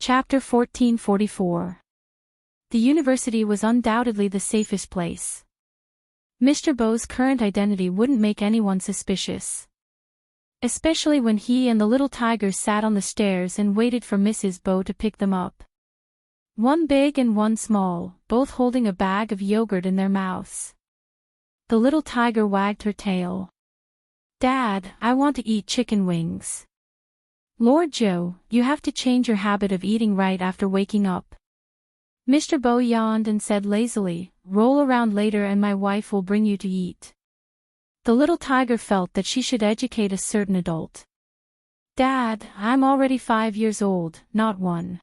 Chapter 1444. The university was undoubtedly the safest place. Mr. Bow's current identity wouldn't make anyone suspicious. Especially when he and the little tigers sat on the stairs and waited for Mrs. Bow to pick them up. One big and one small, both holding a bag of yogurt in their mouths. The little tiger wagged her tail. "Dad, I want to eat chicken wings." "Lord Joe, you have to change your habit of eating right after waking up." Mr. Bow yawned and said lazily, "Roll around later and my wife will bring you to eat." The little tiger felt that she should educate a certain adult. "Dad, I'm already 5 years old, not 1.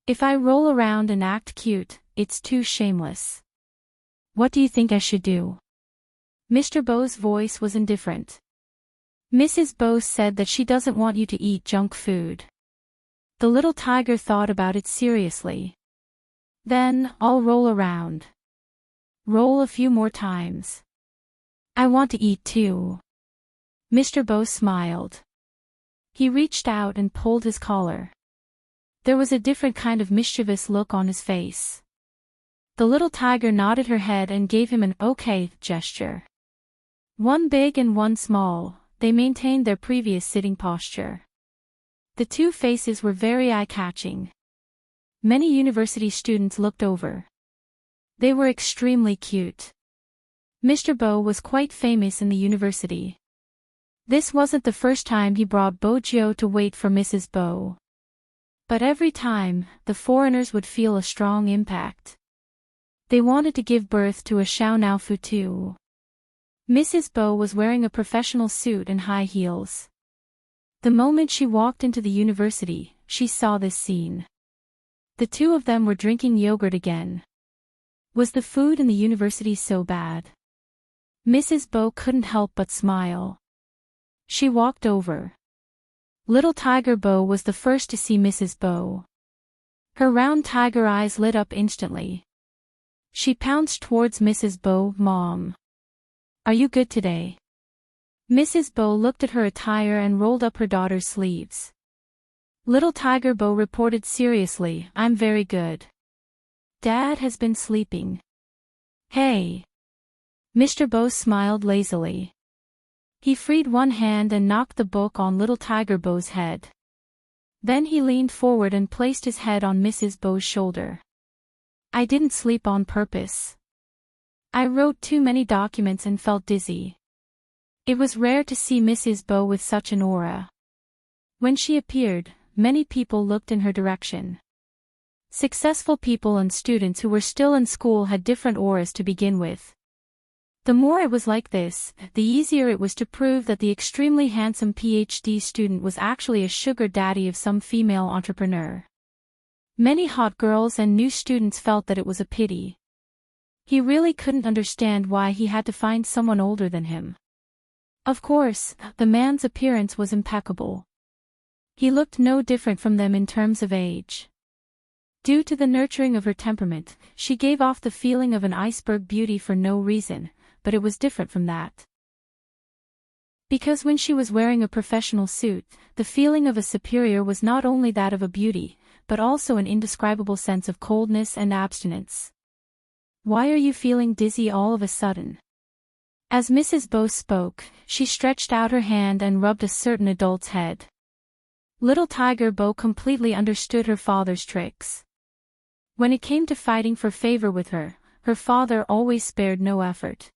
If I roll around and act cute, it's too shameless. What do you think I should do?" Mr. Bow's voice was indifferent. "Mrs. Bow said that she doesn't want you to eat junk food." The little tiger thought about it seriously. "Then, I'll roll around." "Roll a few more times." "I want to eat too." Mr. Bow smiled. He reached out and pulled his collar. There was a different kind of mischievous look on his face. The little tiger nodded her head and gave him an "okay" gesture. One big and one small, they maintained their previous sitting posture. The two faces were very eye-catching. Many university students looked over. They were extremely cute. Mr. Bow was quite famous in the university. This wasn't the first time he brought Bojo to wait for Mrs. Bow. But every time, the foreigners would feel a strong impact. They wanted to give birth to a Xiaonao too. Mrs. Bow was wearing a professional suit and high heels. The moment she walked into the university, she saw this scene. The two of them were drinking yogurt again. Was the food in the university so bad? Mrs. Bow couldn't help but smile. She walked over. Little Tiger Bow was the first to see Mrs. Bow. Her round tiger eyes lit up instantly. She pounced towards Mrs. Bow. "Mom. Are you good today?" Mrs. Bow looked at her attire and rolled up her daughter's sleeves. Little Tiger Bow reported seriously, "I'm very good. Dad has been sleeping." "Hey." Mr. Bow smiled lazily. He freed one hand and knocked the book on Little Tiger Bow's head. Then he leaned forward and placed his head on Mrs. Bow's shoulder. "I didn't sleep on purpose. I wrote too many documents and felt dizzy." It was rare to see Mrs. Bow with such an aura. When she appeared, many people looked in her direction. Successful people and students who were still in school had different auras to begin with. The more it was like this, the easier it was to prove that the extremely handsome PhD student was actually a sugar daddy of some female entrepreneur. Many hot girls and new students felt that it was a pity. He really couldn't understand why he had to find someone older than him. Of course, the man's appearance was impeccable. He looked no different from them in terms of age. Due to the nurturing of her temperament, she gave off the feeling of an iceberg beauty for no reason, but it was different from that. Because when she was wearing a professional suit, the feeling of a superior was not only that of a beauty, but also an indescribable sense of coldness and abstinence. "Why are you feeling dizzy all of a sudden?" As Mrs. Bow spoke, she stretched out her hand and rubbed a certain adult's head. Little Tiger Bow completely understood her father's tricks. When it came to fighting for favor with her, her father always spared no effort.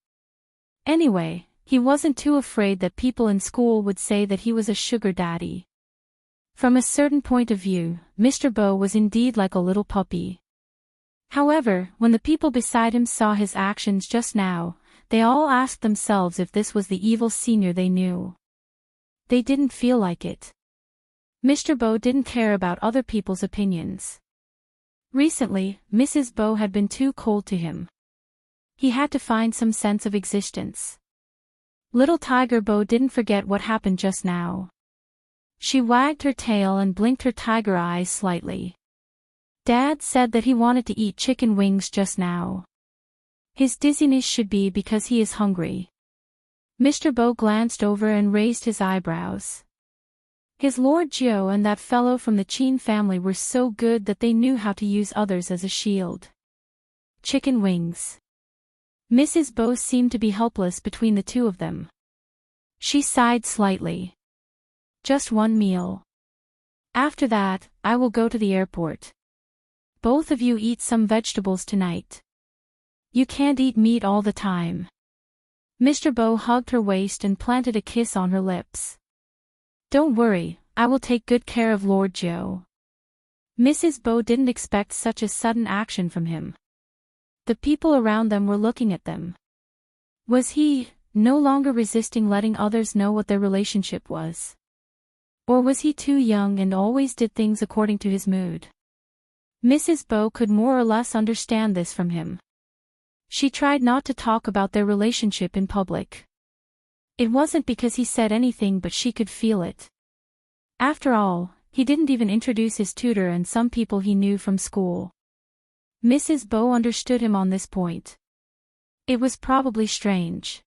Anyway, he wasn't too afraid that people in school would say that he was a sugar daddy. From a certain point of view, Mr. Bow was indeed like a little puppy. However, when the people beside him saw his actions just now, they all asked themselves if this was the evil senior they knew. They didn't feel like it. Mr. Bow didn't care about other people's opinions. Recently, Mrs. Bow had been too cold to him. He had to find some sense of existence. Little Tiger Bow didn't forget what happened just now. She wagged her tail and blinked her tiger eyes slightly. "Dad said that he wanted to eat chicken wings just now. His dizziness should be because he is hungry." Mr. Bow glanced over and raised his eyebrows. His Lord Joe and that fellow from the Chin family were so good that they knew how to use others as a shield. Chicken wings. Mrs. Bow seemed to be helpless between the two of them. She sighed slightly. Just one meal. After that, I will go to the airport. Both of you eat some vegetables tonight. You can't eat meat all the time. Mr. Bow hugged her waist and planted a kiss on her lips. Don't worry, I will take good care of Lord Joe. Mrs. Bow didn't expect such a sudden action from him. The people around them were looking at them. Was he no longer resisting letting others know what their relationship was? Or was he too young and always did things according to his mood? Mrs. Bow could more or less understand this from him. She tried not to talk about their relationship in public. It wasn't because he said anything, but she could feel it. After all, he didn't even introduce his tutor and some people he knew from school. Mrs. Bow understood him on this point. It was probably strange.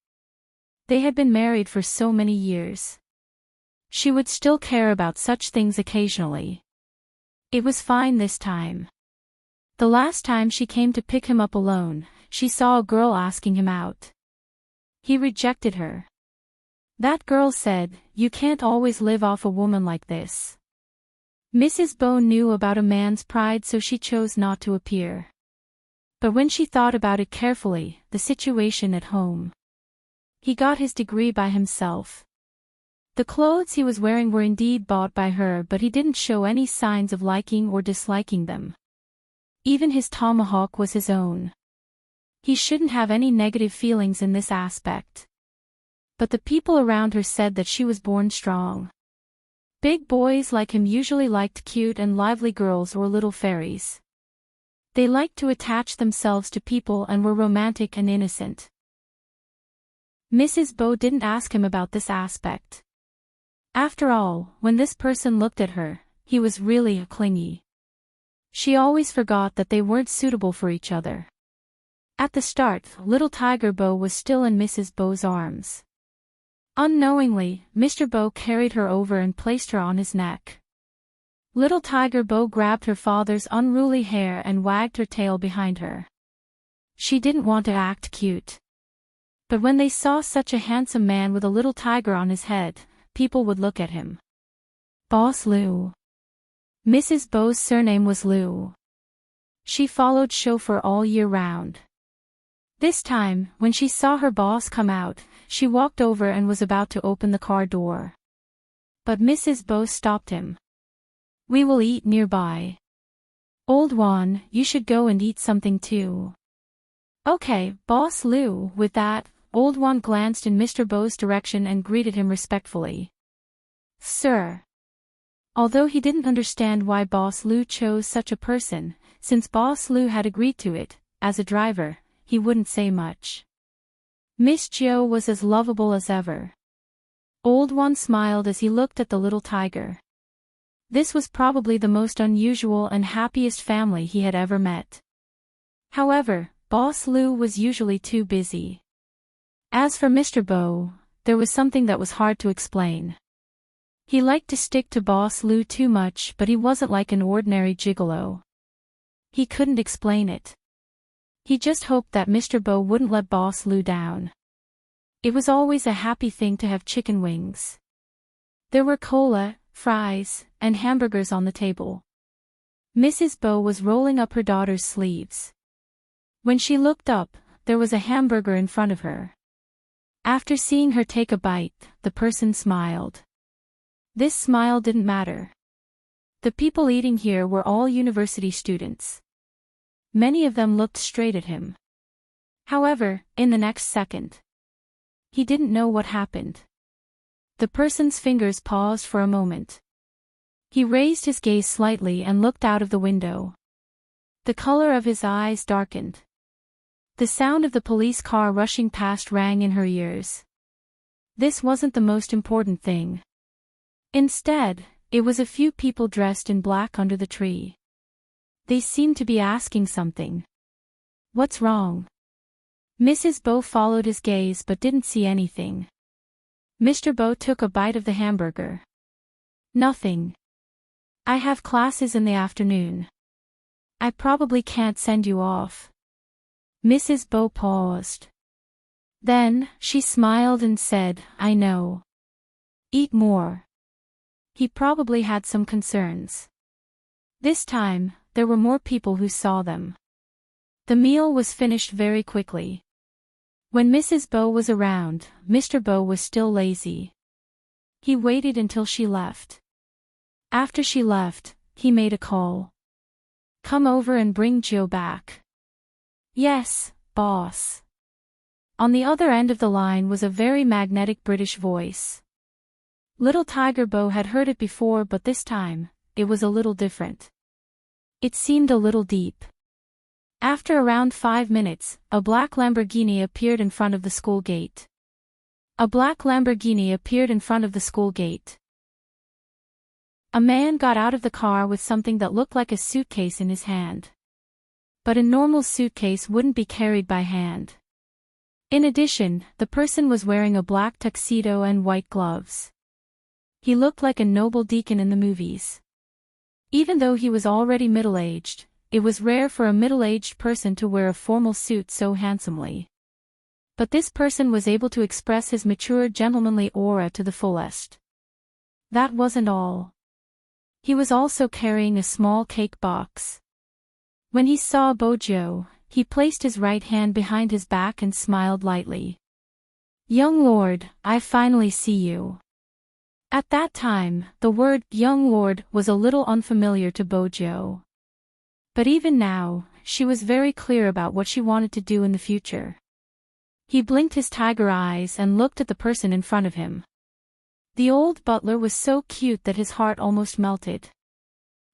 They had been married for so many years. She would still care about such things occasionally. It was fine this time. The last time she came to pick him up alone, she saw a girl asking him out. He rejected her. That girl said, "You can't always live off a woman like this." Mrs. Bow knew about a man's pride, so she chose not to appear. But when she thought about it carefully, the situation at home. He got his degree by himself. The clothes he was wearing were indeed bought by her, but he didn't show any signs of liking or disliking them. Even his tomahawk was his own. He shouldn't have any negative feelings in this aspect. But the people around her said that she was born strong. Big boys like him usually liked cute and lively girls or little fairies. They liked to attach themselves to people and were romantic and innocent. Mrs. Bow didn't ask him about this aspect. After all, when this person looked at her, he was really clingy. She always forgot that they weren't suitable for each other. At the start, little Tiger Bow was still in Mrs. Bow's arms. Unknowingly, Mr. Bow carried her over and placed her on his neck. Little Tiger Bow grabbed her father's unruly hair and wagged her tail behind her. She didn't want to act cute. But when they saw such a handsome man with a little tiger on his head, people would look at him. Boss Lou. Mrs. Bow's surname was Lou. She followed chauffeur all year round. This time, when she saw her boss come out, she walked over and was about to open the car door. But Mrs. Bow stopped him. "We will eat nearby. Old one, you should go and eat something too." "Okay, Boss Lou." With that, Old one glanced in Mr. Bow's direction and greeted him respectfully. "Sir." Although he didn't understand why Boss Lou chose such a person, since Boss Lou had agreed to it, as a driver, he wouldn't say much. Miss Joe was as lovable as ever. Old one smiled as he looked at the little tiger. This was probably the most unusual and happiest family he had ever met. However, Boss Lou was usually too busy. As for Mr. Bow, there was something that was hard to explain. He liked to stick to Boss Lou too much, but he wasn't like an ordinary gigolo. He couldn't explain it. He just hoped that Mr. Bow wouldn't let Boss Lou down. It was always a happy thing to have chicken wings. There were cola, fries, and hamburgers on the table. Mrs. Bow was rolling up her daughter's sleeves. When she looked up, there was a hamburger in front of her. After seeing her take a bite, the person smiled. This smile didn't matter. The people eating here were all university students. Many of them looked straight at him. However, in the next second, he didn't know what happened. The person's fingers paused for a moment. He raised his gaze slightly and looked out of the window. The color of his eyes darkened. The sound of the police car rushing past rang in her ears. This wasn't the most important thing. Instead, it was a few people dressed in black under the tree. They seemed to be asking something. "What's wrong?" Mrs. Bow followed his gaze but didn't see anything. Mr. Bow took a bite of the hamburger. Nothing. I have classes in the afternoon. I probably can't send you off. Mrs. Bo paused. Then, she smiled and said, I know. Eat more. He probably had some concerns. This time, there were more people who saw them. The meal was finished very quickly. When Mrs. Bo was around, Mr. Bo was still lazy. He waited until she left. After she left, he made a call. Come over and bring Joe back. Yes, boss. On the other end of the line was a very magnetic British voice. Little Tiger Bo had heard it before, but this time, it was a little different. It seemed a little deep. After around 5 minutes, a black Lamborghini appeared in front of the school gate. A black Lamborghini appeared in front of the school gate. A man got out of the car with something that looked like a suitcase in his hand. But a normal suitcase wouldn't be carried by hand. In addition, the person was wearing a black tuxedo and white gloves. He looked like a noble deacon in the movies. Even though he was already middle-aged, it was rare for a middle-aged person to wear a formal suit so handsomely. But this person was able to express his mature gentlemanly aura to the fullest. That wasn't all. He was also carrying a small cake box. When he saw Bojo, he placed his right hand behind his back and smiled lightly. Young lord, I finally see you. At that time, the word young lord was a little unfamiliar to Bojo. But even now, she was very clear about what she wanted to do in the future. He blinked his tiger eyes and looked at the person in front of him. The old butler was so cute that his heart almost melted.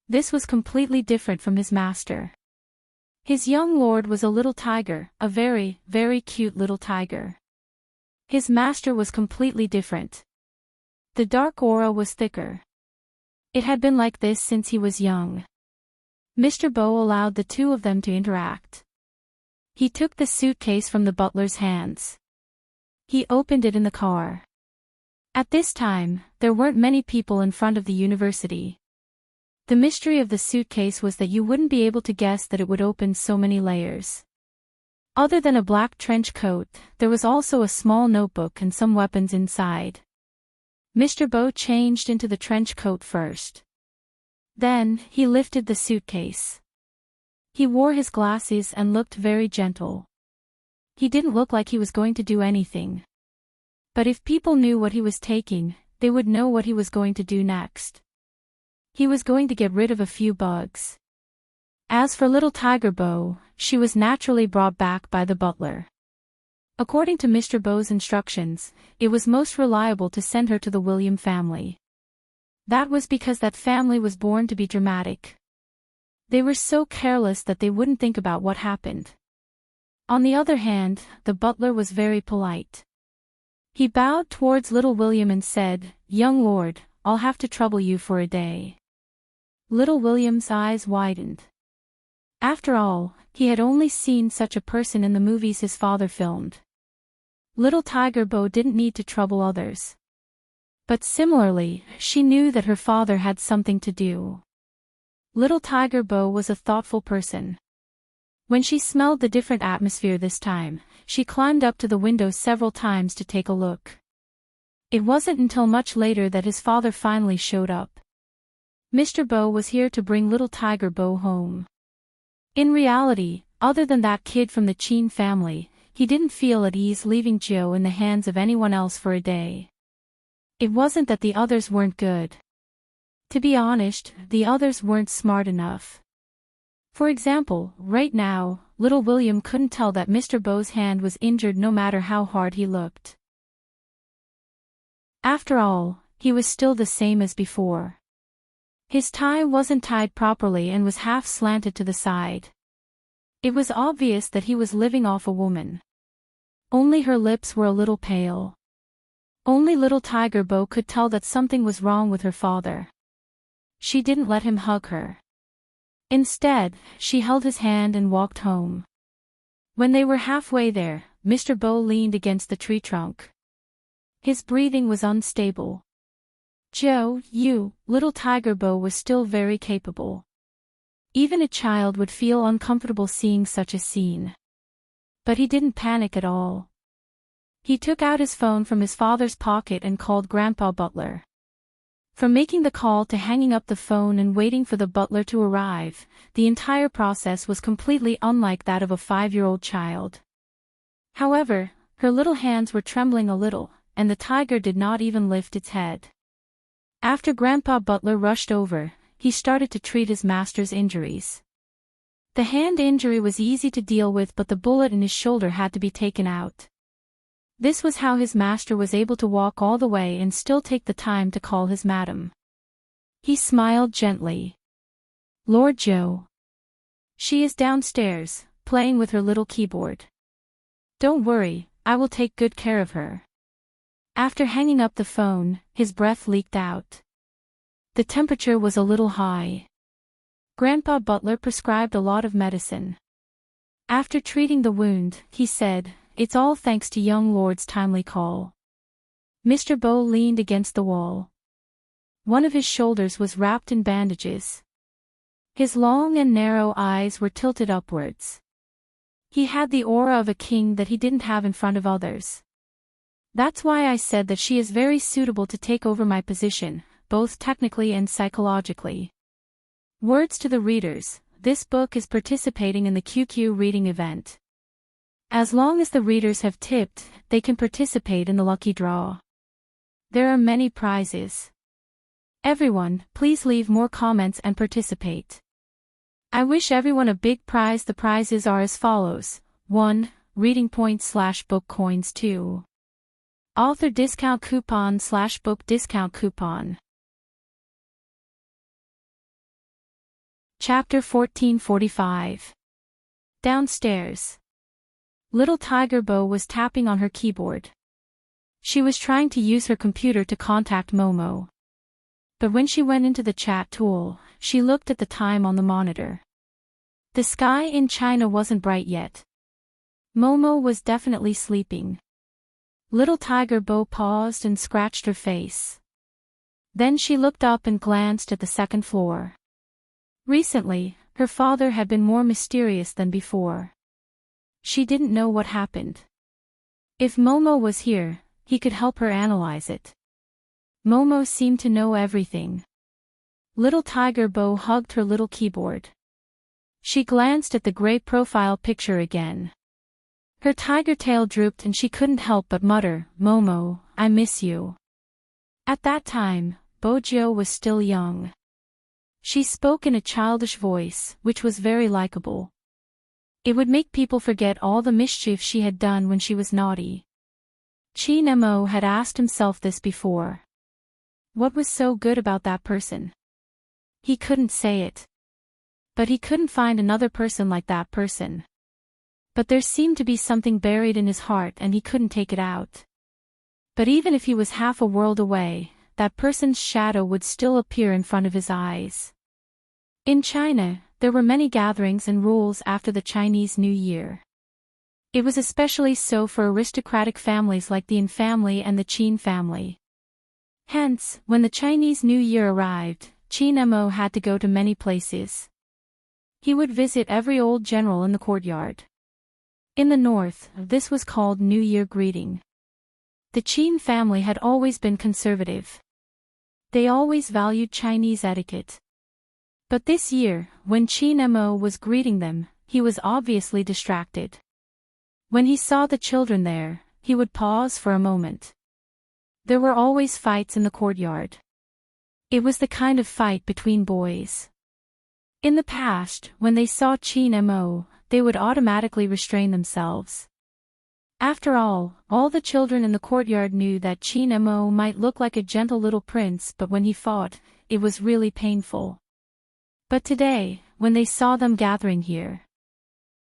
This was completely different from his master. His young lord was a little tiger, a very, very cute little tiger. His master was completely different. The dark aura was thicker. It had been like this since he was young. Mr. Bo allowed the two of them to interact. He took the suitcase from the butler's hands. He opened it in the car. At this time, there weren't many people in front of the university. The mystery of the suitcase was that you wouldn't be able to guess that it would open so many layers. Other than a black trench coat, there was also a small notebook and some weapons inside. Mr. Bo changed into the trench coat first. Then, he lifted the suitcase. He wore his glasses and looked very gentle. He didn't look like he was going to do anything. But if people knew what he was taking, they would know what he was going to do next. He was going to get rid of a few bugs. As for little Tiger Bo, she was naturally brought back by the butler. According to Mr. Bo's instructions, it was most reliable to send her to the William family. That was because that family was born to be dramatic. They were so careless that they wouldn't think about what happened. On the other hand, the butler was very polite. He bowed towards little William and said, "Young lord, I'll have to trouble you for a day." Little William's eyes widened. After all, he had only seen such a person in the movies his father filmed. Little Tiger Bo didn't need to trouble others. But similarly, she knew that her father had something to do. Little Tiger Bo was a thoughtful person. When she smelled the different atmosphere this time, she climbed up to the window several times to take a look. It wasn't until much later that his father finally showed up. Mr. Bo was here to bring little Tiger Bo home. In reality, other than that kid from the Chin family, he didn't feel at ease leaving Joe in the hands of anyone else for a day. It wasn't that the others weren't good. To be honest, the others weren't smart enough. For example, right now, little William couldn't tell that Mr. Bo's hand was injured no matter how hard he looked. After all, he was still the same as before. His tie wasn't tied properly and was half slanted to the side. It was obvious that he was living off a woman. Only her lips were a little pale. Only little Tiger Bo could tell that something was wrong with her father. She didn't let him hug her. Instead, she held his hand and walked home. When they were halfway there, Mr. Bo leaned against the tree trunk. His breathing was unstable. Joe, you, little Tiger Bo was still very capable. Even a child would feel uncomfortable seeing such a scene. But he didn't panic at all. He took out his phone from his father's pocket and called Grandpa Butler. From making the call to hanging up the phone and waiting for the butler to arrive, the entire process was completely unlike that of a 5-year-old child. However, her little hands were trembling a little, and the tiger did not even lift its head. After Grandpa Butler rushed over, he started to treat his master's injuries. The hand injury was easy to deal with, but the bullet in his shoulder had to be taken out. This was how his master was able to walk all the way and still take the time to call his madam. He smiled gently. "Lord Joe. She is downstairs, playing with her little keyboard. Don't worry, I will take good care of her." After hanging up the phone, his breath leaked out. The temperature was a little high. Grandpa Butler prescribed a lot of medicine. After treating the wound, he said, "It's all thanks to young Lord's timely call." Mr. Bo leaned against the wall. One of his shoulders was wrapped in bandages. His long and narrow eyes were tilted upwards. He had the aura of a king that he didn't have in front of others. "That's why I said that she is very suitable to take over my position, both technically and psychologically." Words to the readers: this book is participating in the QQ reading event. As long as the readers have tipped, they can participate in the lucky draw. There are many prizes. Everyone, please leave more comments and participate. I wish everyone a big prize. The prizes are as follows: 1. Reading points/book coins. 2. Author discount coupon/book discount coupon. Chapter 1445. Downstairs. Little Tiger Bo was tapping on her keyboard. She was trying to use her computer to contact Momo. But when she went into the chat tool, she looked at the time on the monitor. The sky in China wasn't bright yet. Momo was definitely sleeping. Little Tiger Bo paused and scratched her face. Then she looked up and glanced at the second floor. Recently, her father had been more mysterious than before. She didn't know what happened. If Momo was here, he could help her analyze it. Momo seemed to know everything. Little Tiger Bo hugged her little keyboard. She glanced at the gray profile picture again. Her tiger tail drooped and she couldn't help but mutter, "Momo, I miss you." At that time, Bojo was still young. She spoke in a childish voice, which was very likable. It would make people forget all the mischief she had done when she was naughty. Chin Mo had asked himself this before. What was so good about that person? He couldn't say it. But he couldn't find another person like that person. But there seemed to be something buried in his heart and he couldn't take it out. But even if he was half a world away, that person's shadow would still appear in front of his eyes. In China, there were many gatherings and rules after the Chinese New Year. It was especially so for aristocratic families like the Yin family and the Qin family. Hence, when the Chinese New Year arrived, Chin Mo had to go to many places. He would visit every old general in the courtyard. In the north, this was called New Year greeting. The Qin family had always been conservative. They always valued Chinese etiquette. But this year, when Chin Mo was greeting them, he was obviously distracted. When he saw the children there, he would pause for a moment. There were always fights in the courtyard. It was the kind of fight between boys. In the past, when they saw Chin Mo, they would automatically restrain themselves. After all the children in the courtyard knew that Chin Mo might look like a gentle little prince, but when he fought, it was really painful. But today, when they saw them gathering here,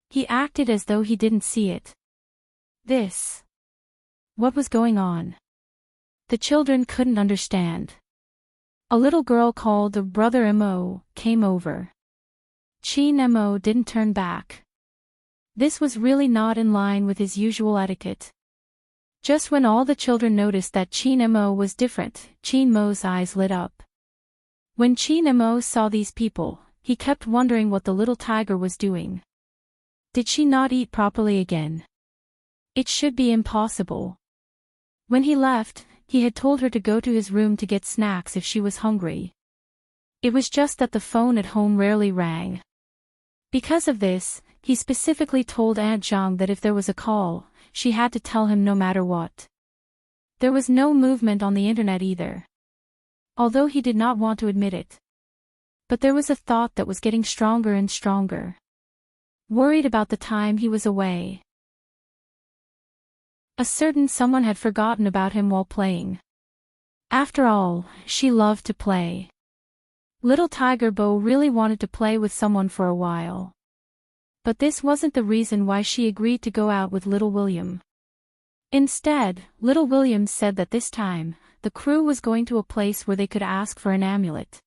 he acted as though he didn't see it. What was going on? The children couldn't understand. A little girl called the Brother Mo came over. Chin Mo didn't turn back. This was really not in line with his usual etiquette. Just when all the children noticed that Chin Mo was different, Chin Mo's eyes lit up. When Chin Mo saw these people, he kept wondering what the little tiger was doing. Did she not eat properly again? It should be impossible. When he left, he had told her to go to his room to get snacks if she was hungry. It was just that the phone at home rarely rang. Because of this, he specifically told Aunt Zhang that if there was a call, she had to tell him no matter what. There was no movement on the internet either. Although he did not want to admit it. But there was a thought that was getting stronger and stronger. Worried about the time he was away. A certain someone had forgotten about him while playing. After all, she loved to play. Little Tiger Bo really wanted to play with someone for a while. But this wasn't the reason why she agreed to go out with Little William. Instead, Little William said that this time, the crew was going to a place where they could ask for an amulet.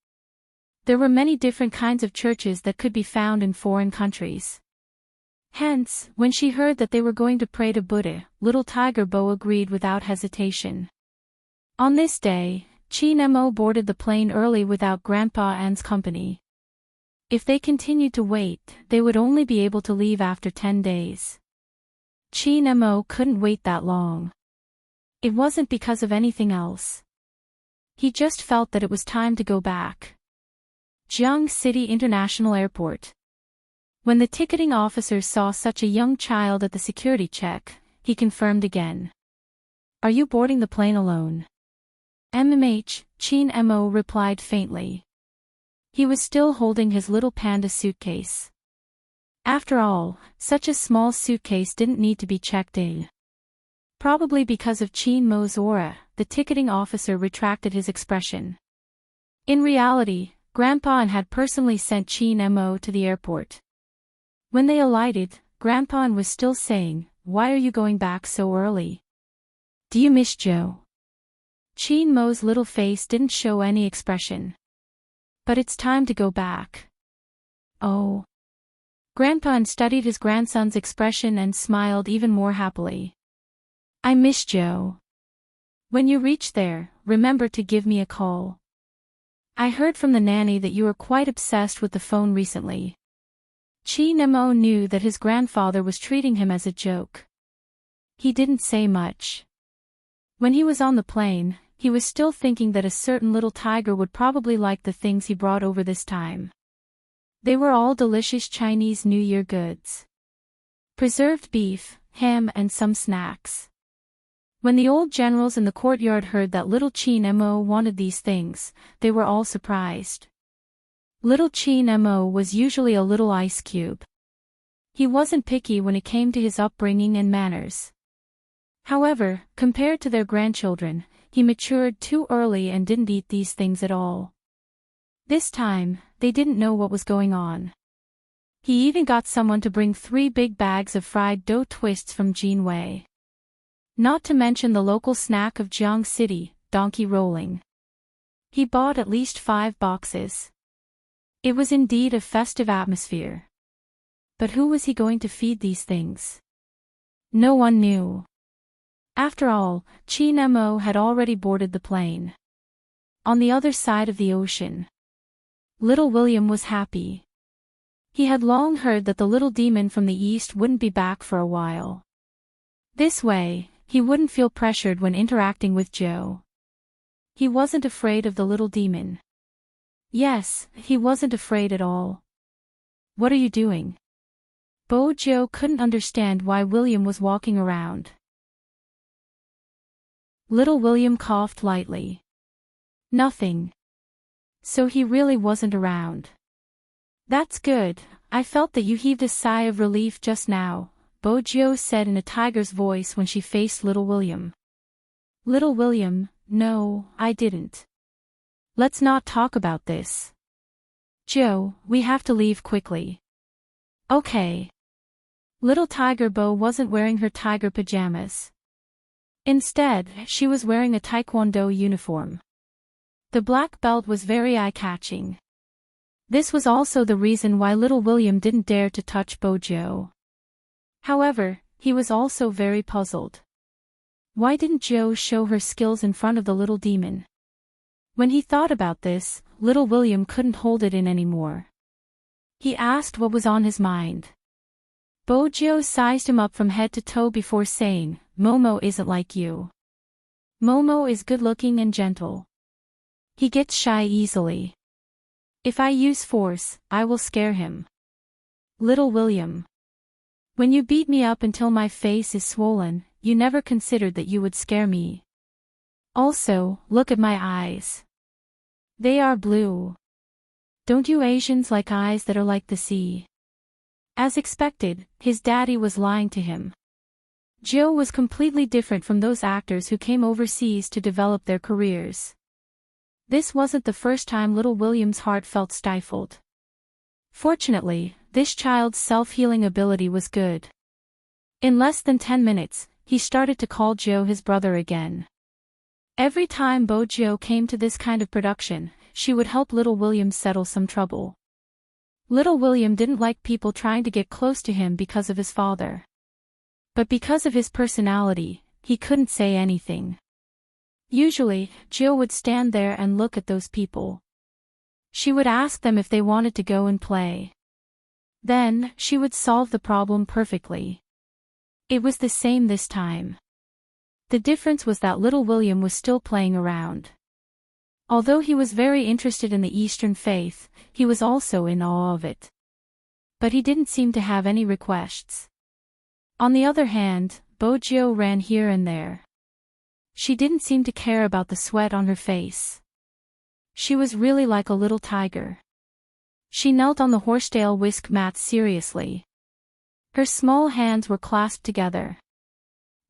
There were many different kinds of churches that could be found in foreign countries. Hence, when she heard that they were going to pray to Buddha, Little Tiger Bo agreed without hesitation. On this day, Chin Mo boarded the plane early without Grandpa An's company. If they continued to wait, they would only be able to leave after 10 days. Chin Mo couldn't wait that long. It wasn't because of anything else. He just felt that it was time to go back. Jiang City International Airport. When the ticketing officer saw such a young child at the security check, he confirmed again. "Are you boarding the plane alone?" "MMH," Chin Mo replied faintly. He was still holding his little panda suitcase. After all, such a small suitcase didn't need to be checked in. Probably because of Chin Mo's aura, the ticketing officer retracted his expression. In reality, Grandpa An had personally sent Chin Mo to the airport. When they alighted, Grandpa An was still saying, "Why are you going back so early? Do you miss Joe?" Chin Mo's little face didn't show any expression. "But it's time to go back." "Oh." Grandpa An studied his grandson's expression and smiled even more happily. "I miss Joe. When you reach there, remember to give me a call. I heard from the nanny that you were quite obsessed with the phone recently." Chin Mo knew that his grandfather was treating him as a joke. He didn't say much. When he was on the plane, he was still thinking that a certain little tiger would probably like the things he brought over this time. They were all delicious Chinese New Year goods. Preserved beef, ham and some snacks. When the old generals in the courtyard heard that little Chin Mo wanted these things, they were all surprised. Little Chin Mo was usually a little ice cube. He wasn't picky when it came to his upbringing and manners. However, compared to their grandchildren, he matured too early and didn't eat these things at all. This time, they didn't know what was going on. He even got someone to bring 3 big bags of fried dough twists from Jinwei. Not to mention the local snack of Jiang City, donkey rolling. He bought at least 5 boxes. It was indeed a festive atmosphere. But who was he going to feed these things? No one knew. After all, Chin Mo had already boarded the plane. On the other side of the ocean. Little William was happy. He had long heard that the little demon from the east wouldn't be back for a while. This way, he wouldn't feel pressured when interacting with Joe. He wasn't afraid of the little demon. Yes, he wasn't afraid at all. "What are you doing?" Bo Joe couldn't understand why William was walking around. Little William coughed lightly. "Nothing." So he really wasn't around. "That's good, I felt that you heaved a sigh of relief just now," Bo Joe said in a tiger's voice when she faced Little William. "Little William, no, I didn't. Let's not talk about this. Joe, we have to leave quickly." "Okay." Little Tiger Bo wasn't wearing her tiger pajamas. Instead, she was wearing a taekwondo uniform. The black belt was very eye-catching. This was also the reason why Little William didn't dare to touch Bo Joe. However, he was also very puzzled. Why didn't Jo show her skills in front of the little demon? When he thought about this, little William couldn't hold it in anymore. He asked what was on his mind. Bojo sized him up from head to toe before saying, "Momo isn't like you. Momo is good-looking and gentle. He gets shy easily. If I use force, I will scare him. Little William. When you beat me up until my face is swollen, you never considered that you would scare me. Also, look at my eyes. They are blue. Don't you Asians like eyes that are like the sea?" As expected, his daddy was lying to him. Jo was completely different from those actors who came overseas to develop their careers. This wasn't the first time little William's heart felt stifled. Fortunately, this child's self-healing ability was good. In less than 10 minutes, he started to call Jo his brother again. Every time Bojo came to this kind of production, she would help little William settle some trouble. Little William didn't like people trying to get close to him because of his father. But because of his personality, he couldn't say anything. Usually, Jo would stand there and look at those people. She would ask them if they wanted to go and play. Then, she would solve the problem perfectly. It was the same this time. The difference was that little William was still playing around. Although he was very interested in the Eastern faith, he was also in awe of it. But he didn't seem to have any requests. On the other hand, Bojo ran here and there. She didn't seem to care about the sweat on her face. She was really like a little tiger. She knelt on the horsetail whisk mat seriously. Her small hands were clasped together.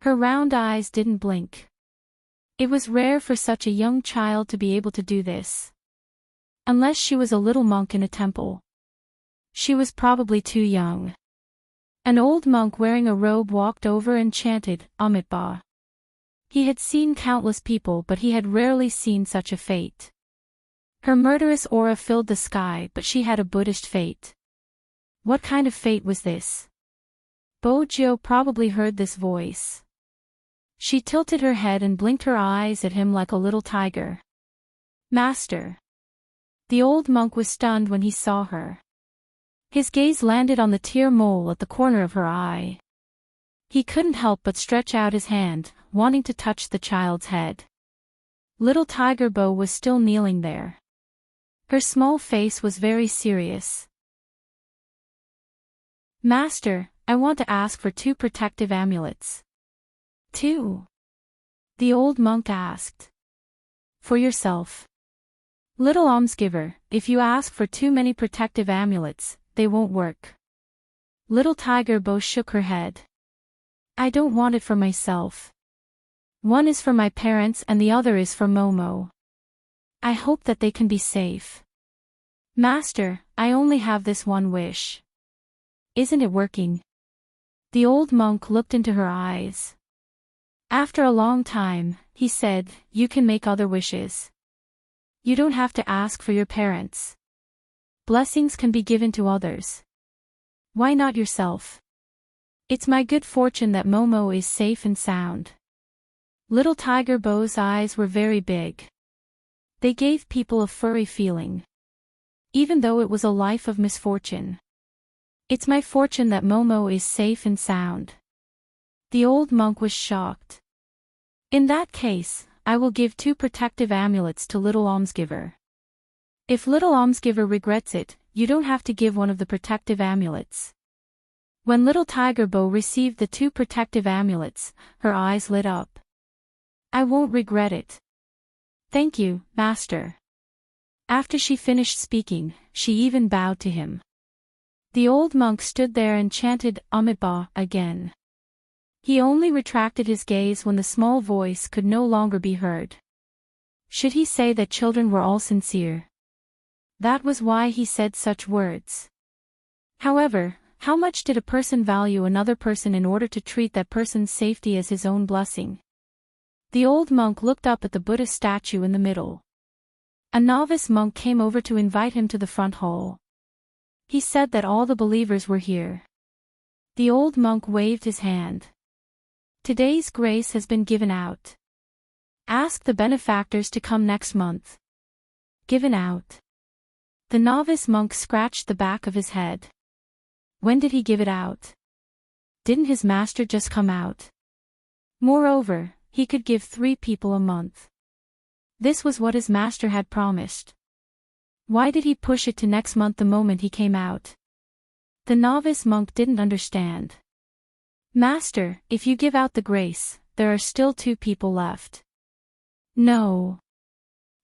Her round eyes didn't blink. It was rare for such a young child to be able to do this. Unless she was a little monk in a temple. She was probably too young. An old monk wearing a robe walked over and chanted, "Amitabha." He had seen countless people, but he had rarely seen such a fate. Her murderous aura filled the sky, but she had a Buddhist fate. What kind of fate was this? Bojo probably heard this voice. She tilted her head and blinked her eyes at him like a little tiger. "Master." The old monk was stunned when he saw her. His gaze landed on the tear mole at the corner of her eye. He couldn't help but stretch out his hand, wanting to touch the child's head. Little Tiger Bo was still kneeling there. Her small face was very serious. "Master, I want to ask for 2 protective amulets." "2?" the old monk asked. "For yourself. Little almsgiver, if you ask for too many protective amulets, they won't work." Little Tiger Bo shook her head. "I don't want it for myself. One is for my parents and the other is for Momo. I hope that they can be safe. Master, I only have this one wish." "Isn't it working?" The old monk looked into her eyes. After a long time, he said, "You can make other wishes. You don't have to ask for your parents. Blessings can be given to others. Why not yourself? It's my good fortune that Momo is safe and sound." Little Tiger Bo's eyes were very big. They gave people a furry feeling. Even though it was a life of misfortune. "It's my fortune that Momo is safe and sound." The old monk was shocked. "In that case, I will give 2 protective amulets to little almsgiver. If little almsgiver regrets it, you don't have to give one of the protective amulets." When little Tiger Bo received the 2 protective amulets, her eyes lit up. "I won't regret it. Thank you, Master." After she finished speaking, she even bowed to him. The old monk stood there and chanted Amitabha again. He only retracted his gaze when the small voice could no longer be heard. Should he say that children were all sincere? That was why he said such words. However, how much did a person value another person in order to treat that person's safety as his own blessing? The old monk looked up at the Buddha statue in the middle. A novice monk came over to invite him to the front hall. He said that all the believers were here. The old monk waved his hand. Today's grace has been given out. Ask the benefactors to come next month. Given out. The novice monk scratched the back of his head. When did he give it out? Didn't his master just come out? Moreover, he could give 3 people a month. This was what his master had promised. Why did he push it to next month the moment he came out? The novice monk didn't understand. Master, if you give out the grace, there are still 2 people left. No.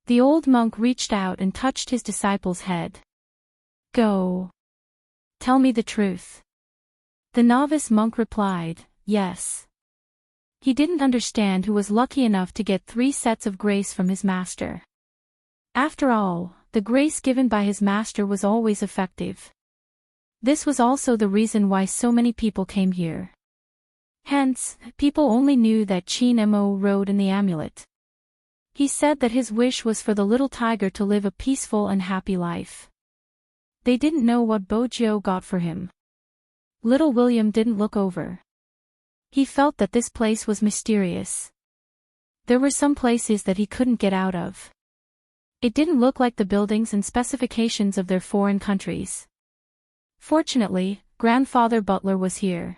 The old monk reached out and touched his disciple's head. Go. Tell me the truth. The novice monk replied, yes. He didn't understand who was lucky enough to get 3 sets of grace from his master. After all, the grace given by his master was always effective. This was also the reason why so many people came here. Hence, people only knew that Qin Mo rode in the amulet. He said that his wish was for the little tiger to live a peaceful and happy life. They didn't know what Bojo got for him. Little William didn't look over. He felt that this place was mysterious. There were some places that he couldn't get out of. It didn't look like the buildings and specifications of their foreign countries. Fortunately, Grandfather Butler was here.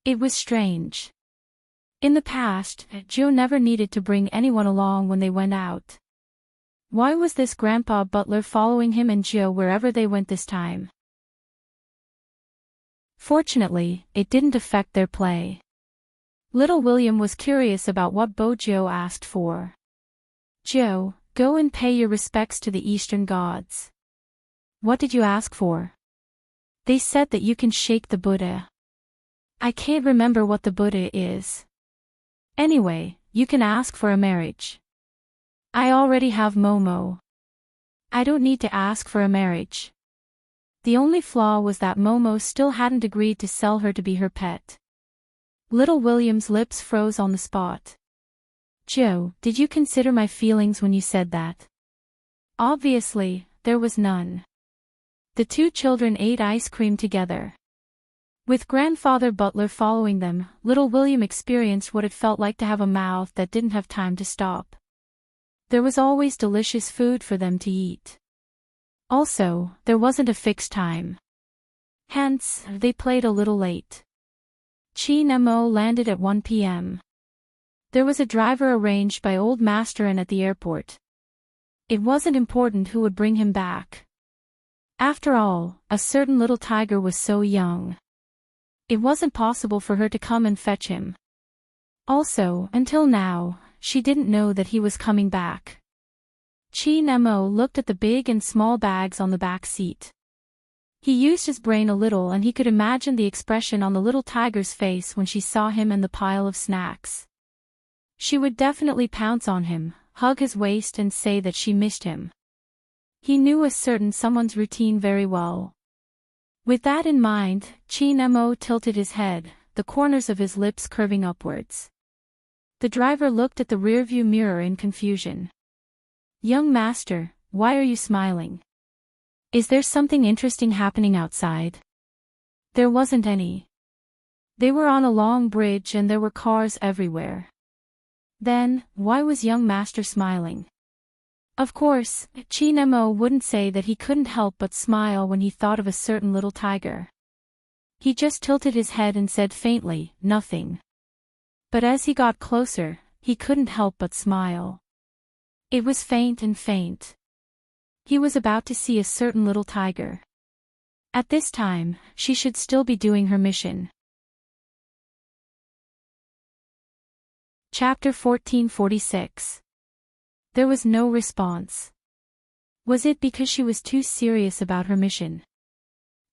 It was strange. In the past, Joe never needed to bring anyone along when they went out. Why was this Grandpa Butler following him and Joe wherever they went this time? Fortunately, it didn't affect their play. Little William was curious about what Bojo asked for. Joe, go and pay your respects to the Eastern gods. What did you ask for? They said that you can shake the Buddha. I can't remember what the Buddha is. Anyway, you can ask for a marriage. I already have Momo. I don't need to ask for a marriage. The only flaw was that Momo still hadn't agreed to sell her to be her pet. Little William's lips froze on the spot. Joe, did you consider my feelings when you said that? Obviously, there was none. The 2 children ate ice cream together. With Grandfather Butler following them, Little William experienced what it felt like to have a mouth that didn't have time to stop. There was always delicious food for them to eat. Also, there wasn't a fixed time. Hence, they played a little late. Qin Mo landed at 1 p.m. There was a driver arranged by Old Master and at the airport. It wasn't important who would bring him back. After all, a certain little tiger was so young. It wasn't possible for her to come and fetch him. Also, until now, she didn't know that he was coming back. Qin Mo looked at the big and small bags on the back seat. He used his brain a little and he could imagine the expression on the little tiger's face when she saw him and the pile of snacks. She would definitely pounce on him, hug his waist and say that she missed him. He knew a certain someone's routine very well. With that in mind, Qin Mo tilted his head, the corners of his lips curving upwards. The driver looked at the rearview mirror in confusion. Young master, why are you smiling? Is there something interesting happening outside? There wasn't any. They were on a long bridge and there were cars everywhere. Then, why was young master smiling? Of course, Qin Mo wouldn't say that he couldn't help but smile when he thought of a certain little tiger. He just tilted his head and said faintly, nothing. But as he got closer, he couldn't help but smile. It was faint and faint. He was about to see a certain little tiger. At this time, she should still be doing her mission. Chapter 1446. There was no response. Was it because she was too serious about her mission?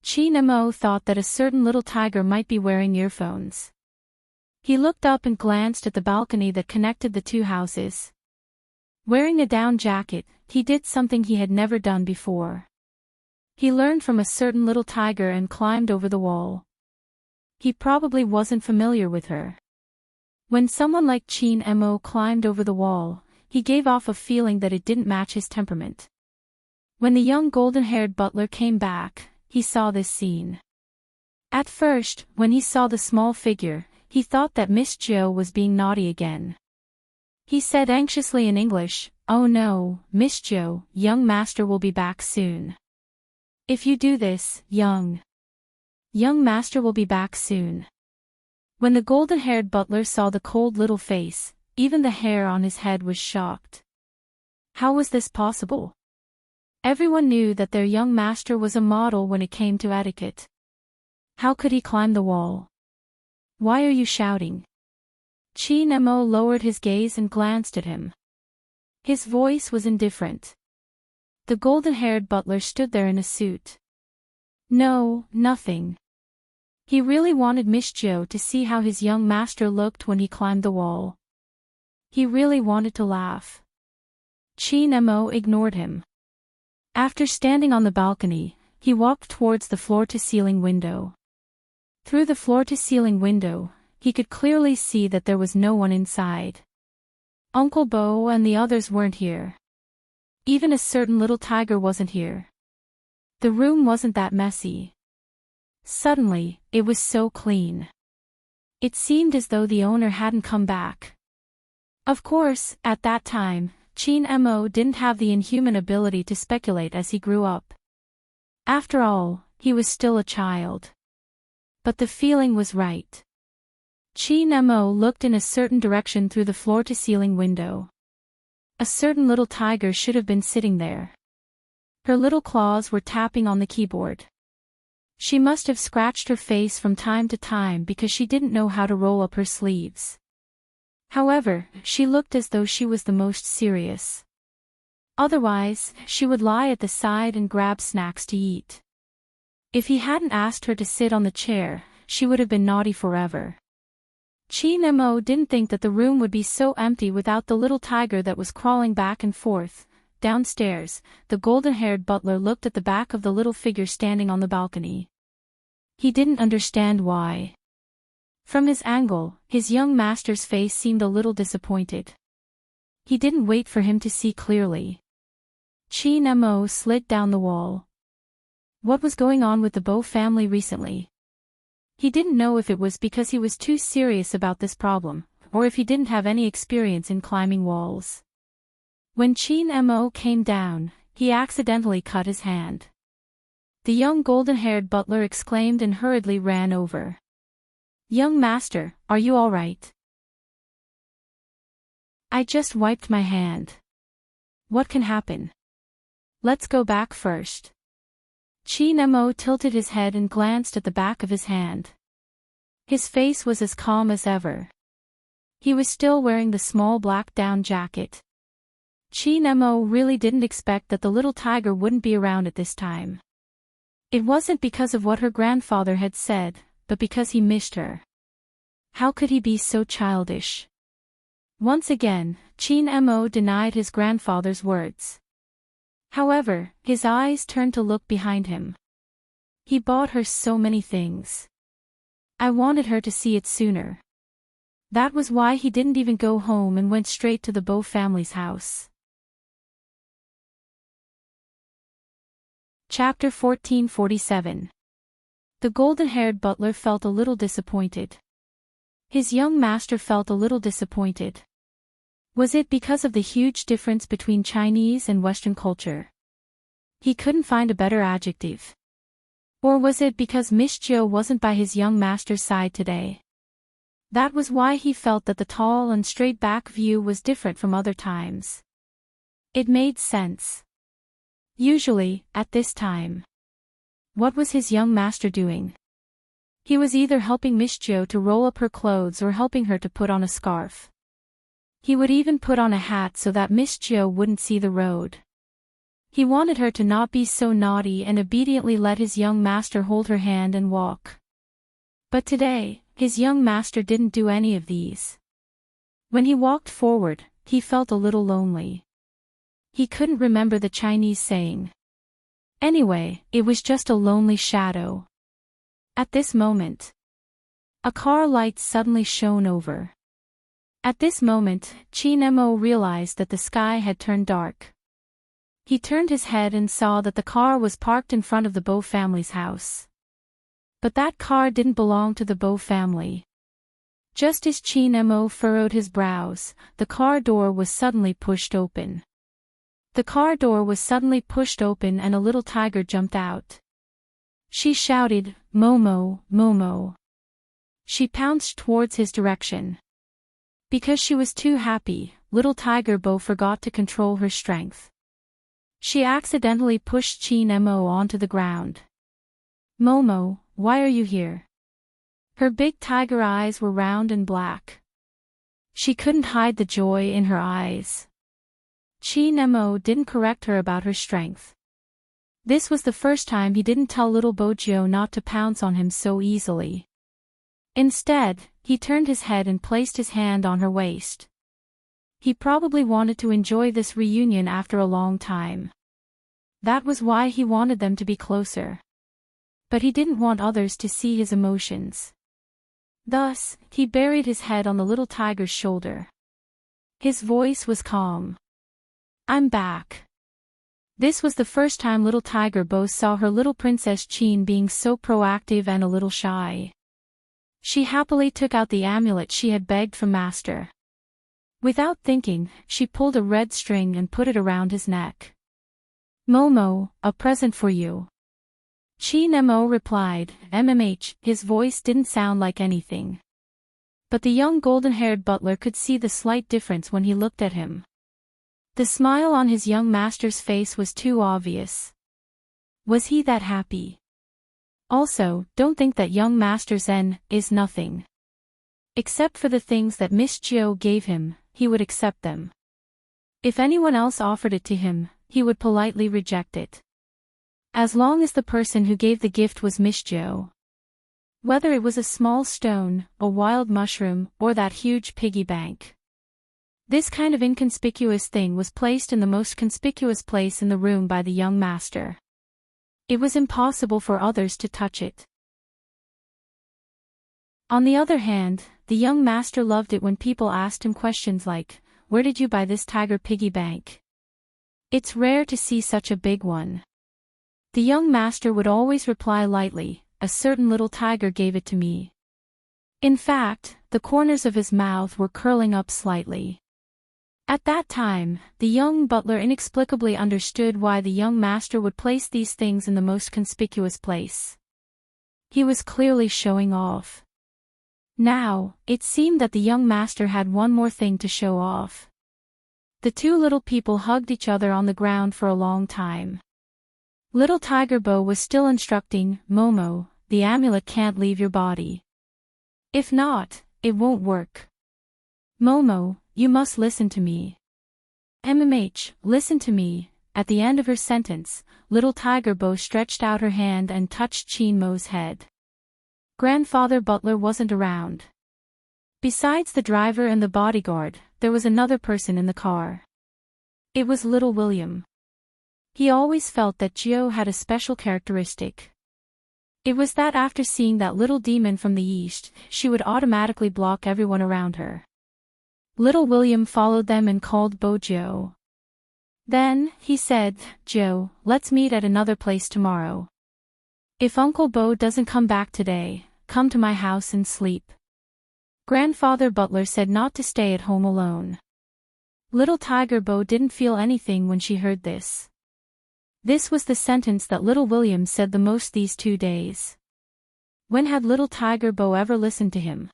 Qin Mo thought that a certain little tiger might be wearing earphones. He looked up and glanced at the balcony that connected the 2 houses. Wearing a down jacket, he did something he had never done before. He learned from a certain little tiger and climbed over the wall. He probably wasn't familiar with her. When someone like Qin Mo climbed over the wall, he gave off a feeling that it didn't match his temperament. When the young golden-haired butler came back, he saw this scene. At first, when he saw the small figure, he thought that Miss Jo was being naughty again. He said anxiously in English, "Oh no, Miss Jo, young master will be back soon. If you do this, young master will be back soon." When the golden-haired butler saw the cold little face, even the hair on his head was shocked. How was this possible? Everyone knew that their young master was a model when it came to etiquette. How could he climb the wall? "Why are you shouting?" Chi Nemo lowered his gaze and glanced at him. His voice was indifferent. The golden-haired butler stood there in a suit. "No, nothing." He really wanted Miss Jo to see how his young master looked when he climbed the wall. He really wanted to laugh. Chi Nemo ignored him. After standing on the balcony, he walked towards the floor-to-ceiling window. Through the floor-to-ceiling window, he could clearly see that there was no one inside. Uncle Bo and the others weren't here. Even a certain little tiger wasn't here. The room wasn't that messy. Suddenly, it was so clean. It seemed as though the owner hadn't come back. Of course, at that time, Chi Nemo didn't have the inhuman ability to speculate as he grew up. After all, he was still a child. But the feeling was right. Chi Nemo looked in a certain direction through the floor-to-ceiling window. A certain little tiger should have been sitting there. Her little claws were tapping on the keyboard. She must have scratched her face from time to time because she didn't know how to roll up her sleeves. However, she looked as though she was the most serious. Otherwise, she would lie at the side and grab snacks to eat. If he hadn't asked her to sit on the chair, she would have been naughty forever. Chi Nemo didn't think that the room would be so empty without the little tiger that was crawling back and forth. Downstairs, the golden-haired butler looked at the back of the little figure standing on the balcony. He didn't understand why. From his angle, his young master's face seemed a little disappointed. He didn't wait for him to see clearly. Chi Nemo slid down the wall. What was going on with the Bo family recently? He didn't know if it was because he was too serious about this problem, or if he didn't have any experience in climbing walls. When Chi Nemo came down, he accidentally cut his hand. The young golden-haired butler exclaimed and hurriedly ran over. "Young master, are you all right?" "I just wiped my hand. What can happen? Let's go back first." Chi Nemo tilted his head and glanced at the back of his hand. His face was as calm as ever. He was still wearing the small black down jacket. Chi Nemo really didn't expect that the little tiger wouldn't be around at this time. It wasn't because of what her grandfather had said, but because he missed her. How could he be so childish? Once again, Chi Nemo denied his grandfather's words. However, his eyes turned to look behind him. He bought her so many things. I wanted her to see it sooner. That was why he didn't even go home and went straight to the Bo family's house. Chapter 1447. The golden-haired butler felt a little disappointed. His young master felt a little disappointed. Was it because of the huge difference between Chinese and Western culture? He couldn't find a better adjective. Or was it because Miss Jo wasn't by his young master's side today? That was why he felt that the tall and straight-back view was different from other times. It made sense. Usually, at this time. What was his young master doing? He was either helping Miss Jo to roll up her clothes or helping her to put on a scarf. He would even put on a hat so that Miss Jo wouldn't see the road. He wanted her to not be so naughty and obediently let his young master hold her hand and walk. But today, his young master didn't do any of these. When he walked forward, he felt a little lonely. He couldn't remember the Chinese saying. Anyway, it was just a lonely shadow. At this moment, a car light suddenly shone over. At this moment, Chi Nemo realized that the sky had turned dark. He turned his head and saw that the car was parked in front of the Bo family's house. But that car didn't belong to the Bo family. Just as Chin Mo furrowed his brows, the car door was suddenly pushed open. The car door was suddenly pushed open and a little tiger jumped out. She shouted, "Momo, Momo." She pounced towards his direction. Because she was too happy, little Tiger Bo forgot to control her strength. She accidentally pushed Chin Mo onto the ground. "Momo, why are you here?" Her big tiger eyes were round and black. She couldn't hide the joy in her eyes. Chin Mo didn't correct her about her strength. This was the first time he didn't tell little Bojo not to pounce on him so easily. Instead, he turned his head and placed his hand on her waist. He probably wanted to enjoy this reunion after a long time. That was why he wanted them to be closer. But he didn't want others to see his emotions. Thus, he buried his head on the little tiger's shoulder. His voice was calm. "I'm back." This was the first time little Tiger Bo saw her little princess Chin being so proactive and a little shy. She happily took out the amulet she had begged from Master. Without thinking, she pulled a red string and put it around his neck. "Momo, a present for you." Chin Mo replied, "MMH." His voice didn't sound like anything. But the young golden-haired butler could see the slight difference when he looked at him. The smile on his young master's face was too obvious. Was he that happy? Also, don't think that young Master Zen is nothing. Except for the things that Miss Jiao gave him, he would accept them. If anyone else offered it to him, he would politely reject it. As long as the person who gave the gift was Miss Jiao. Whether it was a small stone, a wild mushroom, or that huge piggy bank. This kind of inconspicuous thing was placed in the most conspicuous place in the room by the young master. It was impossible for others to touch it. On the other hand, the young master loved it when people asked him questions like, "Where did you buy this tiger piggy bank? It's rare to see such a big one." The young master would always reply lightly, "A certain little tiger gave it to me." In fact, the corners of his mouth were curling up slightly. At that time, the young butler inexplicably understood why the young master would place these things in the most conspicuous place. He was clearly showing off. Now, it seemed that the young master had one more thing to show off. The two little people hugged each other on the ground for a long time. Little Tiger Bo was still instructing, "Momo, the amulet can't leave your body. If not, it won't work. Momo, you must listen to me. MMH, listen to me." At the end of her sentence, little Tiger Bo stretched out her hand and touched Chin Mo's head. Grandfather Butler wasn't around. Besides the driver and the bodyguard, there was another person in the car. It was little William. He always felt that Jiao had a special characteristic. It was that after seeing that little demon from the east, she would automatically block everyone around her. Little William followed them and called Bojo. Then, he said, "Jiao, let's meet at another place tomorrow. If Uncle Bo doesn't come back today, come to my house and sleep." Grandfather Butler said not to stay at home alone. Little Tiger Bo didn't feel anything when she heard this. This was the sentence that little William said the most these 2 days. When had little Tiger Bo ever listened to him?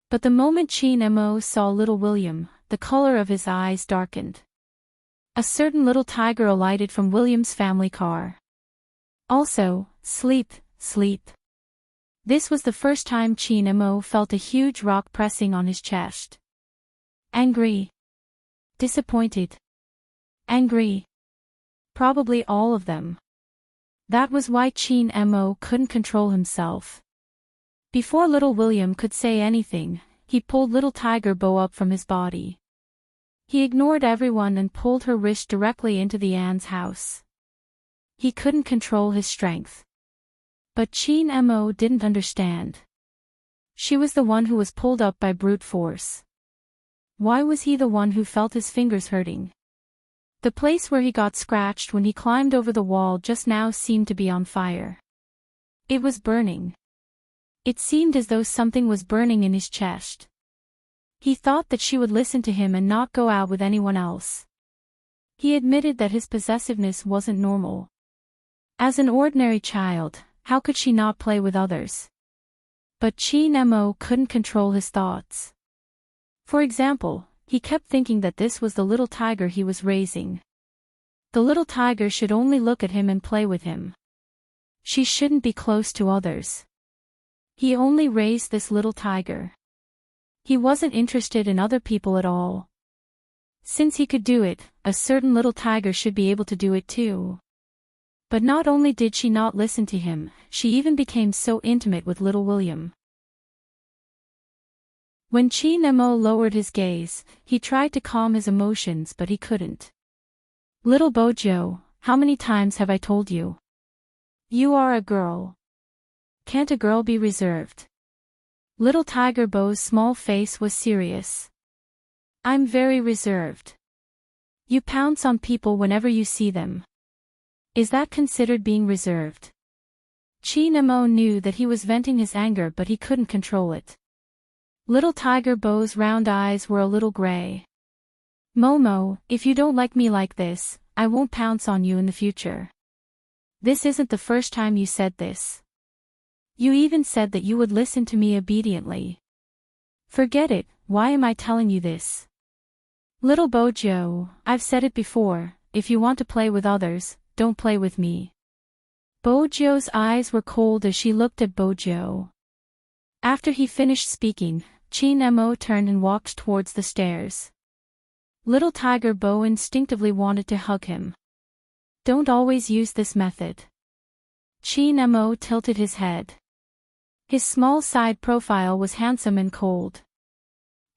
But the moment Chin Mo saw little William, the color of his eyes darkened. A certain little tiger alighted from William's family car. Also, sleep, sleep. This was the first time Chin Mo felt a huge rock pressing on his chest. Angry. Disappointed. Angry. Probably all of them. That was why Chin Mo couldn't control himself. Before little William could say anything, he pulled little Tiger Bo up from his body. He ignored everyone and pulled her wrist directly into the Anne's house. He couldn't control his strength. But Chin Mo didn't understand. She was the one who was pulled up by brute force. Why was he the one who felt his fingers hurting? The place where he got scratched when he climbed over the wall just now seemed to be on fire. It was burning. It seemed as though something was burning in his chest. He thought that she would listen to him and not go out with anyone else. He admitted that his possessiveness wasn't normal. As an ordinary child, how could she not play with others? But Chin-mo couldn't control his thoughts. For example, he kept thinking that this was the little tiger he was raising. The little tiger should only look at him and play with him. She shouldn't be close to others. He only raised this little tiger. He wasn't interested in other people at all. Since he could do it, a certain little tiger should be able to do it too. But not only did she not listen to him, she even became so intimate with little William. When Chin-mo lowered his gaze, he tried to calm his emotions but he couldn't. Little Bojo, how many times have I told you? You are a girl. Can't a girl be reserved? Little Tiger Bo's small face was serious. I'm very reserved. You pounce on people whenever you see them. Is that considered being reserved? Chin-mo knew that he was venting his anger but he couldn't control it. Little Tiger Bo's round eyes were a little gray. Momo, if you don't like me like this, I won't pounce on you in the future. This isn't the first time you said this. You even said that you would listen to me obediently. Forget it, why am I telling you this? Little Bojo, I've said it before, if you want to play with others, don't play with me. Bojo's eyes were cold as she looked at Bojo. After he finished speaking, Chin-mo turned and walked towards the stairs. Little Tiger Bo instinctively wanted to hug him. Don't always use this method. Chin-mo tilted his head. His small side profile was handsome and cold.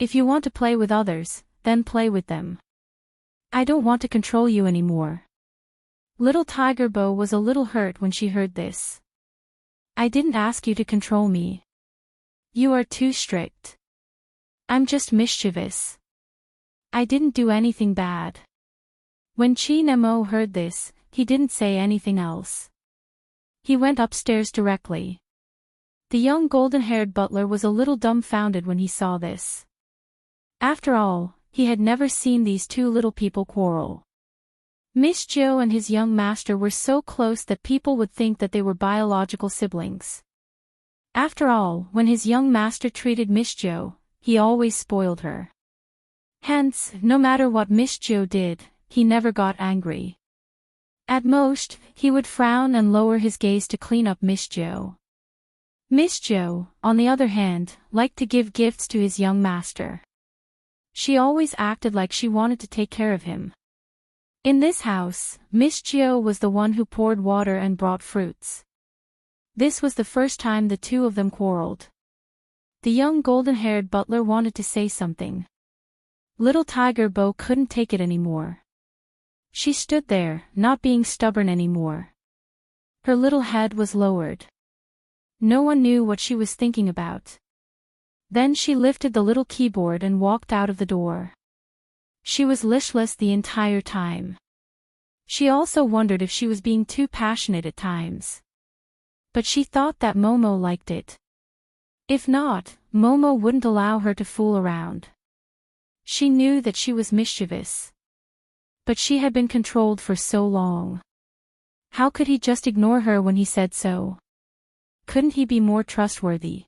If you want to play with others, then play with them. I don't want to control you anymore. Little Tiger Bo was a little hurt when she heard this. I didn't ask you to control me. You are too strict. I'm just mischievous. I didn't do anything bad. When Chin-mo heard this, he didn't say anything else. He went upstairs directly. The young golden-haired butler was a little dumbfounded when he saw this. After all, he had never seen these two little people quarrel. Miss Jo and his young master were so close that people would think that they were biological siblings. After all, when his young master treated Miss Jo, he always spoiled her. Hence, no matter what Miss Jo did, he never got angry. At most, he would frown and lower his gaze to clean up Miss Jo. Miss Jo, on the other hand, liked to give gifts to his young master. She always acted like she wanted to take care of him. In this house, Miss Jo was the one who poured water and brought fruits. This was the first time the two of them quarreled. The young golden-haired butler wanted to say something. Little Tiger Bo couldn't take it anymore. She stood there, not being stubborn anymore. Her little head was lowered. No one knew what she was thinking about. Then she lifted the little keyboard and walked out of the door. She was listless the entire time. She also wondered if she was being too passionate at times. But she thought that Momo liked it. If not, Momo wouldn't allow her to fool around. She knew that she was mischievous. But she had been controlled for so long. How could he just ignore her when he said so? Couldn't he be more trustworthy?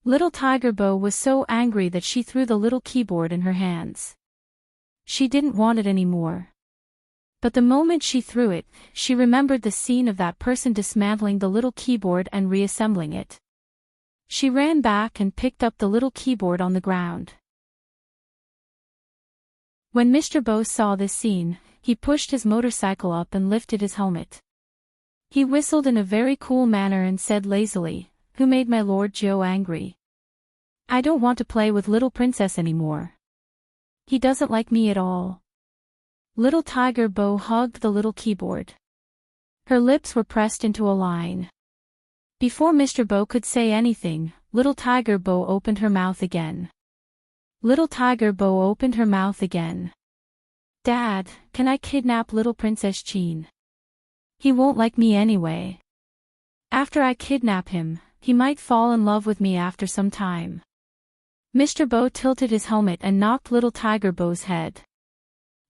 Little Tiger Bo was so angry that she threw the little keyboard in her hands. She didn't want it anymore. But the moment she threw it, she remembered the scene of that person dismantling the little keyboard and reassembling it. She ran back and picked up the little keyboard on the ground. When Mr. Bo saw this scene, he pushed his motorcycle up and lifted his helmet. He whistled in a very cool manner and said lazily, "Who made my Lord Joe angry? I don't want to play with little princess anymore. He doesn't like me at all." Little Tiger Bo hugged the little keyboard. Her lips were pressed into a line. Before Mr. Bo could say anything, Little Tiger Bo opened her mouth again. Little Tiger Bo opened her mouth again. "Dad, can I kidnap little Princess Chin? He won't like me anyway. After I kidnap him, he might fall in love with me after some time. Mr. Bo tilted his helmet and knocked little Tiger Bo's head.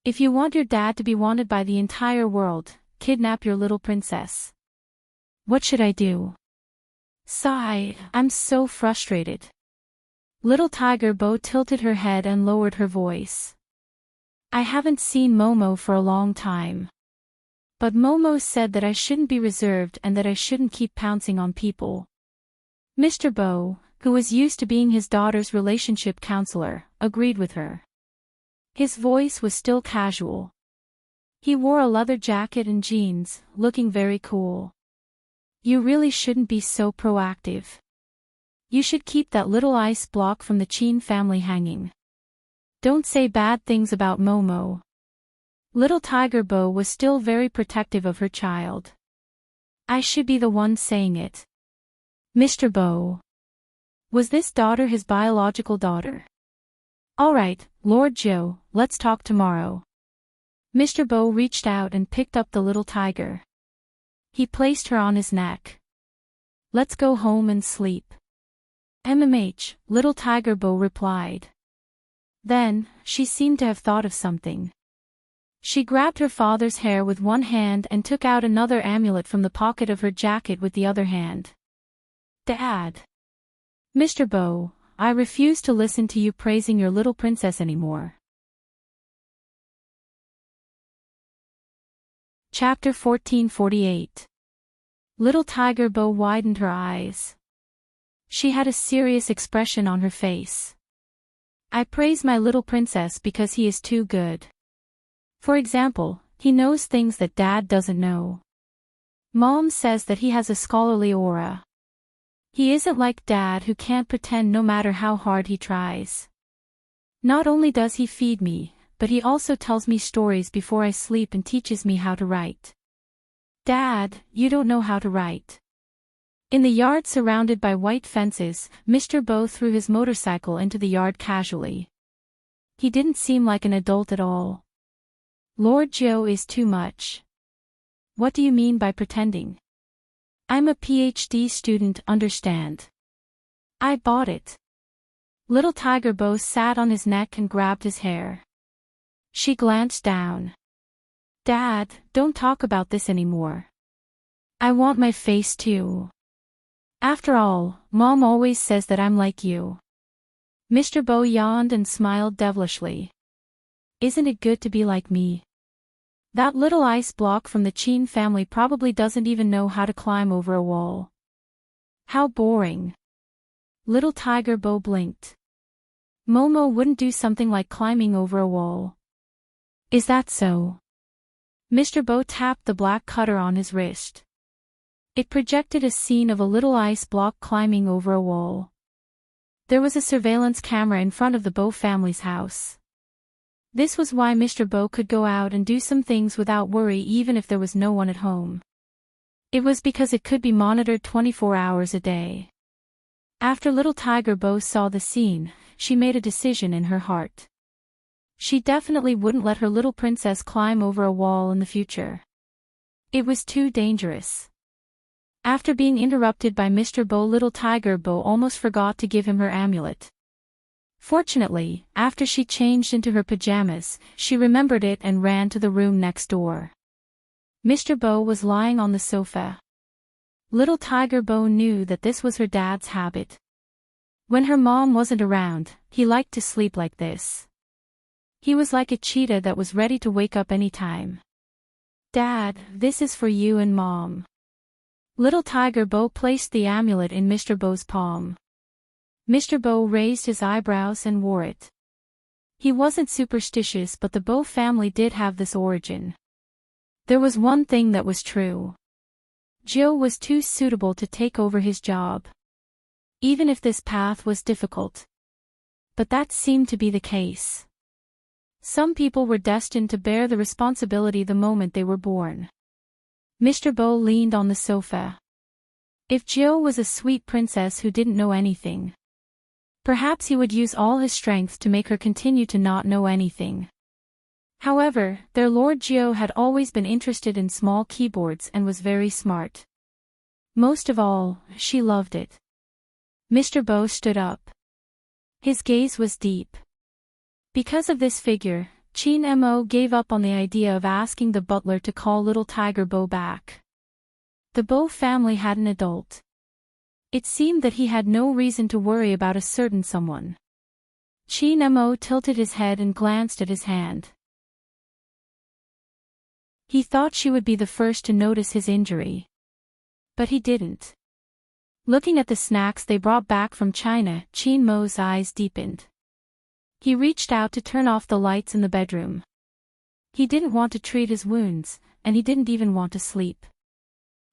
If you want your dad to be wanted by the entire world, kidnap your little princess. What should I do? Sigh, I'm so frustrated. Little Tiger Bo tilted her head and lowered her voice. I haven't seen Momo for a long time. But Momo said that I shouldn't be reserved and that I shouldn't keep pouncing on people. Mr. Bo, who was used to being his daughter's relationship counselor, agreed with her. His voice was still casual. He wore a leather jacket and jeans, looking very cool. You really shouldn't be so proactive. You should keep that little ice block from the Chin family hanging. Don't say bad things about Momo. Little Tiger Bo was still very protective of her child. I should be the one saying it. Mr. Bo. Was this daughter his biological daughter? All right, Lord Joe, let's talk tomorrow. Mr. Bo reached out and picked up the little tiger. He placed her on his neck. Let's go home and sleep. MMH, little Tiger Bo replied. Then, she seemed to have thought of something. She grabbed her father's hair with one hand and took out another amulet from the pocket of her jacket with the other hand. Dad. Mr. Bo, I refuse to listen to you praising your little princess anymore. Chapter 1448. Little Tiger Bo widened her eyes. She had a serious expression on her face. I praise my little princess because he is too good. For example, he knows things that Dad doesn't know. Mom says that he has a scholarly aura. He isn't like Dad who can't pretend no matter how hard he tries. Not only does he feed me, but he also tells me stories before I sleep and teaches me how to write. Dad, you don't know how to write. In the yard surrounded by white fences, Mr. Bo threw his motorcycle into the yard casually. He didn't seem like an adult at all. Lord Joe is too much. What do you mean by pretending? I'm a PhD student, understand? I bought it. Little Tiger Bo sat on his neck and grabbed his hair. She glanced down. Dad, don't talk about this anymore. I want my face too. After all, Mom always says that I'm like you. Mr. Bo yawned and smiled devilishly. Isn't it good to be like me? That little ice block from the Chin family probably doesn't even know how to climb over a wall. How boring. Little Tiger Bo blinked. Momo wouldn't do something like climbing over a wall. Is that so? Mr. Bo tapped the black cutter on his wrist. It projected a scene of a little ice block climbing over a wall. There was a surveillance camera in front of the Bo family's house. This was why Mr. Bo could go out and do some things without worry even if there was no one at home. It was because it could be monitored 24 hours a day. After little Tiger Bo saw the scene, she made a decision in her heart. She definitely wouldn't let her little princess climb over a wall in the future. It was too dangerous. After being interrupted by Mr. Bo, little Tiger Bo almost forgot to give him her amulet. Fortunately, after she changed into her pajamas, she remembered it and ran to the room next door. Mr. Bo was lying on the sofa. Little Tiger Bo knew that this was her dad's habit. When her mom wasn't around, he liked to sleep like this. He was like a cheetah that was ready to wake up any time. Dad, this is for you and Mom. Little Tiger Bo placed the amulet in Mr. Bo's palm. Mr. Bo raised his eyebrows and wore it. He wasn't superstitious, but the Bo family did have this origin. There was one thing that was true. Joe was too suitable to take over his job. Even if this path was difficult. But that seemed to be the case. Some people were destined to bear the responsibility the moment they were born. Mr. Bo leaned on the sofa. If Joe was a sweet princess who didn't know anything, perhaps he would use all his strength to make her continue to not know anything. However, their Lord Joe had always been interested in small keyboards and was very smart. Most of all, she loved it. Mr. Bo stood up. His gaze was deep. Because of this figure, Chin Mo gave up on the idea of asking the butler to call little Tiger Bo back. The Bo family had an adult. It seemed that he had no reason to worry about a certain someone. Chin Mo tilted his head and glanced at his hand. He thought she would be the first to notice his injury. But he didn't. Looking at the snacks they brought back from China, Chin Mo's eyes deepened. He reached out to turn off the lights in the bedroom. He didn't want to treat his wounds, and he didn't even want to sleep.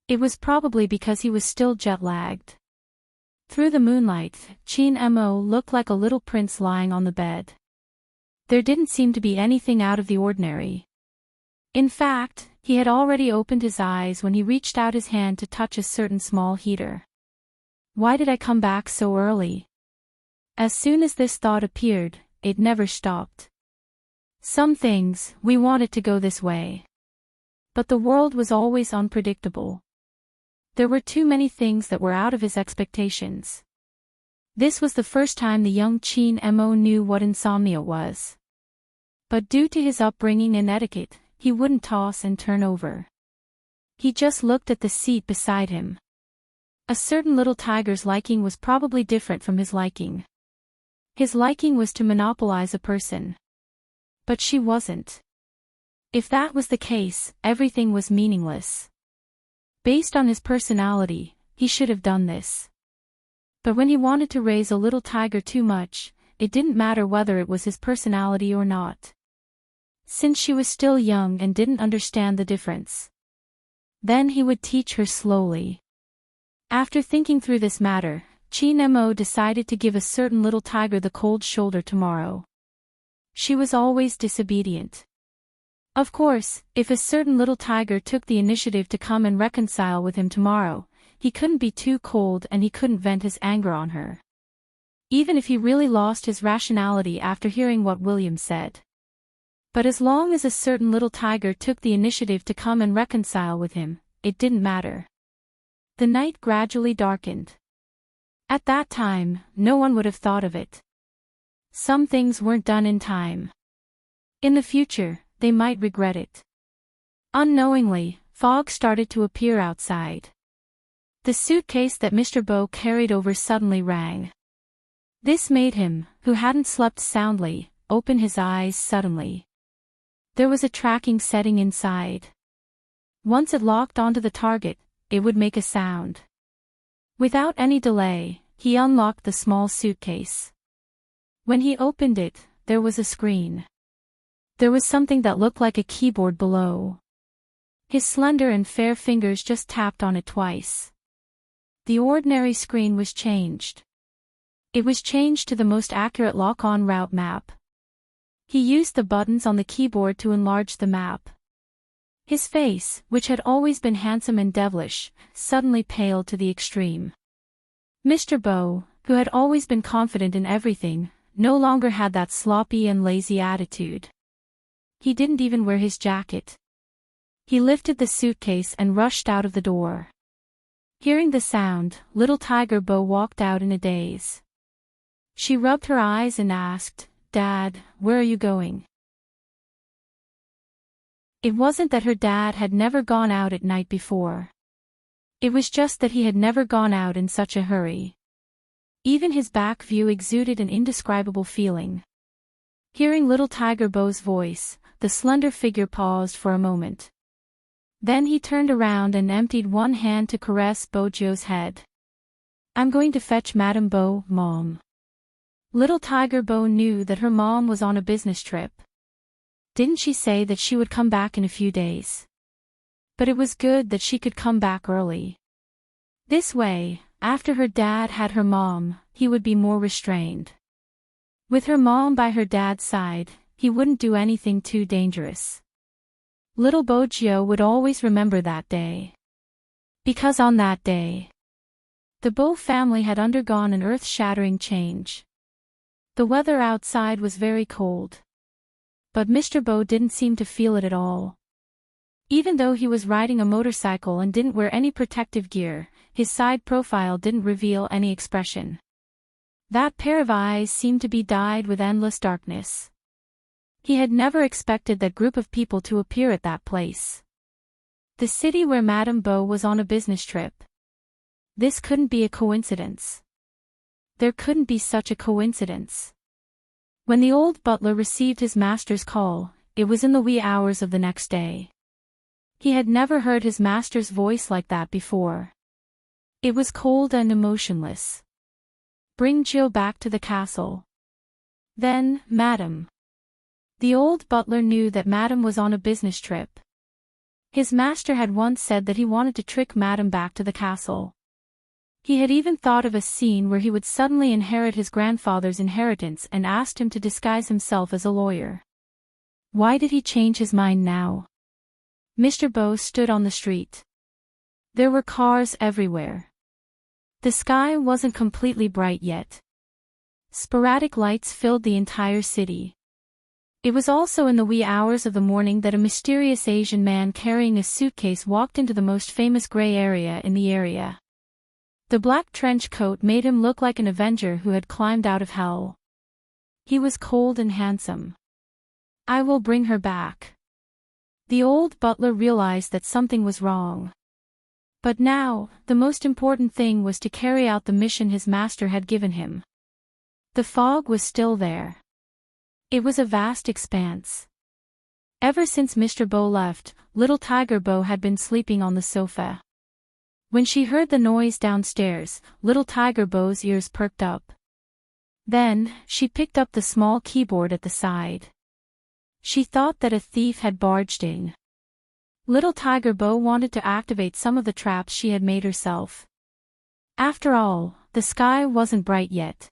It was probably because he was still jet-lagged. Through the moonlight, Chin Mo looked like a little prince lying on the bed. There didn't seem to be anything out of the ordinary. In fact, he had already opened his eyes when he reached out his hand to touch a certain small heater. Why did I come back so early? As soon as this thought appeared, it never stopped. Some things, we wanted to go this way. But the world was always unpredictable. There were too many things that were out of his expectations. This was the first time the young Chin Mo knew what insomnia was. But due to his upbringing and etiquette, he wouldn't toss and turn over. He just looked at the seat beside him. A certain little tiger's liking was probably different from his liking. His liking was to monopolize a person. But she wasn't. If that was the case, everything was meaningless. Based on his personality, he should have done this. But when he wanted to raise a little tiger too much, it didn't matter whether it was his personality or not. Since she was still young and didn't understand the difference. Then he would teach her slowly. After thinking through this matter, Chin Mo decided to give a certain little tiger the cold shoulder tomorrow. She was always disobedient. Of course, if a certain little tiger took the initiative to come and reconcile with him tomorrow, he couldn't be too cold and he couldn't vent his anger on her. Even if he really lost his rationality after hearing what William said. But as long as a certain little tiger took the initiative to come and reconcile with him, it didn't matter. The night gradually darkened. At that time, no one would have thought of it. Some things weren't done in time. In the future, they might regret it. Unknowingly, fog started to appear outside. The suitcase that Mr. Bo carried over suddenly rang. This made him, who hadn't slept soundly, open his eyes suddenly. There was a tracking setting inside. Once it locked onto the target, it would make a sound. Without any delay, he unlocked the small suitcase. When he opened it, there was a screen. There was something that looked like a keyboard below. His slender and fair fingers just tapped on it twice. The ordinary screen was changed. It was changed to the most accurate lock-on route map. He used the buttons on the keyboard to enlarge the map. His face, which had always been handsome and devilish, suddenly paled to the extreme. Mr. Bo, who had always been confident in everything, no longer had that sloppy and lazy attitude. He didn't even wear his jacket. He lifted the suitcase and rushed out of the door. Hearing the sound, little Tiger Bo walked out in a daze. She rubbed her eyes and asked, "Dad, where are you going?" It wasn't that her dad had never gone out at night before. It was just that he had never gone out in such a hurry. Even his back view exuded an indescribable feeling. Hearing little Tiger Bo's voice, the slender figure paused for a moment. Then he turned around and emptied one hand to caress Bojo's head. "I'm going to fetch Madame Bo, Mom." Little Tiger Bo knew that her mom was on a business trip. Didn't she say that she would come back in a few days? But it was good that she could come back early. This way, after her dad had her mom, he would be more restrained. With her mom by her dad's side, he wouldn't do anything too dangerous. Little Bojo would always remember that day. Because on that day, the Bo family had undergone an earth-shattering change. The weather outside was very cold. But Mr. Bo didn't seem to feel it at all. Even though he was riding a motorcycle and didn't wear any protective gear, his side profile didn't reveal any expression. That pair of eyes seemed to be dyed with endless darkness. He had never expected that group of people to appear at that place. The city where Madame Beau was on a business trip. This couldn't be a coincidence. There couldn't be such a coincidence. When the old butler received his master's call, it was in the wee hours of the next day. He had never heard his master's voice like that before. It was cold and emotionless. Bring Jill back to the castle. Then, Madam. The old butler knew that Madam was on a business trip. His master had once said that he wanted to trick Madam back to the castle. He had even thought of a scene where he would suddenly inherit his grandfather's inheritance and asked him to disguise himself as a lawyer. Why did he change his mind now? Mr. Beau stood on the street. There were cars everywhere. The sky wasn't completely bright yet. Sporadic lights filled the entire city. It was also in the wee hours of the morning that a mysterious Asian man carrying a suitcase walked into the most famous gray area in the area. The black trench coat made him look like an Avenger who had climbed out of hell. He was cold and handsome. I will bring her back. The old butler realized that something was wrong. But now, the most important thing was to carry out the mission his master had given him. The fog was still there. It was a vast expanse. Ever since Mr. Beau left, little Tiger Beau had been sleeping on the sofa. When she heard the noise downstairs, little Tiger Beau's ears perked up. Then, she picked up the small keyboard at the side. She thought that a thief had barged in. Little Tiger Beau wanted to activate some of the traps she had made herself. After all, the sky wasn't bright yet.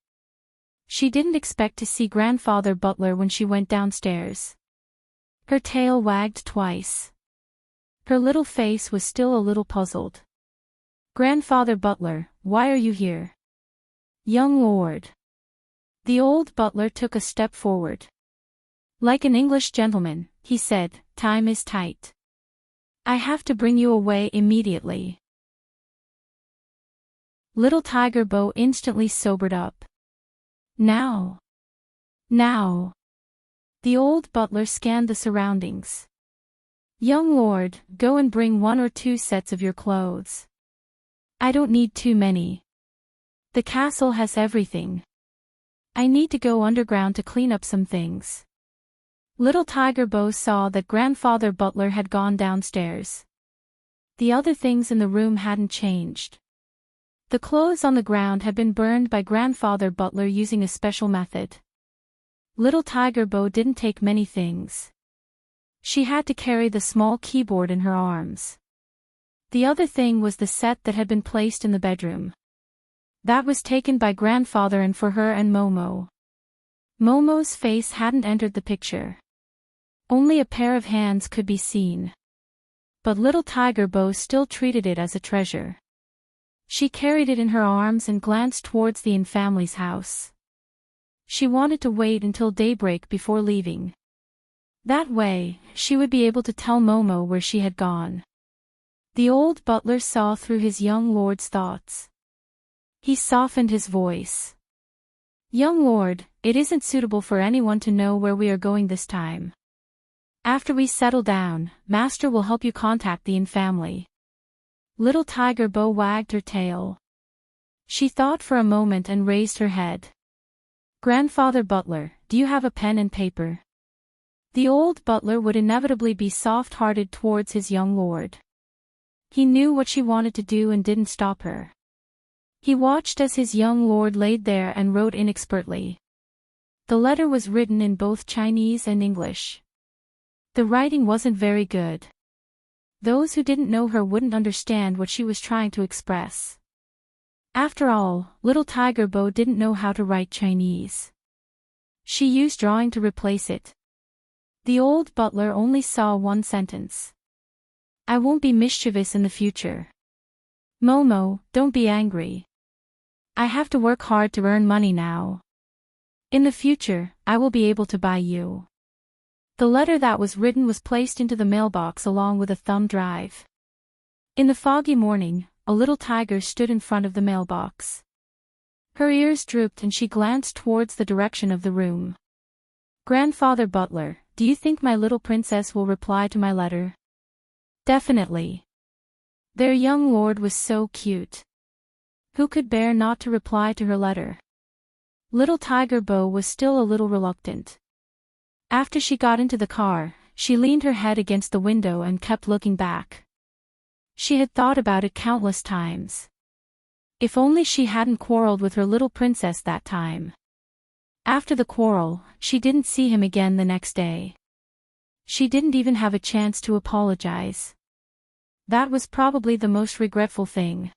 She didn't expect to see Grandfather Butler when she went downstairs. Her tail wagged twice. Her little face was still a little puzzled. Grandfather Butler, why are you here? Young lord. The old butler took a step forward. Like an English gentleman, he said, time is tight. I have to bring you away immediately. Little Tiger Beau instantly sobered up. Now. Now. The old butler scanned the surroundings. Young lord, go and bring 1 or 2 sets of your clothes. I don't need too many. The castle has everything. I need to go underground to clean up some things. Little Tiger Beau saw that Grandfather Butler had gone downstairs. The other things in the room hadn't changed. The clothes on the ground had been burned by Grandfather Butler using a special method. Little Tiger Beau didn't take many things. She had to carry the small keyboard in her arms. The other thing was the set that had been placed in the bedroom. That was taken by Grandfather and for her and Momo. Momo's face hadn't entered the picture. Only a pair of hands could be seen. But little Tiger Beau still treated it as a treasure. She carried it in her arms and glanced towards the In family's house. She wanted to wait until daybreak before leaving. That way, she would be able to tell Momo where she had gone. The old butler saw through his young lord's thoughts. He softened his voice. Young lord, it isn't suitable for anyone to know where we are going this time. After we settle down, Master will help you contact the In family. Little Tiger Beau wagged her tail. She thought for a moment and raised her head. Grandfather Butler, do you have a pen and paper? The old butler would inevitably be soft-hearted towards his young lord. He knew what she wanted to do and didn't stop her. He watched as his young lord laid there and wrote inexpertly. The letter was written in both Chinese and English. The writing wasn't very good. Those who didn't know her wouldn't understand what she was trying to express. After all, little Tiger Beau didn't know how to write Chinese. She used drawing to replace it. The old butler only saw one sentence. I won't be mischievous in the future. Momo, don't be angry. I have to work hard to earn money now. In the future, I will be able to buy you. The letter that was written was placed into the mailbox along with a thumb drive. In the foggy morning, a little tiger stood in front of the mailbox. Her ears drooped and she glanced towards the direction of the room. "Grandfather Butler, do you think my little princess will reply to my letter?" "Definitely. Their young lord was so cute. Who could bear not to reply to her letter?" Little Tiger Beau was still a little reluctant. After she got into the car, she leaned her head against the window and kept looking back. She had thought about it countless times. If only she hadn't quarreled with her little princess that time. After the quarrel, she didn't see him again the next day. She didn't even have a chance to apologize. That was probably the most regretful thing.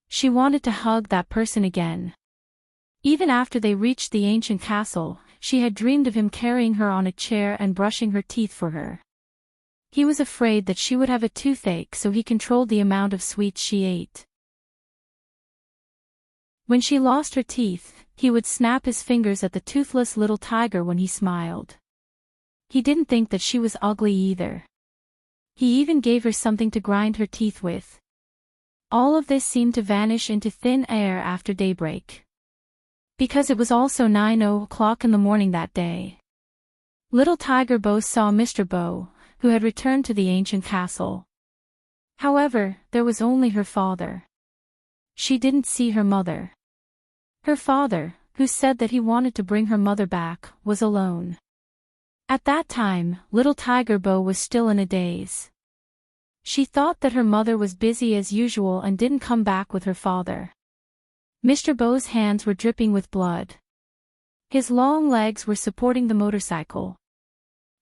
She wanted to hug that person again. Even after they reached the ancient castle, she had dreamed of him carrying her on a chair and brushing her teeth for her. He was afraid that she would have a toothache, so he controlled the amount of sweets she ate. When she lost her teeth, he would snap his fingers at the toothless little tiger when he smiled. He didn't think that she was ugly either. He even gave her something to grind her teeth with. All of this seemed to vanish into thin air after daybreak. Because it was also 9:00 in the morning that day. Little Tiger Beau saw Mr. Beau, who had returned to the ancient castle. However, there was only her father. She didn't see her mother. Her father, who said that he wanted to bring her mother back, was alone. At that time, little Tiger Beau was still in a daze. She thought that her mother was busy as usual and didn't come back with her father. Mr. Beau's hands were dripping with blood. His long legs were supporting the motorcycle.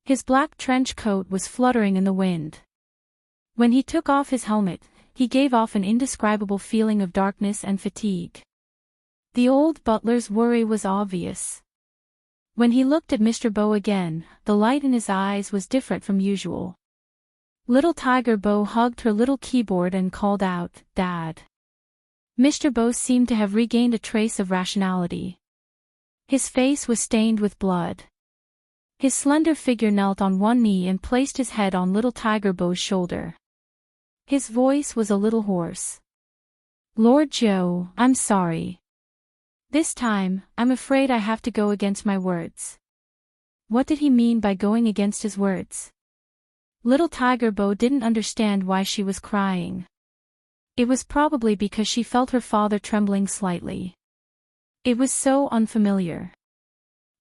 His black trench coat was fluttering in the wind. When he took off his helmet, he gave off an indescribable feeling of darkness and fatigue. The old butler's worry was obvious. When he looked at Mr. Beau again, the light in his eyes was different from usual. Little Tiger Beau hugged her little keyboard and called out, "Dad." Mr. Beau seemed to have regained a trace of rationality. His face was stained with blood. His slender figure knelt on one knee and placed his head on little Tiger Beau's shoulder. His voice was a little hoarse. "Lord Joe, I'm sorry. This time, I'm afraid I have to go against my words." What did he mean by going against his words? Little Tiger Beau didn't understand why she was crying. It was probably because she felt her father trembling slightly. It was so unfamiliar.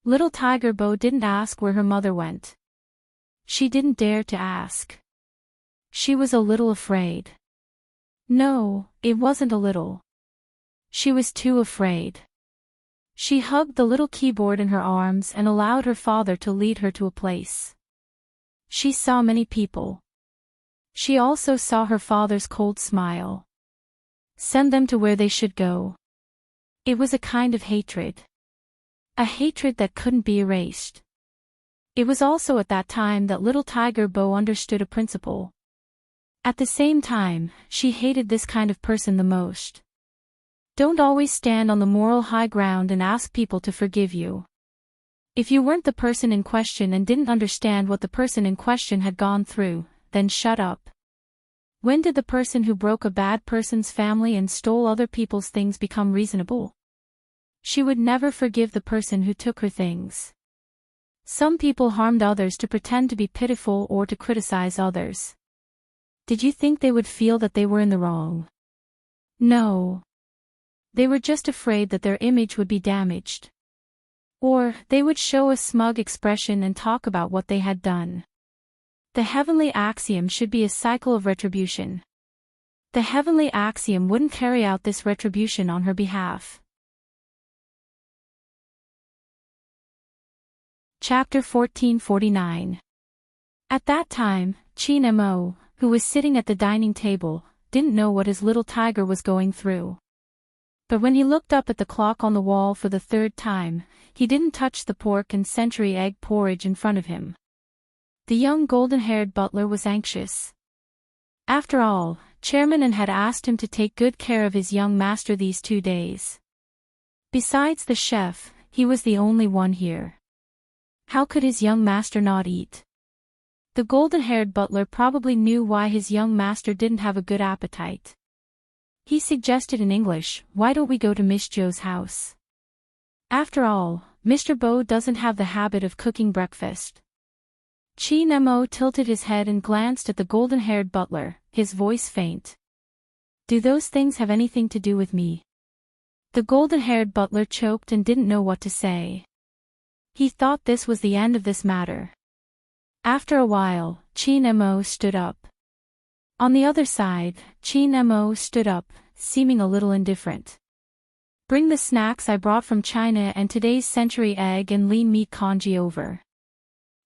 Little Tiger Beau didn't ask where her mother went. She didn't dare to ask. She was a little afraid. No, it wasn't a little. She was too afraid. She hugged the little keyboard in her arms and allowed her father to lead her to a place. She saw many people. She also saw her father's cold smile. Send them to where they should go. It was a kind of hatred. A hatred that couldn't be erased. It was also at that time that little Tiger Beau understood a principle. At the same time, she hated this kind of person the most. Don't always stand on the moral high ground and ask people to forgive you. If you weren't the person in question and didn't understand what the person in question had gone through, then shut up. When did the person who broke a bad person's family and stole other people's things become reasonable? She would never forgive the person who took her things. Some people harmed others to pretend to be pitiful or to criticize others. Did you think they would feel that they were in the wrong? No. They were just afraid that their image would be damaged. Or, they would show a smug expression and talk about what they had done. The heavenly axiom should be a cycle of retribution. The heavenly axiom wouldn't carry out this retribution on her behalf. Chapter 1449. At that time, Chin Mo, who was sitting at the dining table, didn't know what his little tiger was going through. But when he looked up at the clock on the wall for the third time, he didn't touch the pork and century egg porridge in front of him. The young golden-haired butler was anxious. After all, Chairman An had asked him to take good care of his young master these 2 days. Besides the chef, he was the only one here. How could his young master not eat? The golden-haired butler probably knew why his young master didn't have a good appetite. He suggested in English, "Why don't we go to Miss Jo's house? After all, Mr. Bo doesn't have the habit of cooking breakfast." Chi Nemo tilted his head and glanced at the golden-haired butler, his voice faint. "Do those things have anything to do with me?" The golden-haired butler choked and didn't know what to say. He thought this was the end of this matter. After a while, Chi Nemo stood up. On the other side, Chi Nemo stood up, seeming a little indifferent. "Bring the snacks I brought from China and today's century egg and lean meat congee over."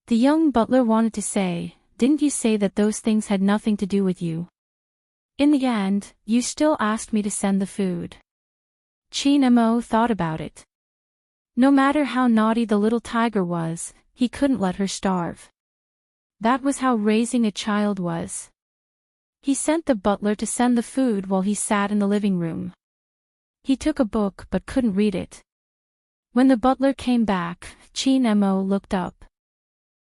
The young butler wanted to say, "Didn't you say that those things had nothing to do with you? In the end, you still asked me to send the food." Chi Nemo thought about it. No matter how naughty the little tiger was, he couldn't let her starve. That was how raising a child was. He sent the butler to send the food while he sat in the living room. He took a book but couldn't read it. When the butler came back, Chi Nemo looked up.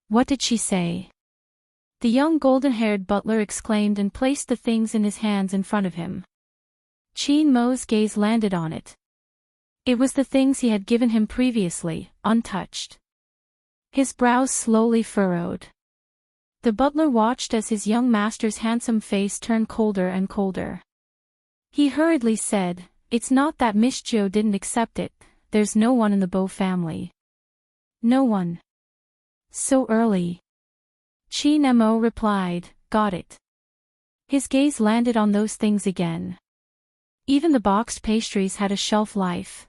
"What did she say?" The young golden-haired butler exclaimed and placed the things in his hands in front of him. Chi Nemo's gaze landed on it. It was the things he had given him previously, untouched. His brows slowly furrowed. The butler watched as his young master's handsome face turned colder and colder. He hurriedly said, "It's not that Miss Jo didn't accept it, there's no one in the Bo family." "No one? So early?" Chi Nemo replied, "Got it." His gaze landed on those things again. Even the boxed pastries had a shelf life.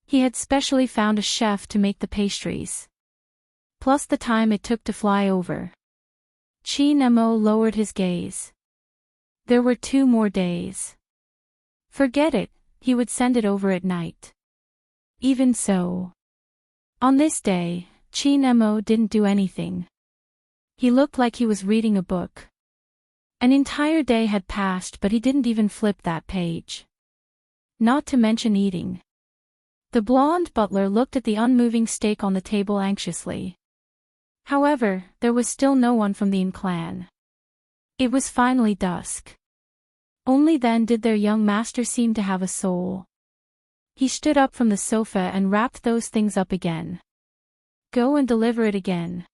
He had specially found a chef to make the pastries. Plus the time it took to fly over. Chi Nemo lowered his gaze. There were 2 more days. Forget it, he would send it over at night. Even so. On this day, Chi Nemo didn't do anything. He looked like he was reading a book. An entire day had passed but he didn't even flip that page. Not to mention eating. The blonde butler looked at the unmoving steak on the table anxiously. However, there was still no one from the Yin clan. It was finally dusk. Only then did their young master seem to have a soul. He stood up from the sofa and wrapped those things up again. "Go and deliver it again."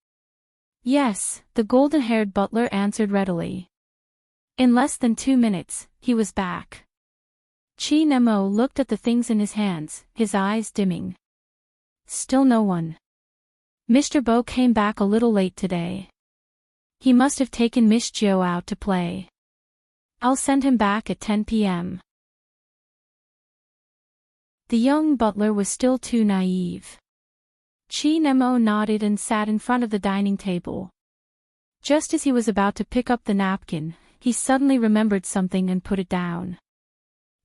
"Yes," the golden-haired butler answered readily. In less than 2 minutes, he was back. Chi Nemo looked at the things in his hands, his eyes dimming. Still no one. Mr. Bo came back a little late today. He must have taken Miss Jo out to play. I'll send him back at 10 p.m. The young butler was still too naive. Chi Nemo nodded and sat in front of the dining table. Just as he was about to pick up the napkin, he suddenly remembered something and put it down.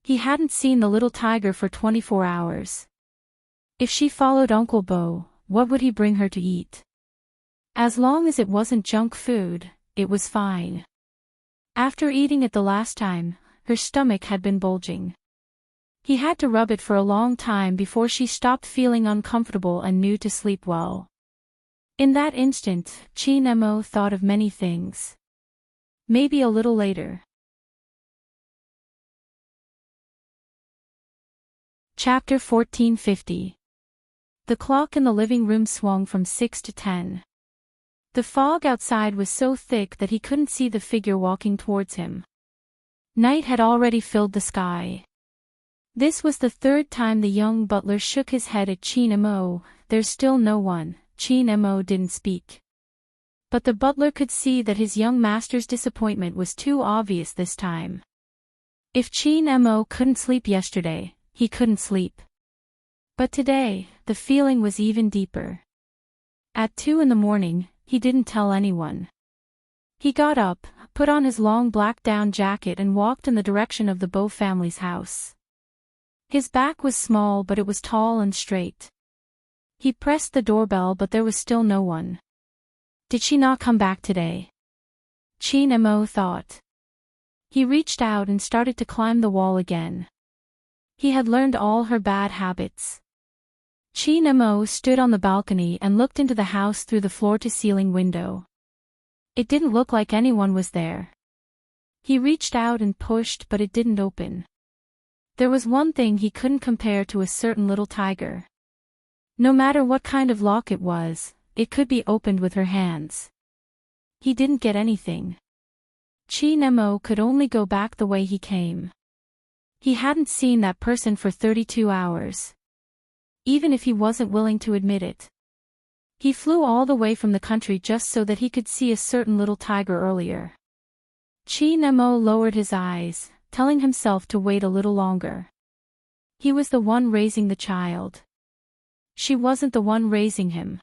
He hadn't seen the little tiger for 24 hours. If she followed Uncle Bo, what would he bring her to eat? As long as it wasn't junk food, it was fine. After eating it the last time, her stomach had been bulging. He had to rub it for a long time before she stopped feeling uncomfortable and knew to sleep well. In that instant, Chi Nemo thought of many things. Maybe a little later. Chapter 1450. The clock in the living room swung from 6 to 10. The fog outside was so thick that he couldn't see the figure walking towards him. Night had already filled the sky. This was the 3rd time the young butler shook his head at Chi Nemo. "There's still no one." Chi Nemo didn't speak. But the butler could see that his young master's disappointment was too obvious this time. If Chi Nemo couldn't sleep yesterday, he couldn't sleep. But today, the feeling was even deeper. At 2 in the morning, he didn't tell anyone. He got up, put on his long black down jacket and walked in the direction of the Bo family's house. His back was small but it was tall and straight. He pressed the doorbell but there was still no one. Did she not come back today? Chi Nemo thought. He reached out and started to climb the wall again. He had learned all her bad habits. Chi Nemo stood on the balcony and looked into the house through the floor-to-ceiling window. It didn't look like anyone was there. He reached out and pushed but it didn't open. There was one thing he couldn't compare to a certain little tiger. No matter what kind of lock it was, it could be opened with her hands. He didn't get anything. Chi Nemo could only go back the way he came. He hadn't seen that person for 32 hours. Even if he wasn't willing to admit it. He flew all the way from the country just so that he could see a certain little tiger earlier. Chi Nemo lowered his eyes, telling himself to wait a little longer. He was the one raising the child. She wasn't the one raising him.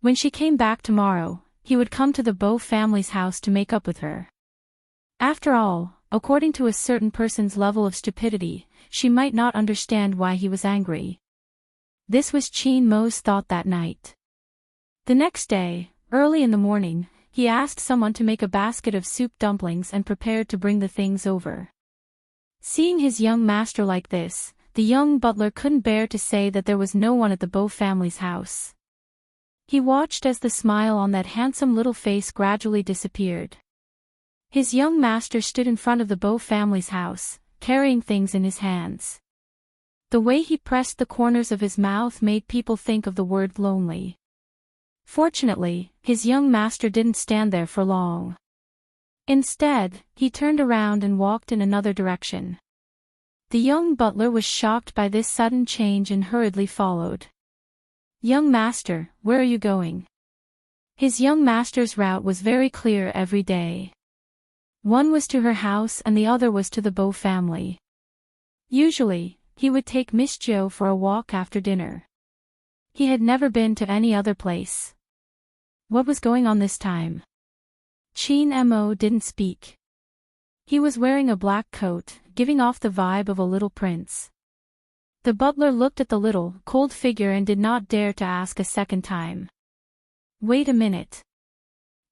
When she came back tomorrow, he would come to the Bow family's house to make up with her. After all, according to a certain person's level of stupidity, she might not understand why he was angry. This was Chi Nemo's thought that night. The next day, early in the morning, he asked someone to make a basket of soup dumplings and prepared to bring the things over. Seeing his young master like this, the young butler couldn't bear to say that there was no one at the Bow family's house. He watched as the smile on that handsome little face gradually disappeared. His young master stood in front of the Bow family's house, carrying things in his hands. The way he pressed the corners of his mouth made people think of the word lonely. Fortunately, his young master didn't stand there for long. Instead, he turned around and walked in another direction. The young butler was shocked by this sudden change and hurriedly followed. "Young master, where are you going?" His young master's route was very clear every day. One was to her house and the other was to the Bow family. Usually, he would take Miss Jo for a walk after dinner. He had never been to any other place. What was going on this time? Chi Nemo didn't speak. He was wearing a black coat, giving off the vibe of a little prince. The butler looked at the little, cold figure and did not dare to ask a second time. Wait a minute.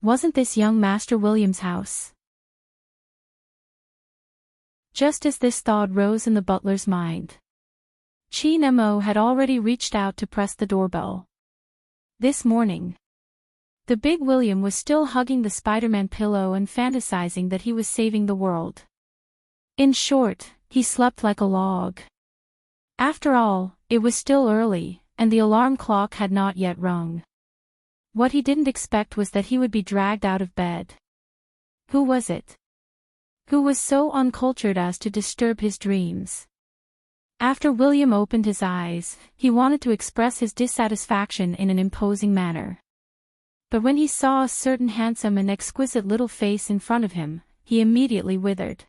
Wasn't this young Master William's house? Just as this thought rose in the butler's mind, Chi Nemo had already reached out to press the doorbell. This morning, the big William was still hugging the Spider-Man pillow and fantasizing that he was saving the world. In short, he slept like a log. After all, it was still early, and the alarm clock had not yet rung. What he didn't expect was that he would be dragged out of bed. Who was it? Who was so uncultured as to disturb his dreams? After William opened his eyes, he wanted to express his dissatisfaction in an imposing manner. But when he saw a certain handsome and exquisite little face in front of him, he immediately withered.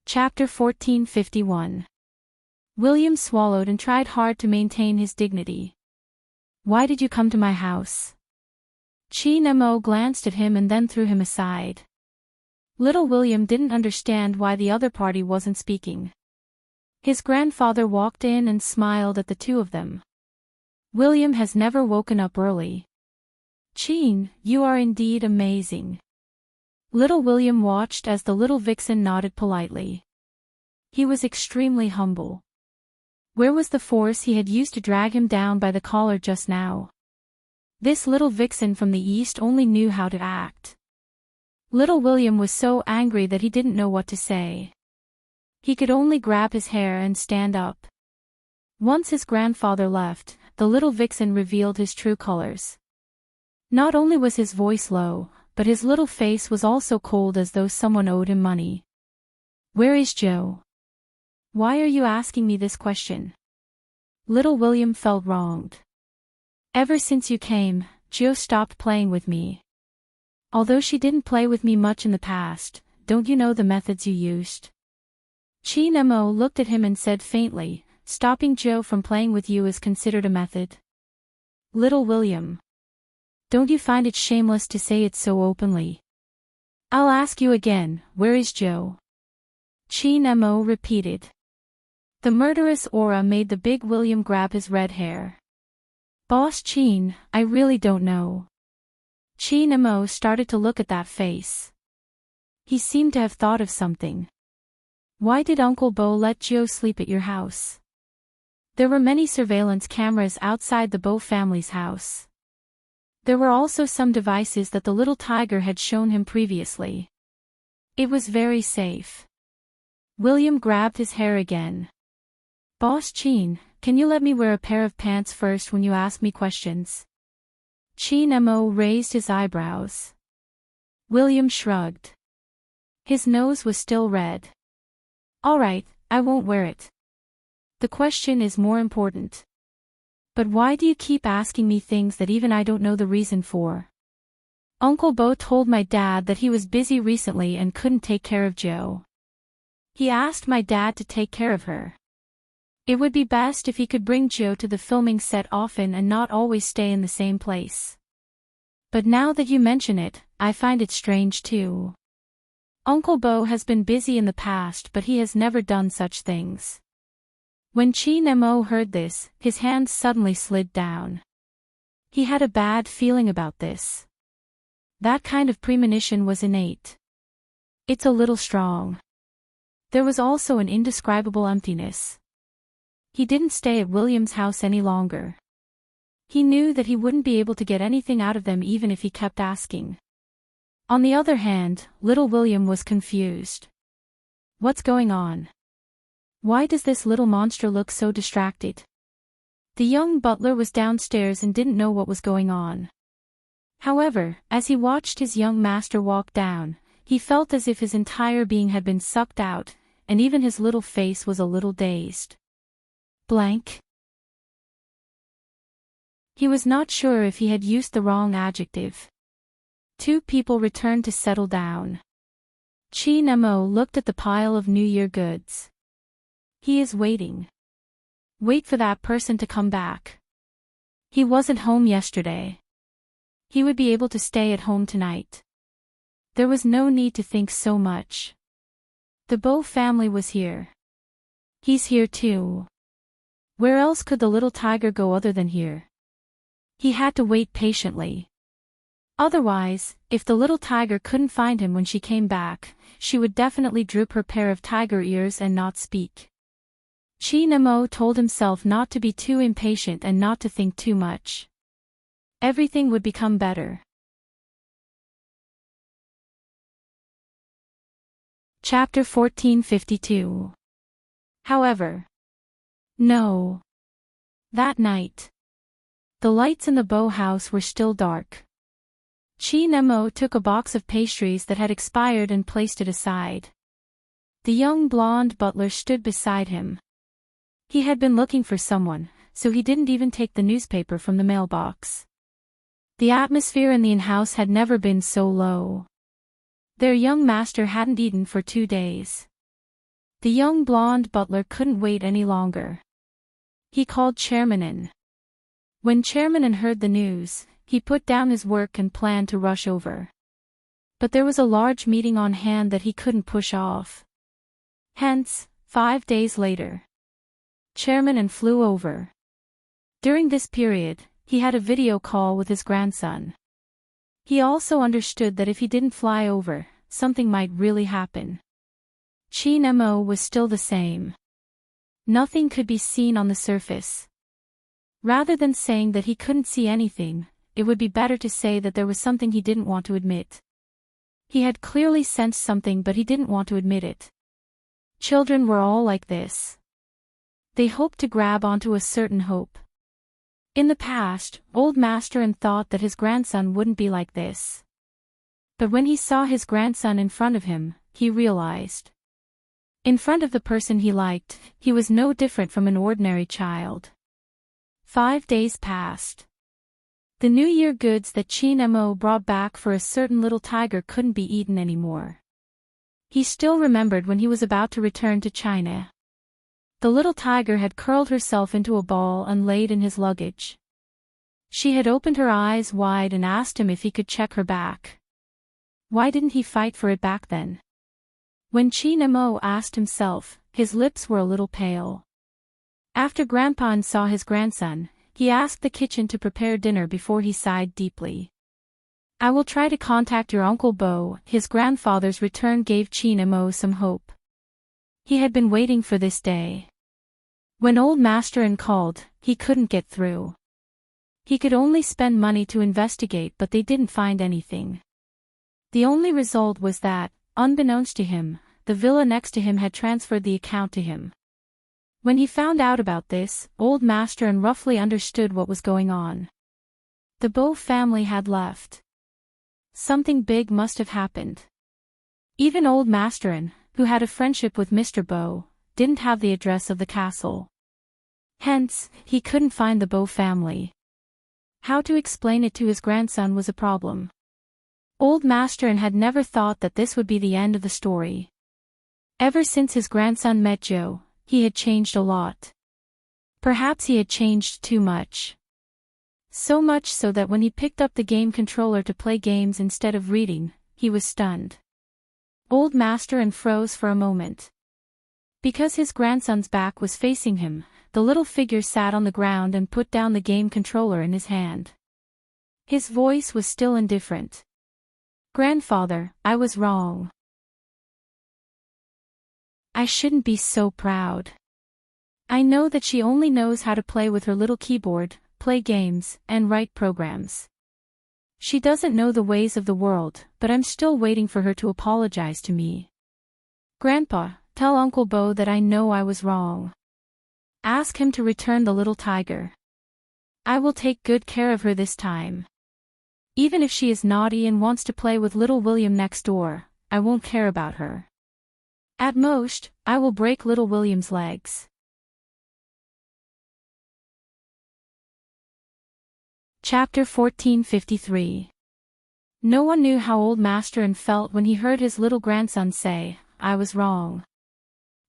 Chapter 1451. William swallowed and tried hard to maintain his dignity. "Why did you come to my house?" Chi Nemo glanced at him and then threw him aside. Little William didn't understand why the other party wasn't speaking. His grandfather walked in and smiled at the two of them. "William has never woken up early." "Chi, you are indeed amazing." Little William watched as the little vixen nodded politely. He was extremely humble. Where was the force he had used to drag him down by the collar just now? This little vixen from the east only knew how to act. Little William was so angry that he didn't know what to say. He could only grab his hair and stand up. Once his grandfather left, the little vixen revealed his true colors. Not only was his voice low, but his little face was also cold as though someone owed him money. "Where is Joe?" "Why are you asking me this question?" Little William felt wronged. "Ever since you came, Joe stopped playing with me. Although she didn't play with me much in the past, don't you know the methods you used?" Chi Nemo looked at him and said faintly, "Stopping Joe from playing with you is considered a method?" "Little William, don't you find it shameless to say it so openly?" "I'll ask you again, where is Joe?" Chi Nemo repeated. The murderous aura made the big William grab his red hair. "Boss Chi, I really don't know." Chi Nemo started to look at that face. He seemed to have thought of something. "Why did Uncle Bo let Joe sleep at your house?" There were many surveillance cameras outside the Bo family's house. There were also some devices that the little tiger had shown him previously. It was very safe. William grabbed his hair again. Boss Chin, can you let me wear a pair of pants first when you ask me questions? Chin Mo raised his eyebrows. William shrugged. His nose was still red. All right, I won't wear it. The question is more important. But why do you keep asking me things that even I don't know the reason for? Uncle Bo told my dad that he was busy recently and couldn't take care of Joe. He asked my dad to take care of her. It would be best if he could bring Joe to the filming set often and not always stay in the same place. But now that you mention it, I find it strange too. Uncle Bo has been busy in the past, but he has never done such things. When Chin Mo heard this, his hands suddenly slid down. He had a bad feeling about this. That kind of premonition was innate. It's a little strong. There was also an indescribable emptiness. He didn't stay at William's house any longer. He knew that he wouldn't be able to get anything out of them even if he kept asking. On the other hand, little William was confused. What's going on? Why does this little monster look so distracted? The young butler was downstairs and didn't know what was going on. However, as he watched his young master walk down, he felt as if his entire being had been sucked out, and even his little face was a little dazed. Blank. He was not sure if he had used the wrong adjective. Two people returned to settle down. Chin Mo looked at the pile of New Year goods. He is waiting. Wait for that person to come back. He wasn't home yesterday. He would be able to stay at home tonight. There was no need to think so much. The Bo family was here. He's here too. Where else could the little tiger go other than here? He had to wait patiently. Otherwise, if the little tiger couldn't find him when she came back, she would definitely droop her pair of tiger ears and not speak. Chin Mo told himself not to be too impatient and not to think too much. Everything would become better. Chapter 1452. However. No. That night. The lights in the Bo house were still dark. Chin Mo took a box of pastries that had expired and placed it aside. The young blonde butler stood beside him. He had been looking for someone, so he didn't even take the newspaper from the mailbox. The atmosphere in the in-house had never been so low. Their young master hadn't eaten for 2 days. The young blonde butler couldn't wait any longer. He called Chairman in. When Chairman in heard the news, he put down his work and planned to rush over. But there was a large meeting on hand that he couldn't push off. Hence, 5 days later, Chairman in flew over. During this period, he had a video call with his grandson. He also understood that if he didn't fly over, something might really happen. Chin Mo was still the same. Nothing could be seen on the surface. Rather than saying that he couldn't see anything, it would be better to say that there was something he didn't want to admit. He had clearly sensed something, but he didn't want to admit it. Children were all like this. They hoped to grab onto a certain hope. In the past, old Master thought that his grandson wouldn't be like this. But when he saw his grandson in front of him, he realized. In front of the person he liked, he was no different from an ordinary child. 5 days passed. The New Year goods that Chin Mo brought back for a certain little tiger couldn't be eaten anymore. He still remembered when he was about to return to China. The little tiger had curled herself into a ball and laid in his luggage. She had opened her eyes wide and asked him if he could check her back. Why didn't he fight for it back then? When Chin Mo asked himself, his lips were a little pale. After Grandpa saw his grandson, he asked the kitchen to prepare dinner before he sighed deeply. I will try to contact your Uncle Bo. His grandfather's return gave Chin Mo some hope. He had been waiting for this day. When old Master called, he couldn't get through. He could only spend money to investigate, but they didn't find anything. The only result was that, unbeknownst to him, the villa next to him had transferred the account to him. When he found out about this, Old Master roughly understood what was going on. The Bow family had left. Something big must have happened. Even Old Master, who had a friendship with Mr. Bow, didn't have the address of the castle. Hence, he couldn't find the Bow family. How to explain it to his grandson was a problem. Old Master had never thought that this would be the end of the story. Ever since his grandson met Joe, he had changed a lot. Perhaps he had changed too much. So much so that when he picked up the game controller to play games instead of reading, he was stunned. Old Master froze for a moment. Because his grandson's back was facing him, the little figure sat on the ground and put down the game controller in his hand. His voice was still indifferent. "Grandfather, I was wrong. I shouldn't be so proud. I know that she only knows how to play with her little keyboard, play games, and write programs. She doesn't know the ways of the world, but I'm still waiting for her to apologize to me. Grandpa, tell Uncle Bo that I know I was wrong. Ask him to return the little tiger. I will take good care of her this time. Even if she is naughty and wants to play with little William next door, I won't care about her. At most, I will break little William's legs." Chapter 1453. No one knew how Old Master felt when he heard his little grandson say, "I was wrong."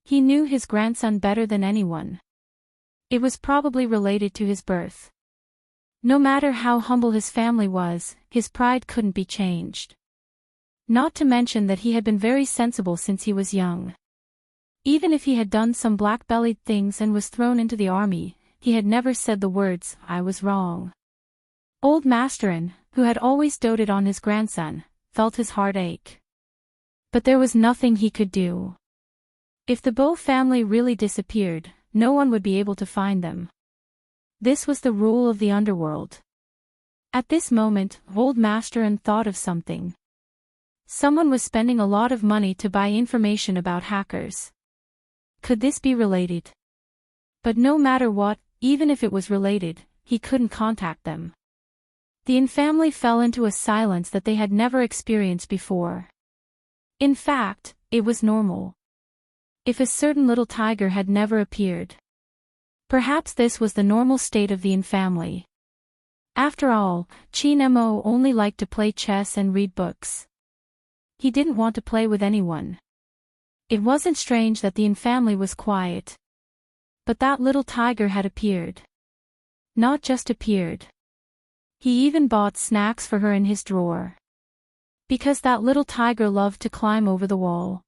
He knew his grandson better than anyone. It was probably related to his birth. No matter how humble his family was, his pride couldn't be changed. Not to mention that he had been very sensible since he was young. Even if he had done some black-bellied things and was thrown into the army, he had never said the words, "I was wrong." Old Master, who had always doted on his grandson, felt his heart ache. But there was nothing he could do. If the Bow family really disappeared, no one would be able to find them. This was the rule of the underworld. At this moment, Old Master thought of something. Someone was spending a lot of money to buy information about hackers. Could this be related? But no matter what, even if it was related, he couldn't contact them. The family fell into a silence that they had never experienced before. In fact, it was normal. If a certain little tiger had never appeared. Perhaps this was the normal state of the family. After all, Chin Mo only liked to play chess and read books. He didn't want to play with anyone. It wasn't strange that the family was quiet. But that little tiger had appeared. Not just appeared. He even bought snacks for her in his drawer. Because that little tiger loved to climb over the wall.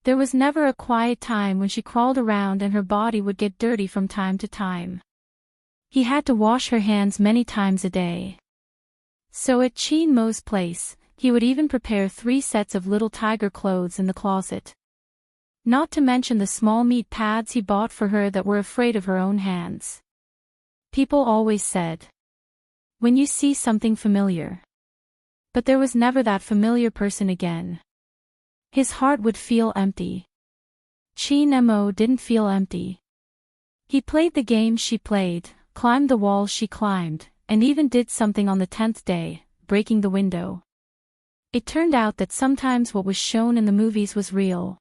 There was never a quiet time when she crawled around and her body would get dirty from time to time. He had to wash her hands many times a day. So at Chin Mo's place, he would even prepare 3 sets of little tiger clothes in the closet. Not to mention the small meat pads he bought for her that were afraid of her own hands. People always said, "When you see something familiar." But there was never that familiar person again. His heart would feel empty. Chin Mo didn't feel empty. He played the games she played, climbed the walls she climbed, and even did something on the 10th day, breaking the window. It turned out that sometimes what was shown in the movies was real.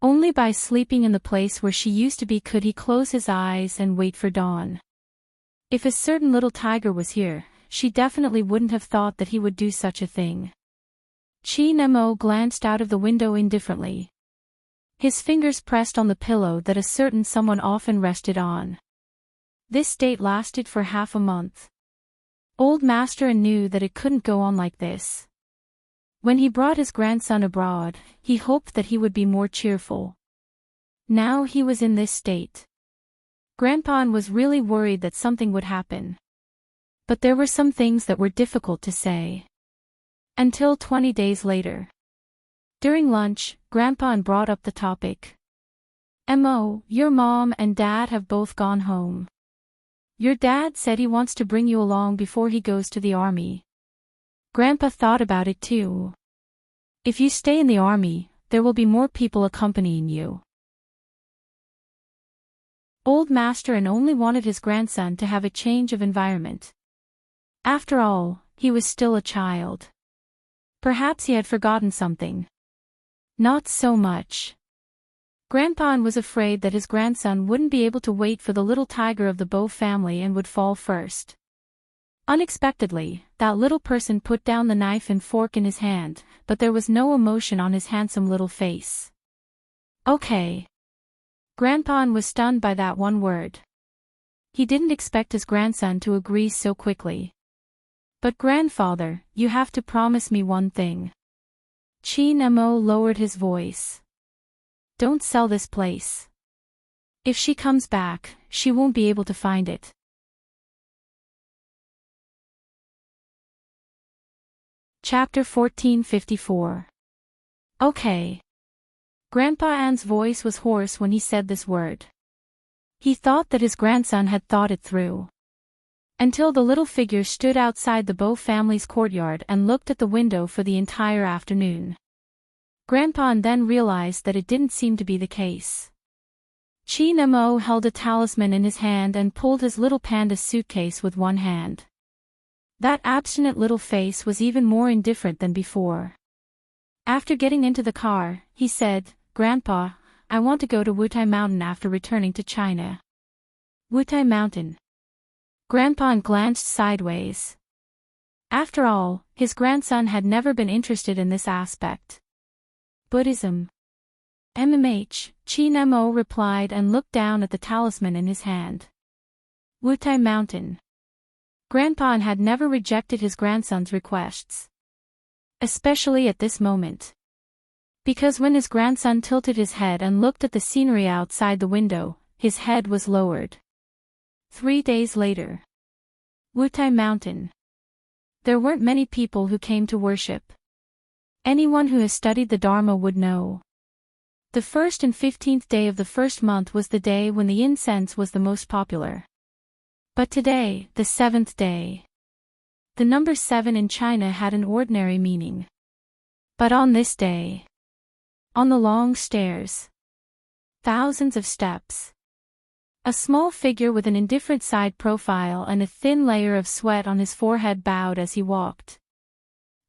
Only by sleeping in the place where she used to be could he close his eyes and wait for dawn. If a certain little tiger was here, she definitely wouldn't have thought that he would do such a thing. Chin Mo glanced out of the window indifferently. His fingers pressed on the pillow that a certain someone often rested on. This state lasted for half a month. Old Master knew that it couldn't go on like this. When he brought his grandson abroad, he hoped that he would be more cheerful. Now he was in this state. Grandpa was really worried that something would happen. But there were some things that were difficult to say. Until 20 days later. During lunch, Grandpa brought up the topic. "Mo, your mom and dad have both gone home. Your dad said he wants to bring you along before he goes to the army." Grandpa thought about it too. If you stay in the army, there will be more people accompanying you. Old Master and only wanted his grandson to have a change of environment. After all, he was still a child. Perhaps he had forgotten something. Not so much. Grandpa was afraid that his grandson wouldn't be able to wait for the little tiger of the Bow family and would fall first. Unexpectedly, that little person put down the knife and fork in his hand, but there was no emotion on his handsome little face. Okay. Grandpa was stunned by that one word. He didn't expect his grandson to agree so quickly. But grandfather, you have to promise me one thing. Chin Mo lowered his voice. Don't sell this place. If she comes back, she won't be able to find it. Chapter 1454. Okay. Grandpa An's voice was hoarse when he said this word. He thought that his grandson had thought it through. Until the little figure stood outside the Bow family's courtyard and looked at the window for the entire afternoon. Grandpa then realized that it didn't seem to be the case. Chin Mo held a talisman in his hand and pulled his little panda suitcase with one hand. That abstinent little face was even more indifferent than before. After getting into the car, he said, Grandpa, I want to go to Wutai Mountain after returning to China. Wutai Mountain. Grandpa glanced sideways. After all, his grandson had never been interested in this aspect. Buddhism. Chin Mo replied and looked down at the talisman in his hand. Wutai Mountain. Grandpa had never rejected his grandson's requests. Especially at this moment. Because when his grandson tilted his head and looked at the scenery outside the window, his head was lowered. 3 days later. Wutai Mountain. There weren't many people who came to worship. Anyone who has studied the Dharma would know. The 1st and 15th day of the first month was the day when the incense was the most popular. But today, the 7th day. The number 7 in China had an ordinary meaning. But on this day. On the long stairs. Thousands of steps. A small figure with an indifferent side profile and a thin layer of sweat on his forehead bowed as he walked.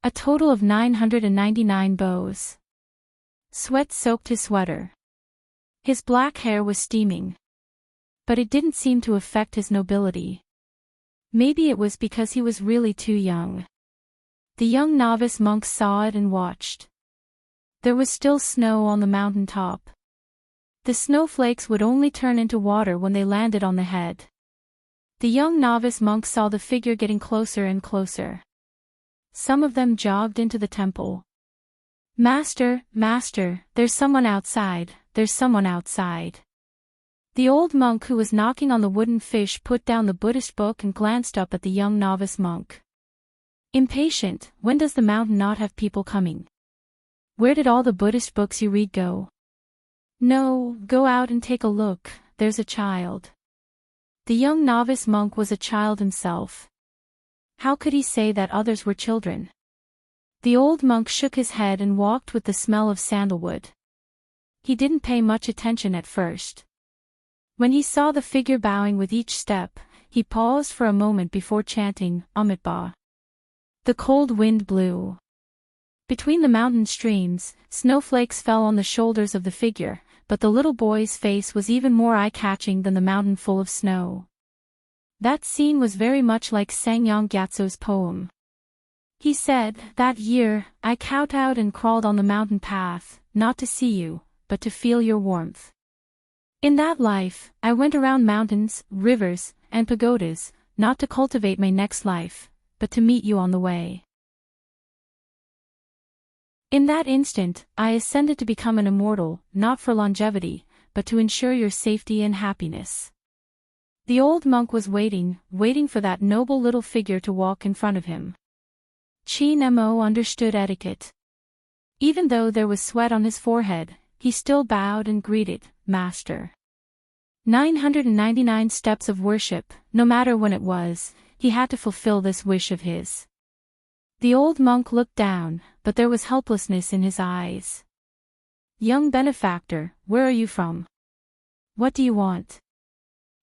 A total of 999 bows. Sweat soaked his sweater. His black hair was steaming. But it didn't seem to affect his nobility. Maybe it was because he was really too young. The young novice monks saw it and watched. There was still snow on the mountain top. The snowflakes would only turn into water when they landed on the head. The young novice monks saw the figure getting closer and closer. Some of them jogged into the temple. Master, Master, there's someone outside, there's someone outside. The old monk who was knocking on the wooden fish put down the Buddhist book and glanced up at the young novice monk. Impatient, when does the mountain not have people coming? Where did all the Buddhist books you read go? No, go out and take a look, there's a child. The young novice monk was a child himself. How could he say that others were children? The old monk shook his head and walked with the smell of sandalwood. He didn't pay much attention at first. When he saw the figure bowing with each step, he paused for a moment before chanting, Amitabha. The cold wind blew. Between the mountain streams, snowflakes fell on the shoulders of the figure, but the little boy's face was even more eye-catching than the mountain full of snow. That scene was very much like Sangyang Gyatso's poem. He said, that year, I kowtowed and crawled on the mountain path, not to see you, but to feel your warmth. In that life, I went around mountains, rivers, and pagodas, not to cultivate my next life, but to meet you on the way. In that instant, I ascended to become an immortal, not for longevity, but to ensure your safety and happiness. The old monk was waiting for that noble little figure to walk in front of him. Chin Mo understood etiquette. Even though there was sweat on his forehead, he still bowed and greeted, Master. 999 steps of worship, no matter when it was, he had to fulfill this wish of his. The old monk looked down, but there was helplessness in his eyes. Young benefactor, where are you from? What do you want?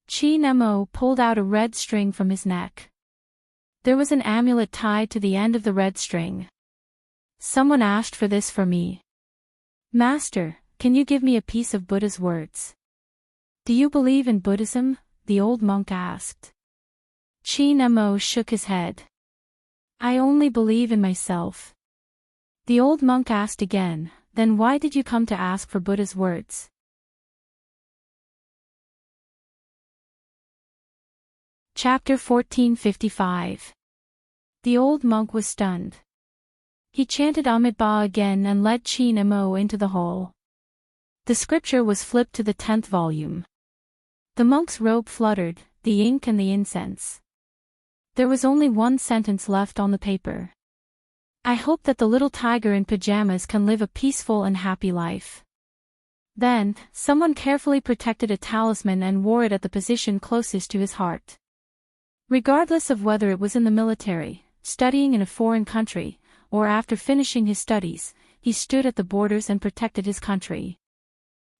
Chi Nemo pulled out a red string from his neck. There was an amulet tied to the end of the red string. Someone asked for this for me. Master, can you give me a piece of Buddha's words? Do you believe in Buddhism? The old monk asked. Chi Nemo shook his head. I only believe in myself. The old monk asked again, then why did you come to ask for Buddha's words? Chapter 1455. The old monk was stunned. He chanted Amitabha again and led Chi Nemo into the hall. The scripture was flipped to the 10th volume. The monk's robe fluttered, the ink and the incense. There was only one sentence left on the paper. I hope that the little tiger in pajamas can live a peaceful and happy life. Then, someone carefully protected a talisman and wore it at the position closest to his heart. Regardless of whether it was in the military, studying in a foreign country, or after finishing his studies, he stood at the borders and protected his country.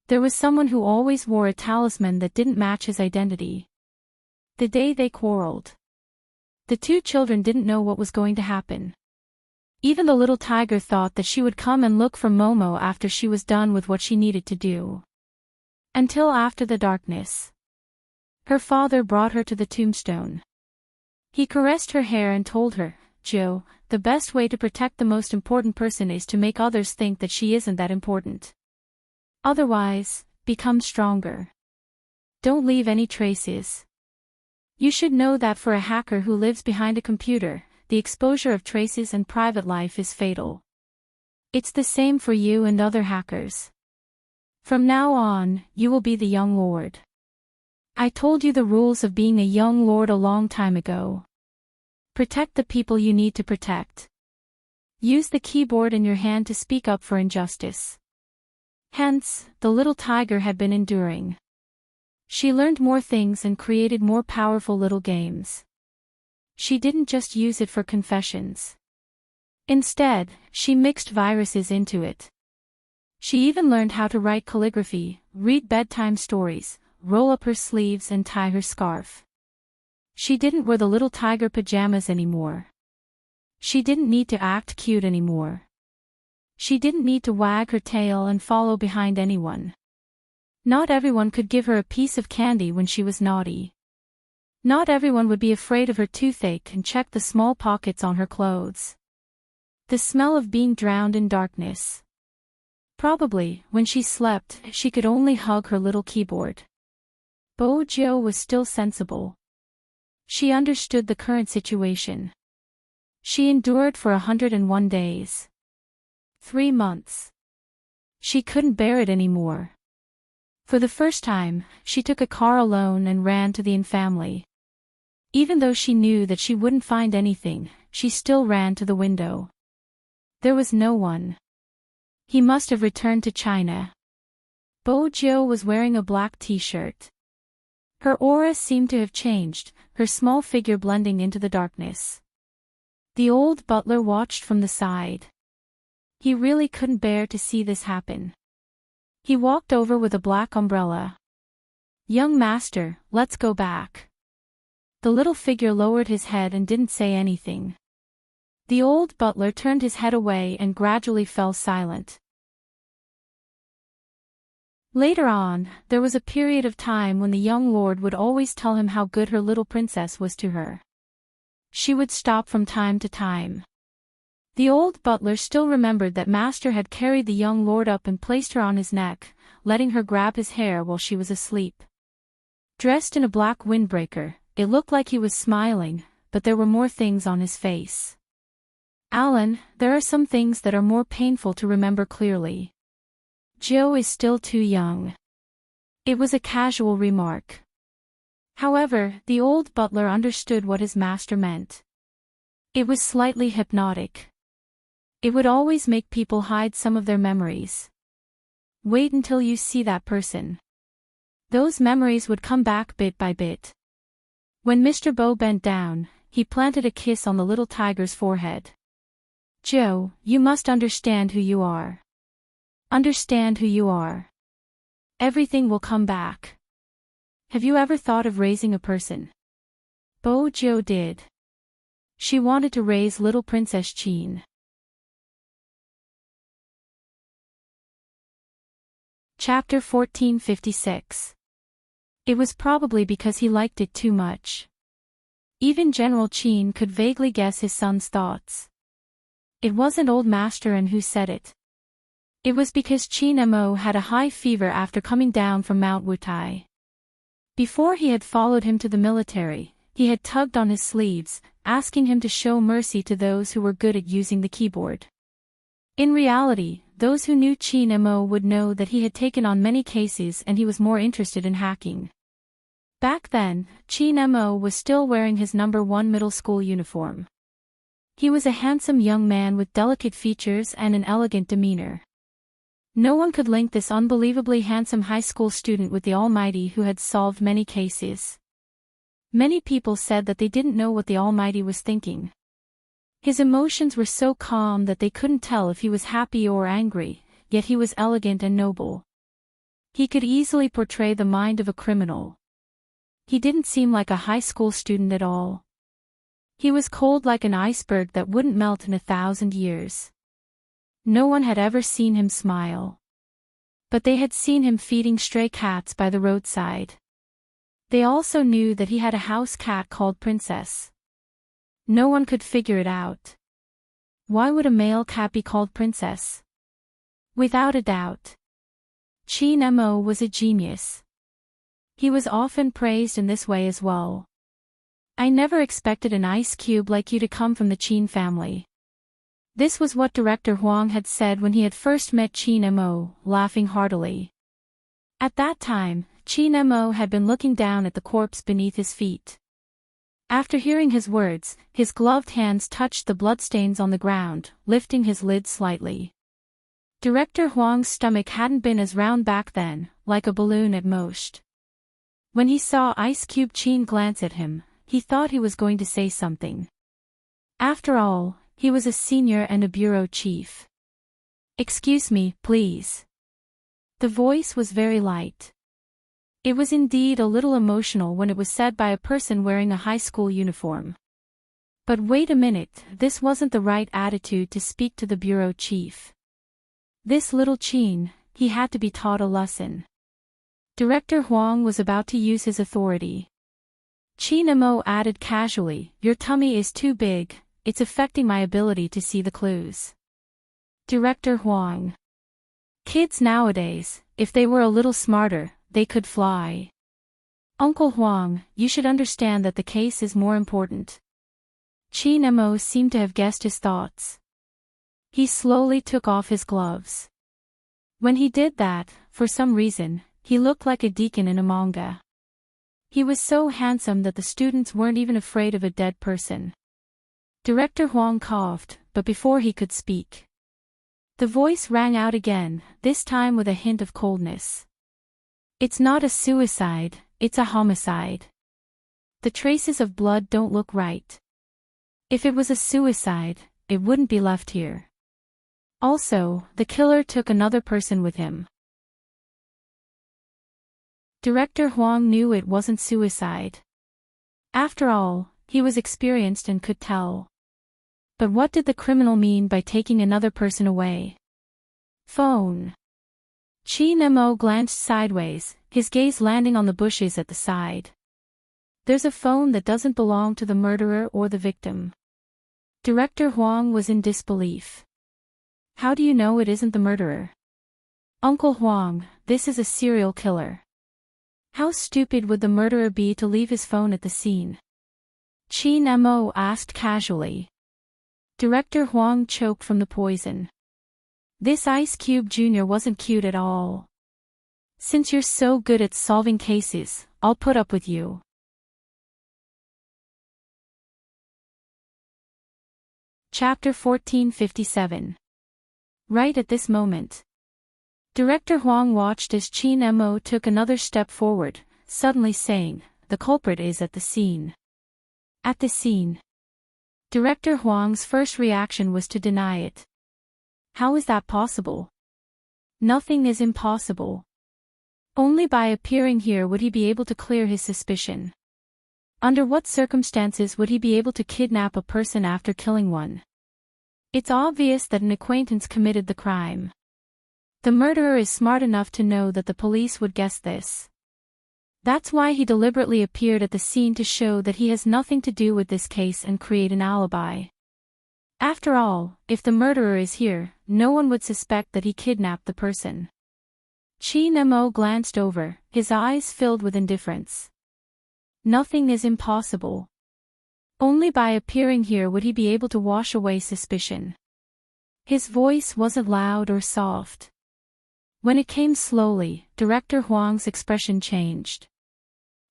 There was someone who always wore a talisman that didn't match his identity. The day they quarreled. The two children didn't know what was going to happen. Even the little tiger thought that she would come and look for Momo after she was done with what she needed to do. Until after the darkness. Her father brought her to the tombstone. He caressed her hair and told her, "Jo, the best way to protect the most important person is to make others think that she isn't that important. Otherwise, become stronger. Don't leave any traces. You should know that for a hacker who lives behind a computer, the exposure of traces and private life is fatal. It's the same for you and other hackers. From now on, you will be the young lord. I told you the rules of being a young lord a long time ago. Protect the people you need to protect. Use the keyboard in your hand to speak up for injustice." Hence, the little tiger had been enduring. She learned more things and created more powerful little games. She didn't just use it for confessions. Instead, she mixed viruses into it. She even learned how to write calligraphy, read bedtime stories, roll up her sleeves and tie her scarf. She didn't wear the little tiger pajamas anymore. She didn't need to act cute anymore. She didn't need to wag her tail and follow behind anyone. Not everyone could give her a piece of candy when she was naughty. Not everyone would be afraid of her toothache and check the small pockets on her clothes. The smell of being drowned in darkness. Probably, when she slept, she could only hug her little keyboard. Bojo was still sensible. She understood the current situation. She endured for 101 days. 3 months. She couldn't bear it anymore. For the first time, she took a car alone and ran to the Inn family. Even though she knew that she wouldn't find anything, she still ran to the window. There was no one. He must have returned to China. Bojo was wearing a black t-shirt. Her aura seemed to have changed, her small figure blending into the darkness. The old butler watched from the side. He really couldn't bear to see this happen. He walked over with a black umbrella. "Young master, let's go back." The little figure lowered his head and didn't say anything. The old butler turned his head away and gradually fell silent. Later on, there was a period of time when the young lord would always tell him how good her little princess was to her. She would stop from time to time. The old butler still remembered that master had carried the young lord up and placed her on his neck, letting her grab his hair while she was asleep. Dressed in a black windbreaker, it looked like he was smiling, but there were more things on his face. "Alan, there are some things that are more painful to remember clearly. Jo is still too young." It was a casual remark. However, the old butler understood what his master meant. It was slightly hypnotic. It would always make people hide some of their memories. Wait until you see that person. Those memories would come back bit by bit. When Mr. Bo bent down, he planted a kiss on the little tiger's forehead. Joe, you must understand who you are. Understand who you are. Everything will come back. Have you ever thought of raising a person? Joe did. She wanted to raise little Princess Jean. Chapter 1456. It was probably because he liked it too much. Even General Jean could vaguely guess his son's thoughts. It wasn't old Master N who said it. It was because Jean Mo had a high fever after coming down from Mount Wutai. Before he had followed him to the military, he had tugged on his sleeves, asking him to show mercy to those who were good at using the keyboard. In reality, those who knew Jean Mo would know that he had taken on many cases and he was more interested in hacking. Back then, Jean Mo was still wearing his number 1 middle school uniform. He was a handsome young man with delicate features and an elegant demeanor. No one could link this unbelievably handsome high school student with the Almighty who had solved many cases. Many people said that they didn't know what the Almighty was thinking. His emotions were so calm that they couldn't tell if he was happy or angry, yet he was elegant and noble. He could easily portray the mind of a criminal. He didn't seem like a high school student at all. He was cold like an iceberg that wouldn't melt in 1,000 years. No one had ever seen him smile. But they had seen him feeding stray cats by the roadside. They also knew that he had a house cat called Princess. No one could figure it out. Why would a male cat be called Princess? Without a doubt. Jean Mo was a genius. He was often praised in this way as well. I never expected an ice cube like you to come from the Jean family. This was what Director Huang had said when he had first met Jean Mo, laughing heartily. At that time, Jean Mo had been looking down at the corpse beneath his feet. After hearing his words, his gloved hands touched the bloodstains on the ground, lifting his lid slightly. Director Huang's stomach hadn't been as round back then, like a balloon at most. When he saw Ice Cube Jean glance at him, he thought he was going to say something. After all, he was a senior and a bureau chief. Excuse me, please. The voice was very light. It was indeed a little emotional when it was said by a person wearing a high school uniform. But wait a minute, this wasn't the right attitude to speak to the bureau chief. This little Jean, he had to be taught a lesson. Director Huang was about to use his authority. Jean Mo added casually, "Your tummy is too big, it's affecting my ability to see the clues." Director Huang. Kids nowadays, if they were a little smarter, they could fly. Uncle Huang, you should understand that the case is more important. Jean Mo seemed to have guessed his thoughts. He slowly took off his gloves. When he did that, for some reason, he looked like a deacon in a manga. He was so handsome that the students weren't even afraid of a dead person. Director Huang coughed, but before he could speak, the voice rang out again, this time with a hint of coldness. It's not a suicide, it's a homicide. The traces of blood don't look right. If it was a suicide, it wouldn't be left here. Also, the killer took another person with him. Director Huang knew it wasn't suicide. After all, he was experienced and could tell. But what did the criminal mean by taking another person away? Phone. Jean Mo glanced sideways, his gaze landing on the bushes at the side. There's a phone that doesn't belong to the murderer or the victim. Director Huang was in disbelief. How do you know it isn't the murderer? Uncle Huang, this is a serial killer. How stupid would the murderer be to leave his phone at the scene? Jean Mo asked casually. Director Huang choked from the poison. This Ice Cube Jr. wasn't cute at all. Since you're so good at solving cases, I'll put up with you. Chapter 1457. Right at this moment, Director Huang watched as Jean Mo took another step forward, suddenly saying, "The culprit is at the scene." At the scene. Director Huang's first reaction was to deny it. How is that possible? Nothing is impossible. Only by appearing here would he be able to clear his suspicion. Under what circumstances would he be able to kidnap a person after killing one? It's obvious that an acquaintance committed the crime. The murderer is smart enough to know that the police would guess this. That's why he deliberately appeared at the scene to show that he has nothing to do with this case and create an alibi. After all, if the murderer is here, no one would suspect that he kidnapped the person. Qi Nemo glanced over, his eyes filled with indifference. Nothing is impossible. Only by appearing here would he be able to wash away suspicion. His voice wasn't loud or soft. When it came slowly, Director Huang's expression changed.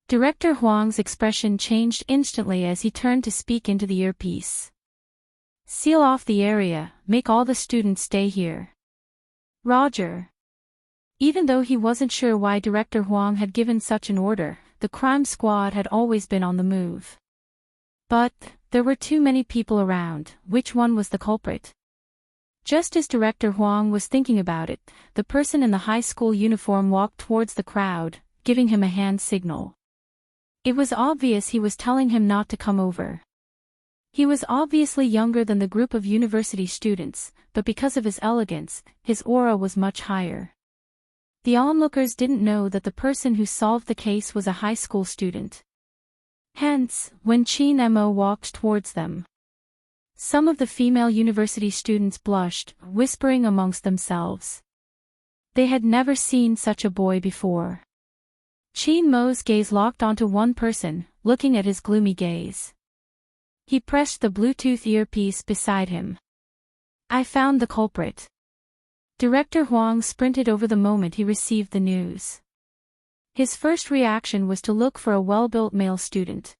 Director Huang's expression changed instantly as he turned to speak into the earpiece. Seal off the area, make all the students stay here. Roger. Even though he wasn't sure why Director Huang had given such an order, the crime squad had always been on the move. But, there were too many people around. Which one was the culprit? Just as Director Huang was thinking about it, the person in the high school uniform walked towards the crowd, giving him a hand signal. It was obvious he was telling him not to come over. He was obviously younger than the group of university students, but because of his elegance, his aura was much higher. The onlookers didn't know that the person who solved the case was a high school student. Hence, when Qi Nemo walked towards them, some of the female university students blushed, whispering amongst themselves. They had never seen such a boy before. Qi Nemo's gaze locked onto one person, looking at his gloomy gaze. He pressed the Bluetooth earpiece beside him. I found the culprit. Director Huang sprinted over the moment he received the news. His first reaction was to look for a well-built male student.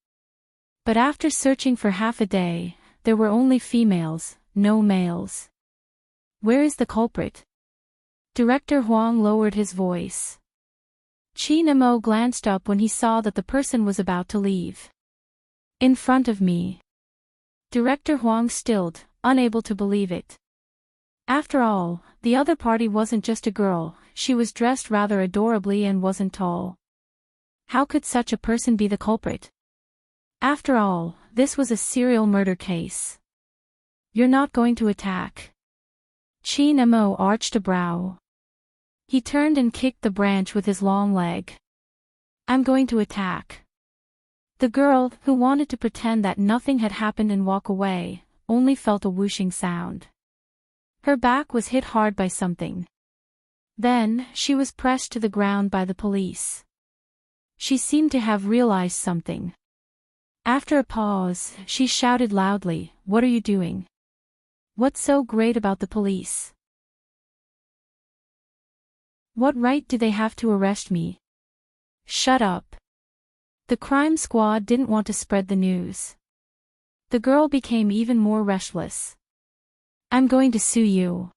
But after searching for half a day, there were only females, no males. Where is the culprit? Director Huang lowered his voice. Qi Nemo glanced up when he saw that the person was about to leave. In front of me. Director Huang stilled, unable to believe it. After all, the other party wasn't just a girl, she was dressed rather adorably and wasn't tall. How could such a person be the culprit? After all, this was a serial murder case. You're not going to attack. Qi Nemo arched a brow. He turned and kicked the branch with his long leg. I'm going to attack. The girl, who wanted to pretend that nothing had happened and walk away, only felt a whooshing sound. Her back was hit hard by something. Then, she was pressed to the ground by the police. She seemed to have realized something. After a pause, she shouted loudly, "What are you doing? What's so great about the police? What right do they have to arrest me? Shut up." The crime squad didn't want to spread the news. The girl became even more restless. I'm going to sue you.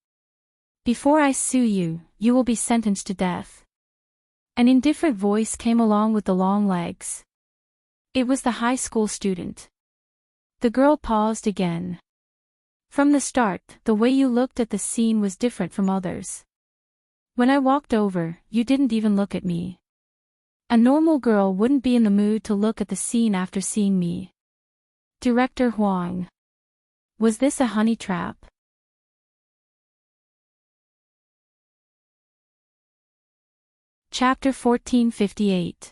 Before I sue you, you will be sentenced to death. An indifferent voice came along with the long legs. It was the high school student. The girl paused again. From the start, the way you looked at the scene was different from others. When I walked over, you didn't even look at me. A normal girl wouldn't be in the mood to look at the scene after seeing me. Director Huang. Was this a honey trap? Chapter 1458.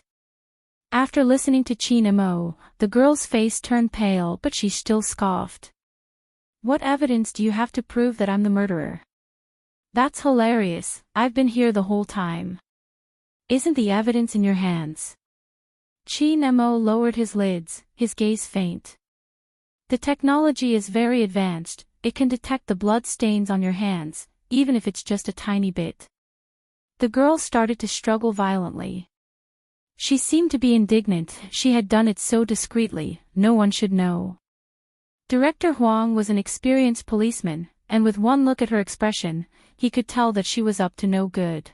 After listening to Qi Nemo, the girl's face turned pale but she still scoffed. What evidence do you have to prove that I'm the murderer? That's hilarious, I've been here the whole time. Isn't the evidence in your hands? Qi Nemo lowered his lids, his gaze faint. The technology is very advanced, it can detect the blood stains on your hands, even if it's just a tiny bit. The girl started to struggle violently. She seemed to be indignant, she had done it so discreetly, no one should know. Director Huang was an experienced policeman, and with one look at her expression, he could tell that she was up to no good.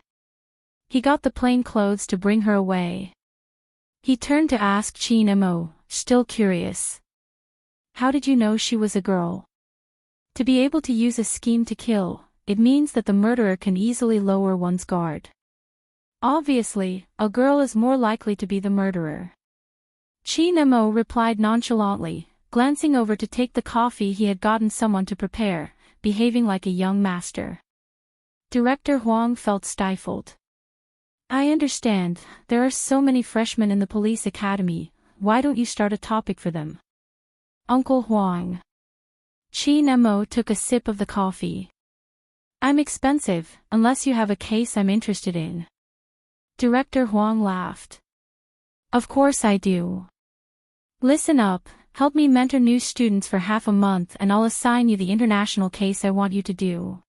He got the plain clothes to bring her away. He turned to ask Qi Nemo, still curious. How did you know she was a girl? To be able to use a scheme to kill, it means that the murderer can easily lower one's guard. Obviously, a girl is more likely to be the murderer. Chin Mo replied nonchalantly, glancing over to take the coffee he had gotten someone to prepare, behaving like a young master. Director Huang felt stifled. I understand, there are so many freshmen in the police academy, why don't you start a topic for them? Uncle Huang. Chin Mo took a sip of the coffee. I'm expensive, unless you have a case I'm interested in. Director Huang laughed. Of course I do. Listen up, help me mentor new students for half a month and I'll assign you the international case I want you to do.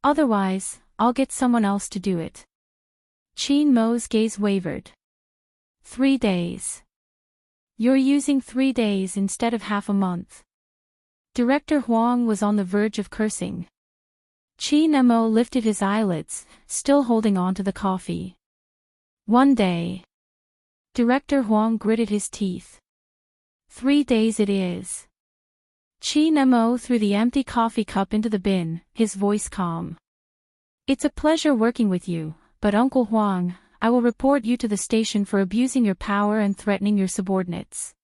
Otherwise, I'll get someone else to do it. Chin Mo's gaze wavered. 3 days. You're using 3 days instead of half a month. Director Huang was on the verge of cursing. Chin Mo lifted his eyelids, still holding on to the coffee. 1 day. Director Huang gritted his teeth. 3 days it is. Chin Mo threw the empty coffee cup into the bin, his voice calm. It's a pleasure working with you, but Uncle Huang, I will report you to the station for abusing your power and threatening your subordinates.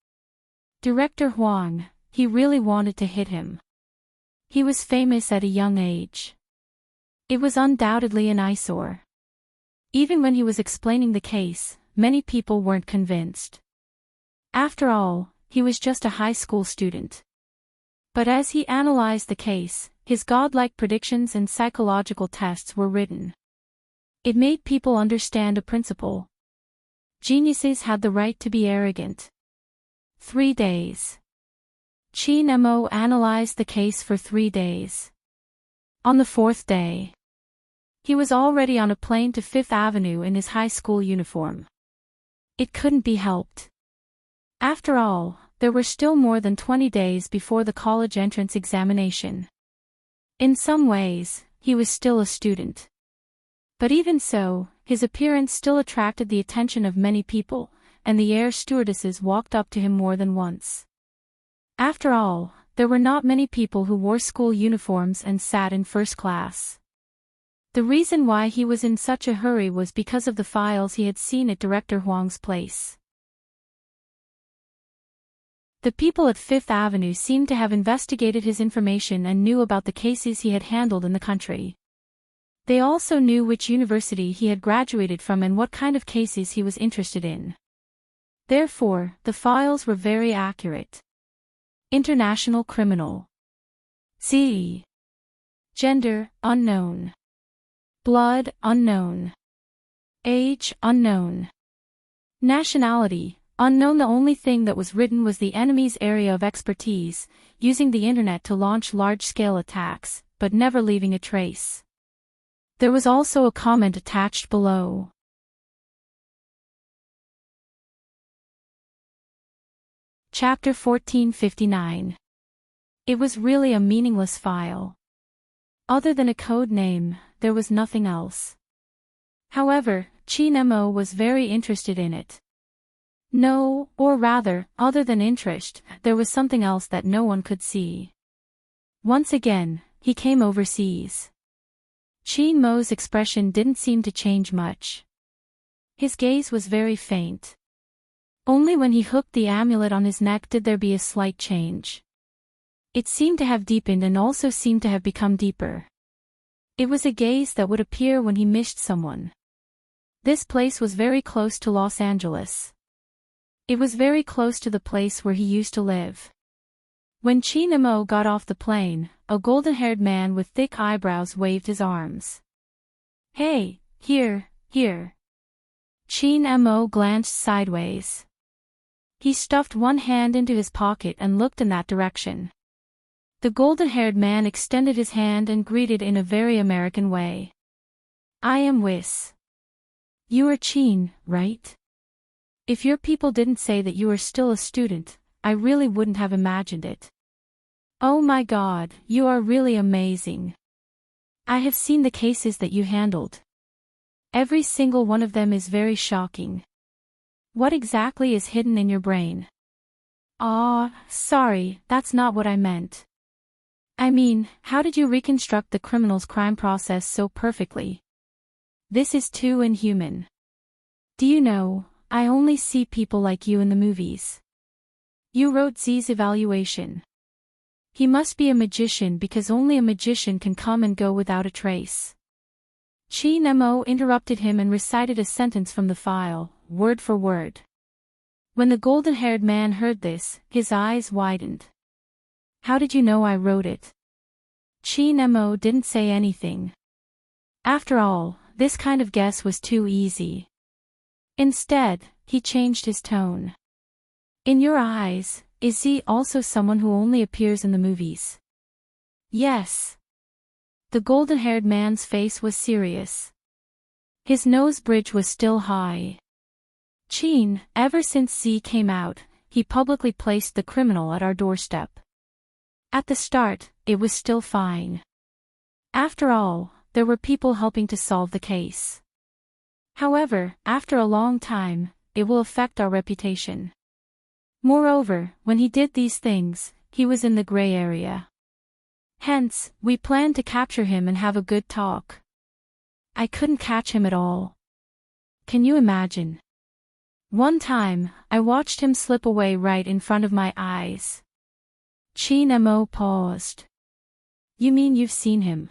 Director Huang, he really wanted to hit him. He was famous at a young age. It was undoubtedly an eyesore. Even when he was explaining the case, many people weren't convinced. After all, he was just a high school student. But as he analyzed the case, his godlike predictions and psychological tests were written. It made people understand a principle. Geniuses had the right to be arrogant. 3 days. Chin Mo analyzed the case for 3 days. On the 4th day, he was already on a plane to Fifth Avenue in his high school uniform. It couldn't be helped. After all, there were still more than 20 days before the college entrance examination. In some ways, he was still a student. But even so, his appearance still attracted the attention of many people, and the air stewardesses walked up to him more than once. After all, there were not many people who wore school uniforms and sat in first class. The reason why he was in such a hurry was because of the files he had seen at Director Huang's place. The people at Fifth Avenue seemed to have investigated his information and knew about the cases he had handled in the country. They also knew which university he had graduated from and what kind of cases he was interested in. Therefore, the files were very accurate. International criminal. C. Gender, unknown. Blood, unknown. Age, unknown. Nationality, unknown. The only thing that was written was the enemy's area of expertise, using the internet to launch large-scale attacks, but never leaving a trace. There was also a comment attached below. Chapter 1459. It was really a meaningless file. Other than a code name, there was nothing else. However, Chin Mo was very interested in it. No, or rather, other than interest, there was something else that no one could see. Once again, he came overseas. Chin Mo's expression didn't seem to change much. His gaze was very faint. Only when he hooked the amulet on his neck did there be a slight change. It seemed to have deepened and also seemed to have become deeper. It was a gaze that would appear when he missed someone. This place was very close to Los Angeles. It was very close to the place where he used to live. When Chin Mo got off the plane, a golden-haired man with thick eyebrows waved his arms. Hey, here. Chin Mo glanced sideways. He stuffed one hand into his pocket and looked in that direction. The golden-haired man extended his hand and greeted in a very American way. I am Whis. You are Chin, right? If your people didn't say that you are still a student, I really wouldn't have imagined it. Oh my God, you are really amazing. I have seen the cases that you handled. Every single one of them is very shocking. What exactly is hidden in your brain? Sorry, that's not what I meant. I mean, how did you reconstruct the criminal's crime process so perfectly? This is too inhuman. Do you know, I only see people like you in the movies. You wrote Z's evaluation. He must be a magician because only a magician can come and go without a trace. Chi Nemo interrupted him and recited a sentence from the file, word for word. When the golden-haired man heard this, his eyes widened. How did you know I wrote it? Chi Nemo didn't say anything. After all, this kind of guess was too easy. Instead, he changed his tone. In your eyes, is he also someone who only appears in the movies? Yes. The golden-haired man's face was serious. His nose bridge was still high. Chin, ever since Z came out, he publicly placed the criminal at our doorstep. At the start, it was still fine. After all, there were people helping to solve the case. However, after a long time, it will affect our reputation. Moreover, when he did these things, he was in the gray area. Hence, we planned to capture him and have a good talk. I couldn't catch him at all. Can you imagine? One time, I watched him slip away right in front of my eyes. Chi Nemo paused. You mean you've seen him?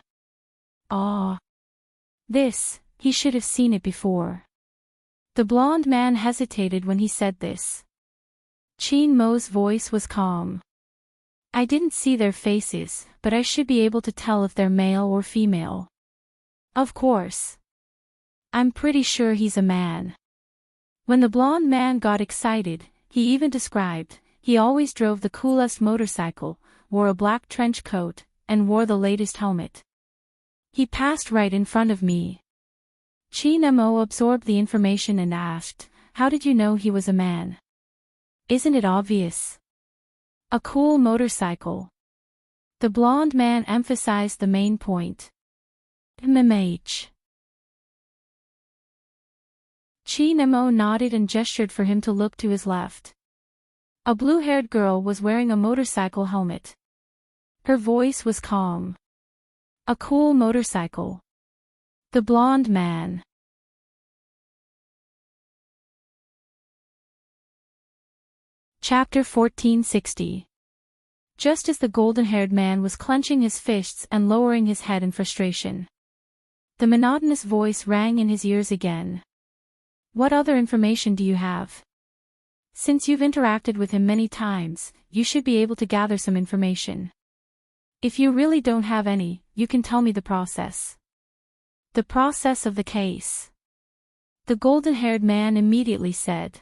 He should have seen it before. The blonde man hesitated when he said this. Chi Mo's voice was calm. I didn't see their faces, but I should be able to tell if they're male or female. Of course. I'm pretty sure he's a man. When the blonde man got excited, he even described, he always drove the coolest motorcycle, wore a black trench coat, and wore the latest helmet. He passed right in front of me. Chi Nemo absorbed the information and asked, how did you know he was a man? Isn't it obvious? A cool motorcycle. The blonde man emphasized the main point. MMH. Chi Nemo nodded and gestured for him to look to his left. A blue-haired girl was wearing a motorcycle helmet. Her voice was calm. A cool motorcycle. The blonde man. Chapter 1460. Just as the golden-haired man was clenching his fists and lowering his head in frustration, the monotonous voice rang in his ears again. What other information do you have? Since you've interacted with him many times, you should be able to gather some information. If you really don't have any, you can tell me the process. The process of the case. The golden-haired man immediately said.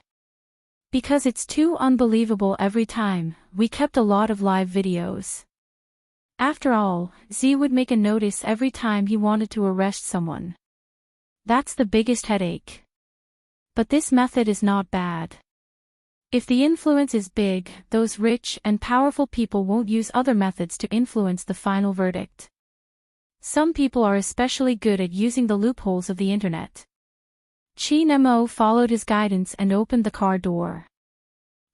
Because it's too unbelievable every time, we kept a lot of live videos. After all, Z would make a notice every time he wanted to arrest someone. That's the biggest headache. But this method is not bad. If the influence is big, those rich and powerful people won't use other methods to influence the final verdict. Some people are especially good at using the loopholes of the internet. Chi Nemo followed his guidance and opened the car door.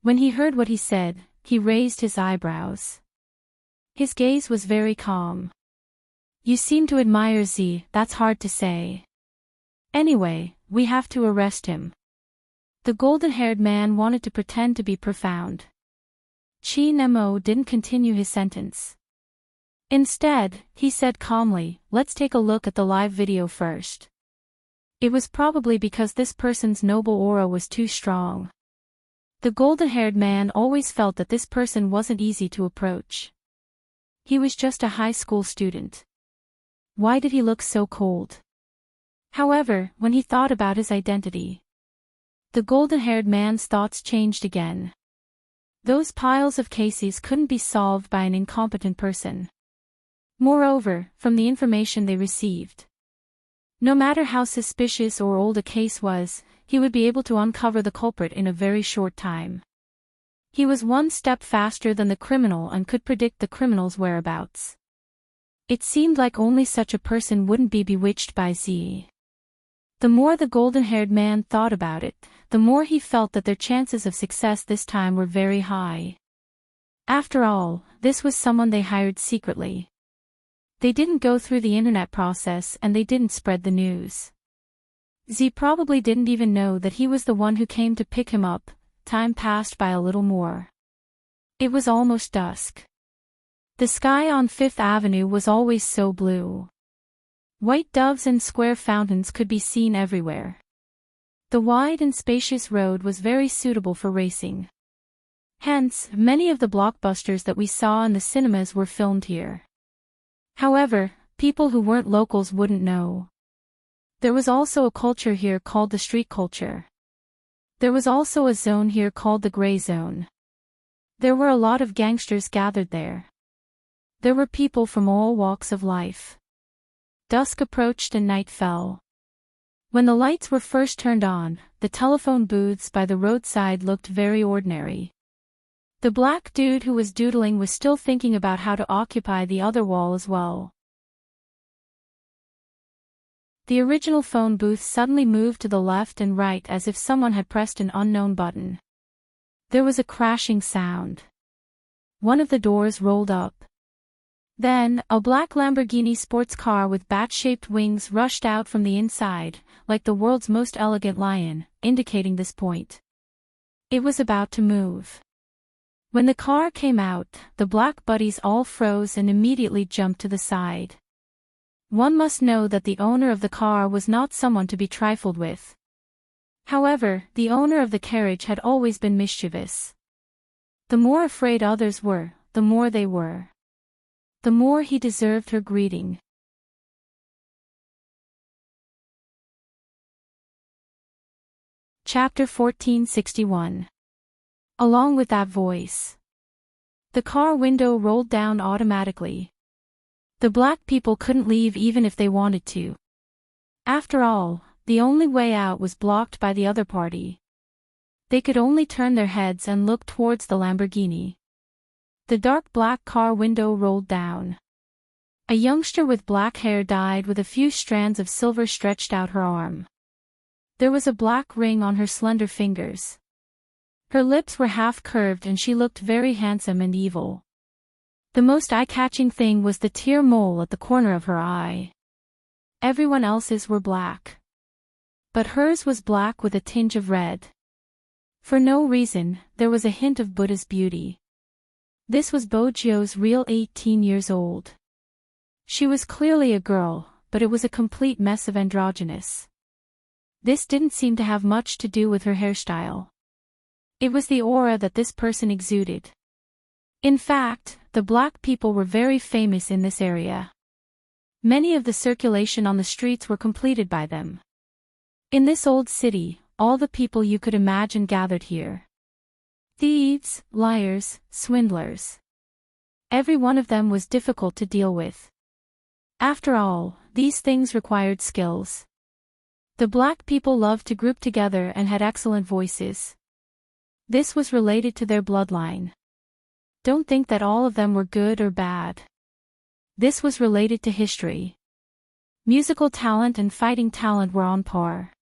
When he heard what he said, he raised his eyebrows. His gaze was very calm. You seem to admire Z, that's hard to say. Anyway, we have to arrest him. The golden-haired man wanted to pretend to be profound. Chi Nemo didn't continue his sentence. Instead, he said calmly, let's take a look at the live video first. It was probably because this person's noble aura was too strong. The golden-haired man always felt that this person wasn't easy to approach. He was just a high school student. Why did he look so cold? However, when he thought about his identity, the golden-haired man's thoughts changed again. Those piles of cases couldn't be solved by an incompetent person. Moreover, from the information they received, no matter how suspicious or old a case was, he would be able to uncover the culprit in a very short time. He was one step faster than the criminal and could predict the criminal's whereabouts. It seemed like only such a person wouldn't be bewitched by Z. The more the golden-haired man thought about it, the more he felt that their chances of success this time were very high. After all, this was someone they hired secretly. They didn't go through the internet process and they didn't spread the news. Z probably didn't even know that he was the one who came to pick him up. Time passed by a little more. It was almost dusk. The sky on Fifth Avenue was always so blue. White doves and square fountains could be seen everywhere. The wide and spacious road was very suitable for racing. Hence, many of the blockbusters that we saw in the cinemas were filmed here. However, people who weren't locals wouldn't know. There was also a culture here called the street culture. There was also a zone here called the gray zone. There were a lot of gangsters gathered there. There were people from all walks of life. Dusk approached and night fell. When the lights were first turned on, the telephone booths by the roadside looked very ordinary. The black dude who was doodling was still thinking about how to occupy the other wall as well. The original phone booth suddenly moved to the left and right as if someone had pressed an unknown button. There was a crashing sound. One of the doors rolled up. Then, a black Lamborghini sports car with bat-shaped wings rushed out from the inside, like the world's most elegant lion, indicating this point. It was about to move. When the car came out, the black buddies all froze and immediately jumped to the side. One must know that the owner of the car was not someone to be trifled with. However, the owner of the carriage had always been mischievous. The more afraid others were, the more they were. The more he deserved her greeting. Chapter 1461. Along with that voice. The car window rolled down automatically. The black people couldn't leave even if they wanted to. After all, the only way out was blocked by the other party. They could only turn their heads and look towards the Lamborghini. The dark black car window rolled down. A youngster with black hair died with a few strands of silver stretched out her arm. There was a black ring on her slender fingers. Her lips were half curved and she looked very handsome and evil. The most eye-catching thing was the tear mole at the corner of her eye. Everyone else's were black. But hers was black with a tinge of red. For no reason, there was a hint of Buddha's beauty. This was Bojio's real 18 years old. She was clearly a girl, but it was a complete mess of androgynous. This didn't seem to have much to do with her hairstyle. It was the aura that this person exuded. In fact, the black people were very famous in this area. Many of the circulation on the streets were completed by them. In this old city, all the people you could imagine gathered here. Thieves, liars, swindlers. Every one of them was difficult to deal with. After all, these things required skills. The black people loved to group together and had excellent voices. This was related to their bloodline. Don't think that all of them were good or bad. This was related to history. Musical talent and fighting talent were on par.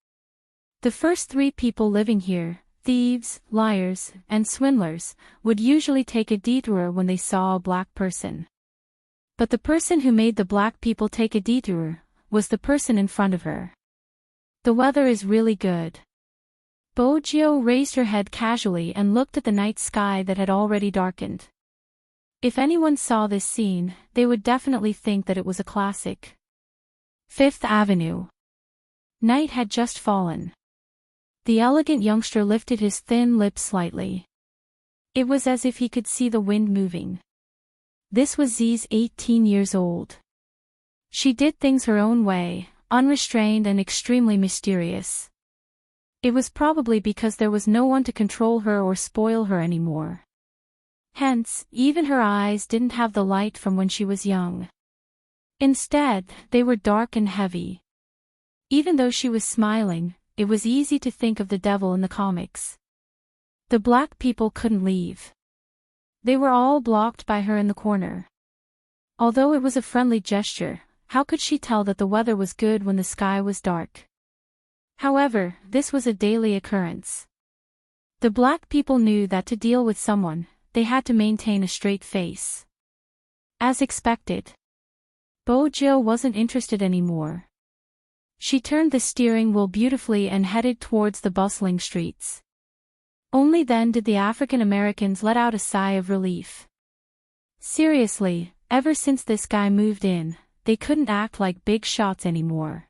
The first three people living here, thieves, liars, and swindlers, would usually take a detour when they saw a black person. But the person who made the black people take a detour was the person in front of her. The weather is really good. Bojio raised her head casually and looked at the night sky that had already darkened. If anyone saw this scene, they would definitely think that it was a classic. Fifth Avenue. Night had just fallen. The elegant youngster lifted his thin lips slightly. It was as if he could see the wind moving. This was Z's 18 years old. She did things her own way, unrestrained and extremely mysterious. It was probably because there was no one to control her or spoil her anymore. Hence, even her eyes didn't have the light from when she was young. Instead, they were dark and heavy. Even though she was smiling, it was easy to think of the devil in the comics. The black people couldn't leave. They were all blocked by her in the corner. Although it was a friendly gesture, how could she tell that the weather was good when the sky was dark? However, this was a daily occurrence. The black people knew that to deal with someone, they had to maintain a straight face. As expected, Bojo wasn't interested anymore. She turned the steering wheel beautifully and headed towards the bustling streets. Only then did the African Americans let out a sigh of relief. Seriously, ever since this guy moved in, they couldn't act like big shots anymore.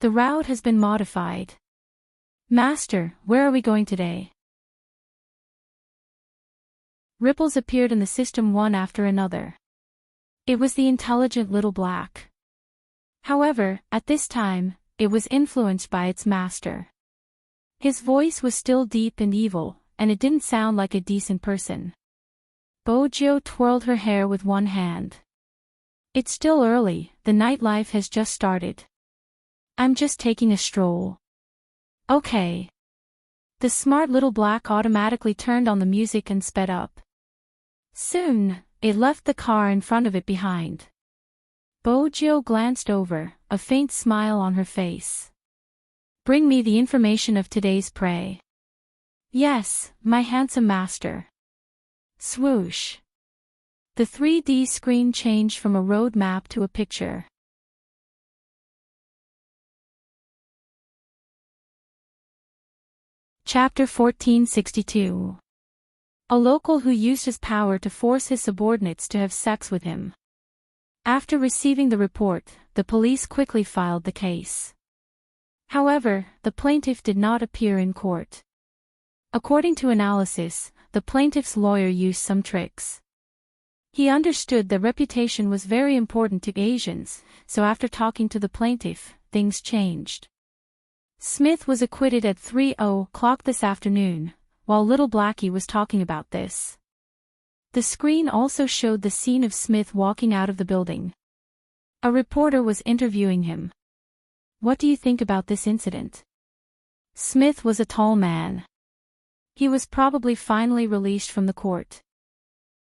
The route has been modified. Master, where are we going today? Ripples appeared in the system one after another. It was the intelligent little black. However, at this time, it was influenced by its master. His voice was still deep and evil, and it didn't sound like a decent person. Bojo twirled her hair with one hand. It's still early, the nightlife has just started. I'm just taking a stroll. Okay. The smart little black automatically turned on the music and sped up. Soon, it left the car in front of it behind. Bojo glanced over, a faint smile on her face. Bring me the information of today's prey. Yes, my handsome master. Swoosh. The 3D screen changed from a road map to a picture. Chapter 1462. A local who used his power to force his subordinates to have sex with him. After receiving the report, the police quickly filed the case. However, the plaintiff did not appear in court. According to analysis, the plaintiff's lawyer used some tricks. He understood that reputation was very important to Asians, so after talking to the plaintiff, things changed. Smith was acquitted at 3:00 this afternoon, while little Blackie was talking about this. The screen also showed the scene of Smith walking out of the building. A reporter was interviewing him. What do you think about this incident? Smith was a tall man. He was probably finally released from the court.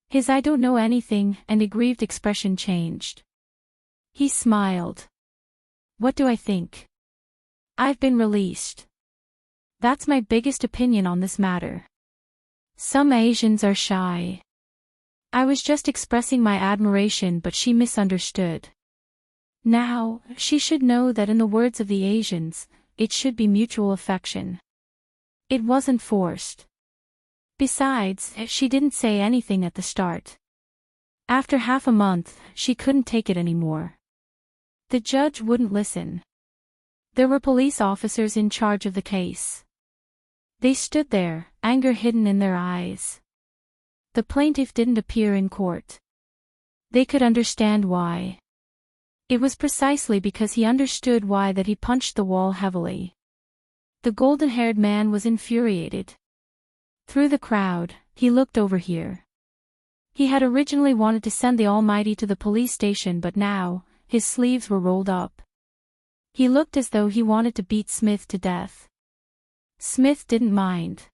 His "I don't know anything" and aggrieved expression changed. He smiled. What do I think? I've been released. That's my biggest opinion on this matter. Some Asians are shy. I was just expressing my admiration, but she misunderstood. Now, she should know that in the words of the Asians, it should be mutual affection. It wasn't forced. Besides, she didn't say anything at the start. After half a month, she couldn't take it anymore. The judge wouldn't listen. There were police officers in charge of the case. They stood there, anger hidden in their eyes. The plaintiff didn't appear in court. They could understand why. It was precisely because he understood why that he punched the wall heavily. The golden-haired man was infuriated. Through the crowd, he looked over here. He had originally wanted to send the Almighty to the police station, but now, his sleeves were rolled up. He looked as though he wanted to beat Smith to death. Smith didn't mind.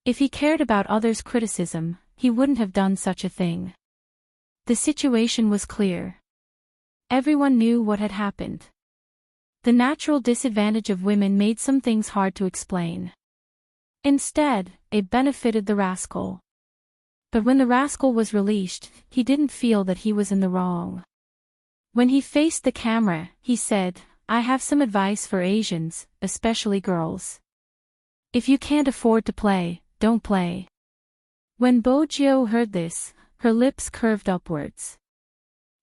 If he cared about others' criticism, he wouldn't have done such a thing. The situation was clear. Everyone knew what had happened. The natural disadvantage of women made some things hard to explain. Instead, it benefited the rascal. But when the rascal was released, he didn't feel that he was in the wrong. When he faced the camera, he said, "I have some advice for Asians, especially girls. If you can't afford to play, don't play." When Bojo heard this, her lips curved upwards.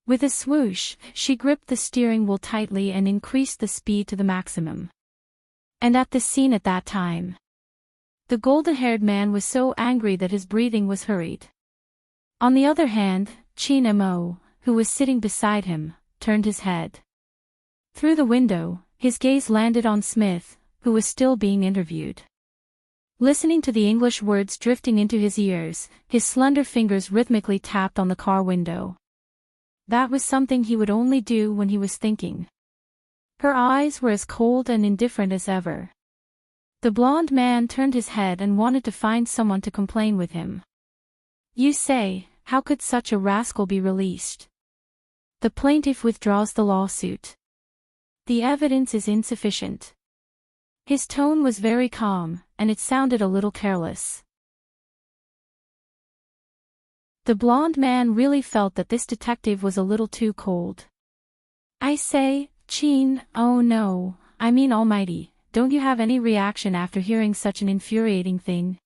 With a swoosh, she gripped the steering wheel tightly and increased the speed to the maximum. And at the scene at that time, the golden-haired man was so angry that his breathing was hurried. On the other hand, Chin Mo, who was sitting beside him, turned his head. Through the window, his gaze landed on Smith, who was still being interviewed. Listening to the English words drifting into his ears, his slender fingers rhythmically tapped on the car window. That was something he would only do when he was thinking. Her eyes were as cold and indifferent as ever. The blonde man turned his head and wanted to find someone to complain with him. You say, how could such a rascal be released? The plaintiff withdraws the lawsuit. The evidence is insufficient. His tone was very calm, and it sounded a little careless. The blonde man really felt that this detective was a little too cold. I say, Chin, oh no, I mean almighty, don't you have any reaction after hearing such an infuriating thing?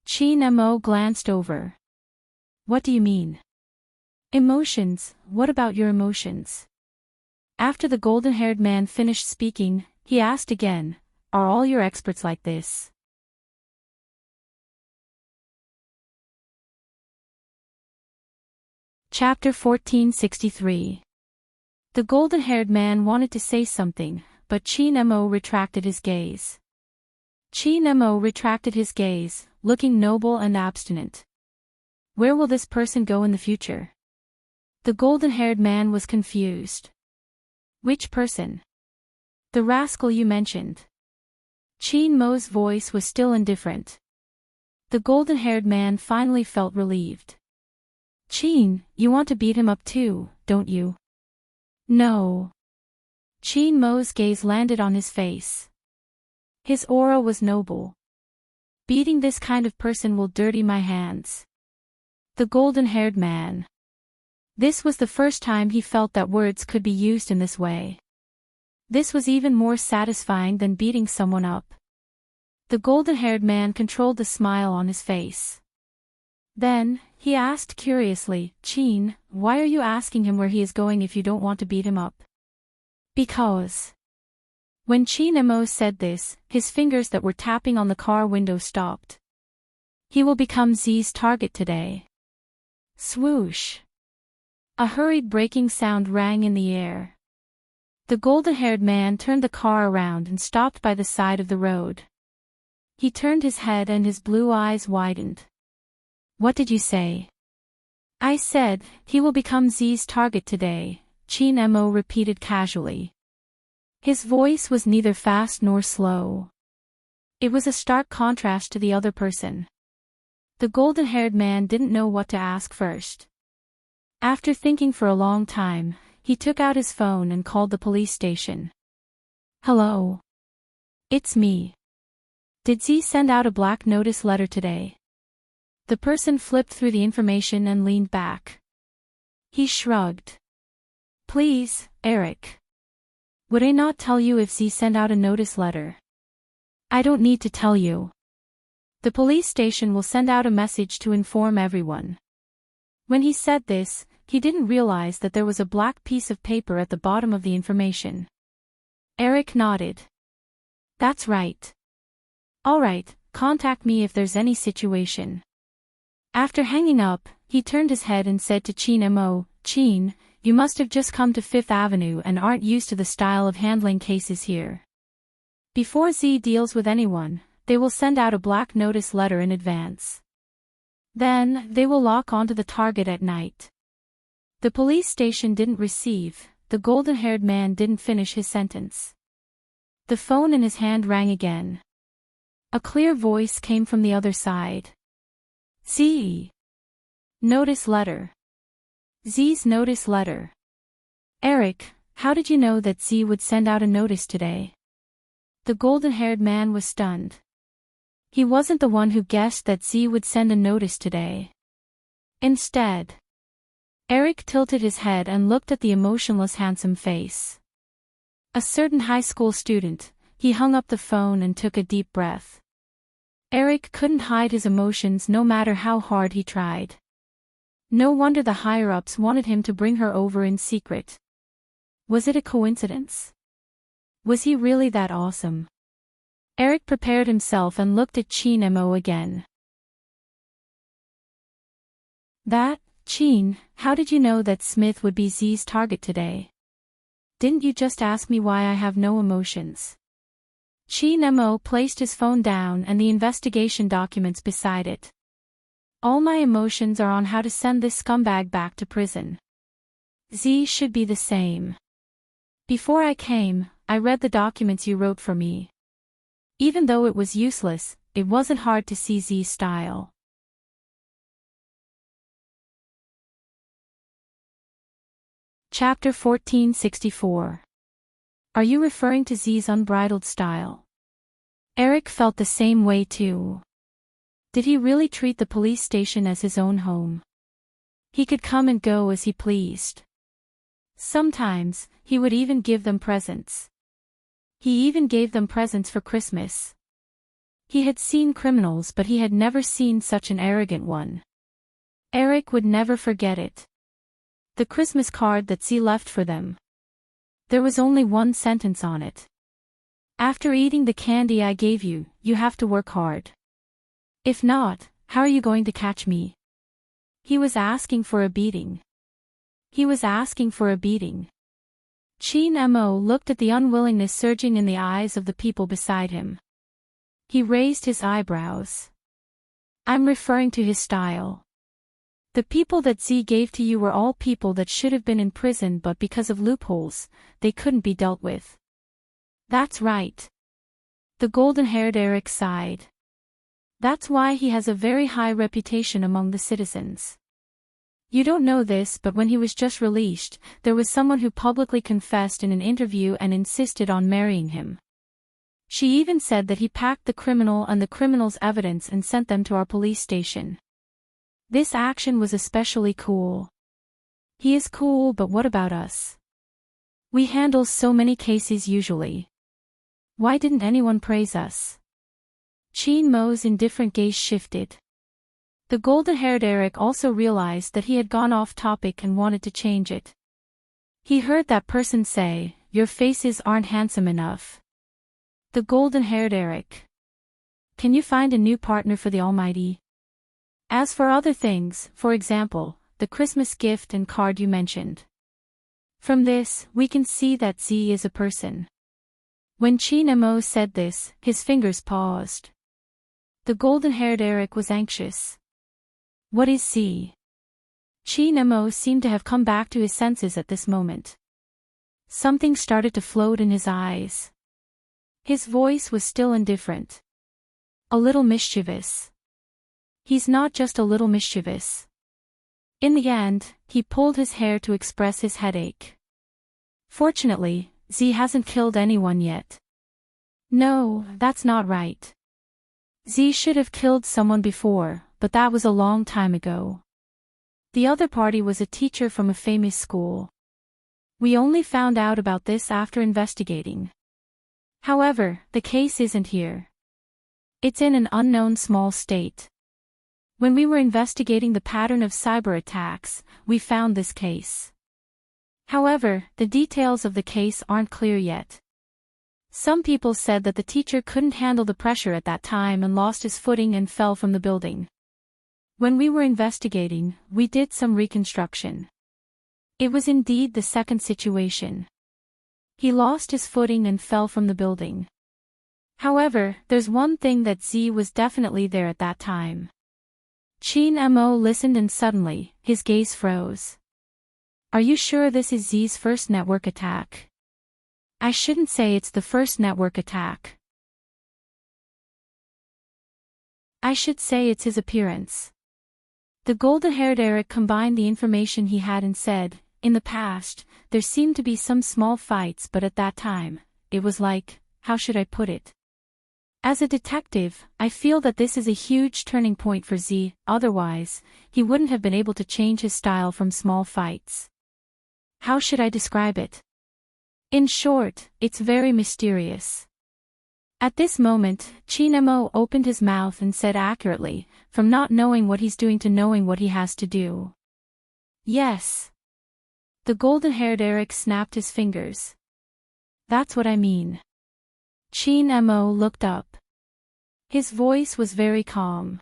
Chin Mo glanced over. What do you mean? Emotions, what about your emotions? After the golden-haired man finished speaking, he asked again, are all your experts like this? Chapter 1463. The golden-haired man wanted to say something, but Chin Mo retracted his gaze. Chin Mo retracted his gaze, looking noble and obstinate. Where will this person go in the future? The golden-haired man was confused. Which person? The rascal you mentioned. Chin Mo's voice was still indifferent. The golden-haired man finally felt relieved. Chin, you want to beat him up too, don't you? No. Chin Mo's gaze landed on his face. His aura was noble. Beating this kind of person will dirty my hands. The golden-haired man. This was the first time he felt that words could be used in this way. This was even more satisfying than beating someone up. The golden-haired man controlled the smile on his face. Then, he asked curiously, Chin, why are you asking him where he is going if you don't want to beat him up? Because. When Chin Mo said this, his fingers that were tapping on the car window stopped. He will become Z's target today. Swoosh. A hurried braking sound rang in the air. The golden-haired man turned the car around and stopped by the side of the road. He turned his head and his blue eyes widened. What did you say? I said, he will become Z's target today, Chin Mo repeated casually. His voice was neither fast nor slow. It was a stark contrast to the other person. The golden-haired man didn't know what to ask first. After thinking for a long time, he took out his phone and called the police station. Hello. It's me. Did Z send out a black notice letter today? The person flipped through the information and leaned back. He shrugged. Please, Eric. Would I not tell you if Z sent out a notice letter? I don't need to tell you. The police station will send out a message to inform everyone. When he said this, he didn't realize that there was a black piece of paper at the bottom of the information. Eric nodded. That's right. All right, contact me if there's any situation. After hanging up, he turned his head and said to Chin Mo, Chin, you must have just come to Fifth Avenue and aren't used to the style of handling cases here. Before Z deals with anyone, they will send out a black notice letter in advance. Then, they will lock onto the target at night. The police station didn't receive, the golden-haired man didn't finish his sentence. The phone in his hand rang again. A clear voice came from the other side. Z. Notice letter. Z's notice letter. Eric, how did you know that Z would send out a notice today? The golden-haired man was stunned. He wasn't the one who guessed that Z would send a notice today. Instead, Eric tilted his head and looked at the emotionless handsome face. A certain high school student, he hung up the phone and took a deep breath. Eric couldn't hide his emotions no matter how hard he tried. No wonder the higher-ups wanted him to bring her over in secret. Was it a coincidence? Was he really that awesome? Eric prepared himself and looked at Chin Mo again. Chin, how did you know that Smith would be Z's target today? Didn't you just ask me why I have no emotions? Chin Mo placed his phone down and the investigation documents beside it. All my emotions are on how to send this scumbag back to prison. Z should be the same. Before I came, I read the documents you wrote for me. Even though it was useless, it wasn't hard to see Z's style. Chapter 1464. Are you referring to Z's unbridled style? Eric felt the same way too. Did he really treat the police station as his own home? He could come and go as he pleased. Sometimes, he would even give them presents. He even gave them presents for Christmas. He had seen criminals, but he had never seen such an arrogant one. Eric would never forget it. The Christmas card that Z left for them. There was only one sentence on it. After eating the candy I gave you, you have to work hard. If not, how are you going to catch me? He was asking for a beating. He was asking for a beating. Chin Mo looked at the unwillingness surging in the eyes of the people beside him. He raised his eyebrows. I'm referring to his style. The people that Z gave to you were all people that should have been in prison, but because of loopholes, they couldn't be dealt with. That's right. The golden-haired Eric sighed. That's why he has a very high reputation among the citizens. You don't know this, but when he was just released, there was someone who publicly confessed in an interview and insisted on marrying him. She even said that he packed the criminal and the criminal's evidence and sent them to our police station. This action was especially cool. He is cool, but what about us? We handle so many cases usually. Why didn't anyone praise us? Chin Mo's indifferent gaze shifted. The golden-haired Eric also realized that he had gone off topic and wanted to change it. He heard that person say, "Your faces aren't handsome enough." The golden-haired Eric. Can you find a new partner for the Almighty? As for other things, for example, the Christmas gift and card you mentioned. From this, we can see that Z is a person. When Chin Mo said this, his fingers paused. The golden-haired Eric was anxious. What is Z? Chin Mo seemed to have come back to his senses at this moment. Something started to float in his eyes. His voice was still indifferent. A little mischievous. He's not just a little mischievous. In the end, he pulled his hair to express his headache. Fortunately, Z hasn't killed anyone yet. No, that's not right. Z should have killed someone before, but that was a long time ago. The other party was a teacher from a famous school. We only found out about this after investigating. However, the case isn't here. It's in an unknown small state. When we were investigating the pattern of cyber attacks, we found this case. However, the details of the case aren't clear yet. Some people said that the teacher couldn't handle the pressure at that time and lost his footing and fell from the building. When we were investigating, we did some reconstruction. It was indeed the second situation. He lost his footing and fell from the building. However, there's one thing that Z was definitely there at that time. Chin Mo listened and suddenly, his gaze froze. Are you sure this is Z's first network attack? I shouldn't say it's the first network attack. I should say it's his appearance. The golden-haired Eric combined the information he had and said, in the past, there seemed to be some small fights, but at that time, it was like, how should I put it? As a detective, I feel that this is a huge turning point for Z, otherwise, he wouldn't have been able to change his style from small fights. How should I describe it? In short, it's very mysterious. At this moment, Chin Mo opened his mouth and said accurately, from not knowing what he's doing to knowing what he has to do. Yes. The golden-haired Eric snapped his fingers. That's what I mean. Chin Mo looked up. His voice was very calm.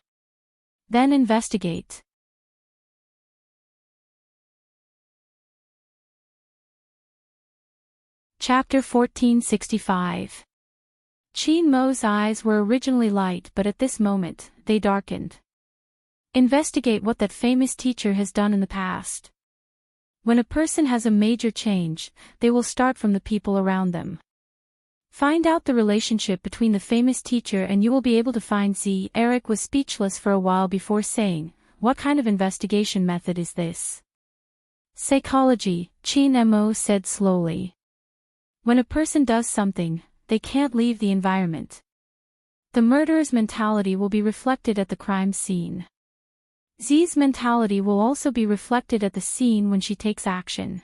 Then investigate. Chapter 1465. Chin Mo's eyes were originally light, but at this moment, they darkened. Investigate what that famous teacher has done in the past. When a person has a major change, they will start from the people around them. Find out the relationship between the famous teacher and you will be able to find Z. Eric was speechless for a while before saying, what kind of investigation method is this? Psychology, Chin Mo said slowly. When a person does something, they can't leave the environment. The murderer's mentality will be reflected at the crime scene. Z's mentality will also be reflected at the scene when she takes action.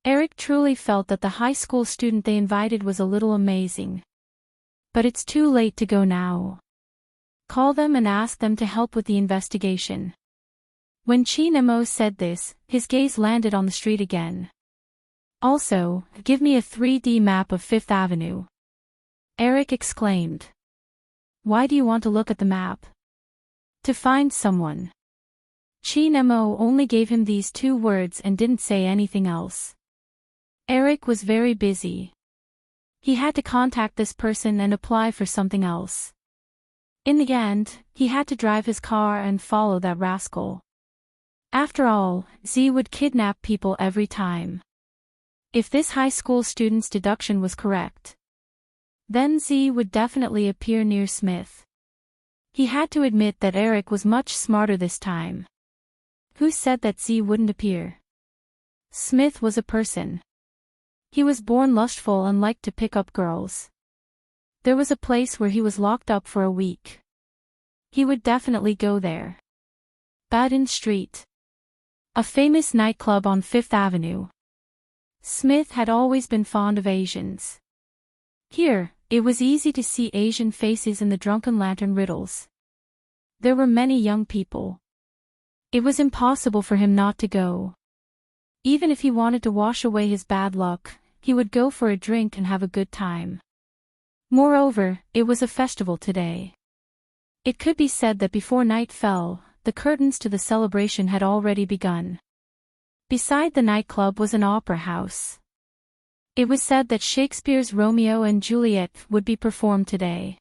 Eric truly felt that the high school student they invited was a little amazing. But it's too late to go now. Call them and ask them to help with the investigation. When Chinemo said this, his gaze landed on the street again. Also, give me a 3D map of Fifth Avenue. Eric exclaimed. Why do you want to look at the map? To find someone. Chinemo only gave him these 2 words and didn't say anything else. Eric was very busy. He had to contact this person and apply for something else. In the end, he had to drive his car and follow that rascal. After all, Z would kidnap people every time. If this high school student's deduction was correct, then Z would definitely appear near Smith. He had to admit that Eric was much smarter this time. Who said that Z wouldn't appear? Smith was a person. He was born lustful and liked to pick up girls. There was a place where he was locked up for a week. He would definitely go there. Baden Street. A famous nightclub on Fifth Avenue. Smith had always been fond of Asians. Here, it was easy to see Asian faces in the drunken lantern riddles. There were many young people. It was impossible for him not to go. Even if he wanted to wash away his bad luck, he would go for a drink and have a good time. Moreover, it was a festival today. It could be said that before night fell, the curtains to the celebration had already begun. Beside the nightclub was an opera house. It was said that Shakespeare's Romeo and Juliet would be performed today.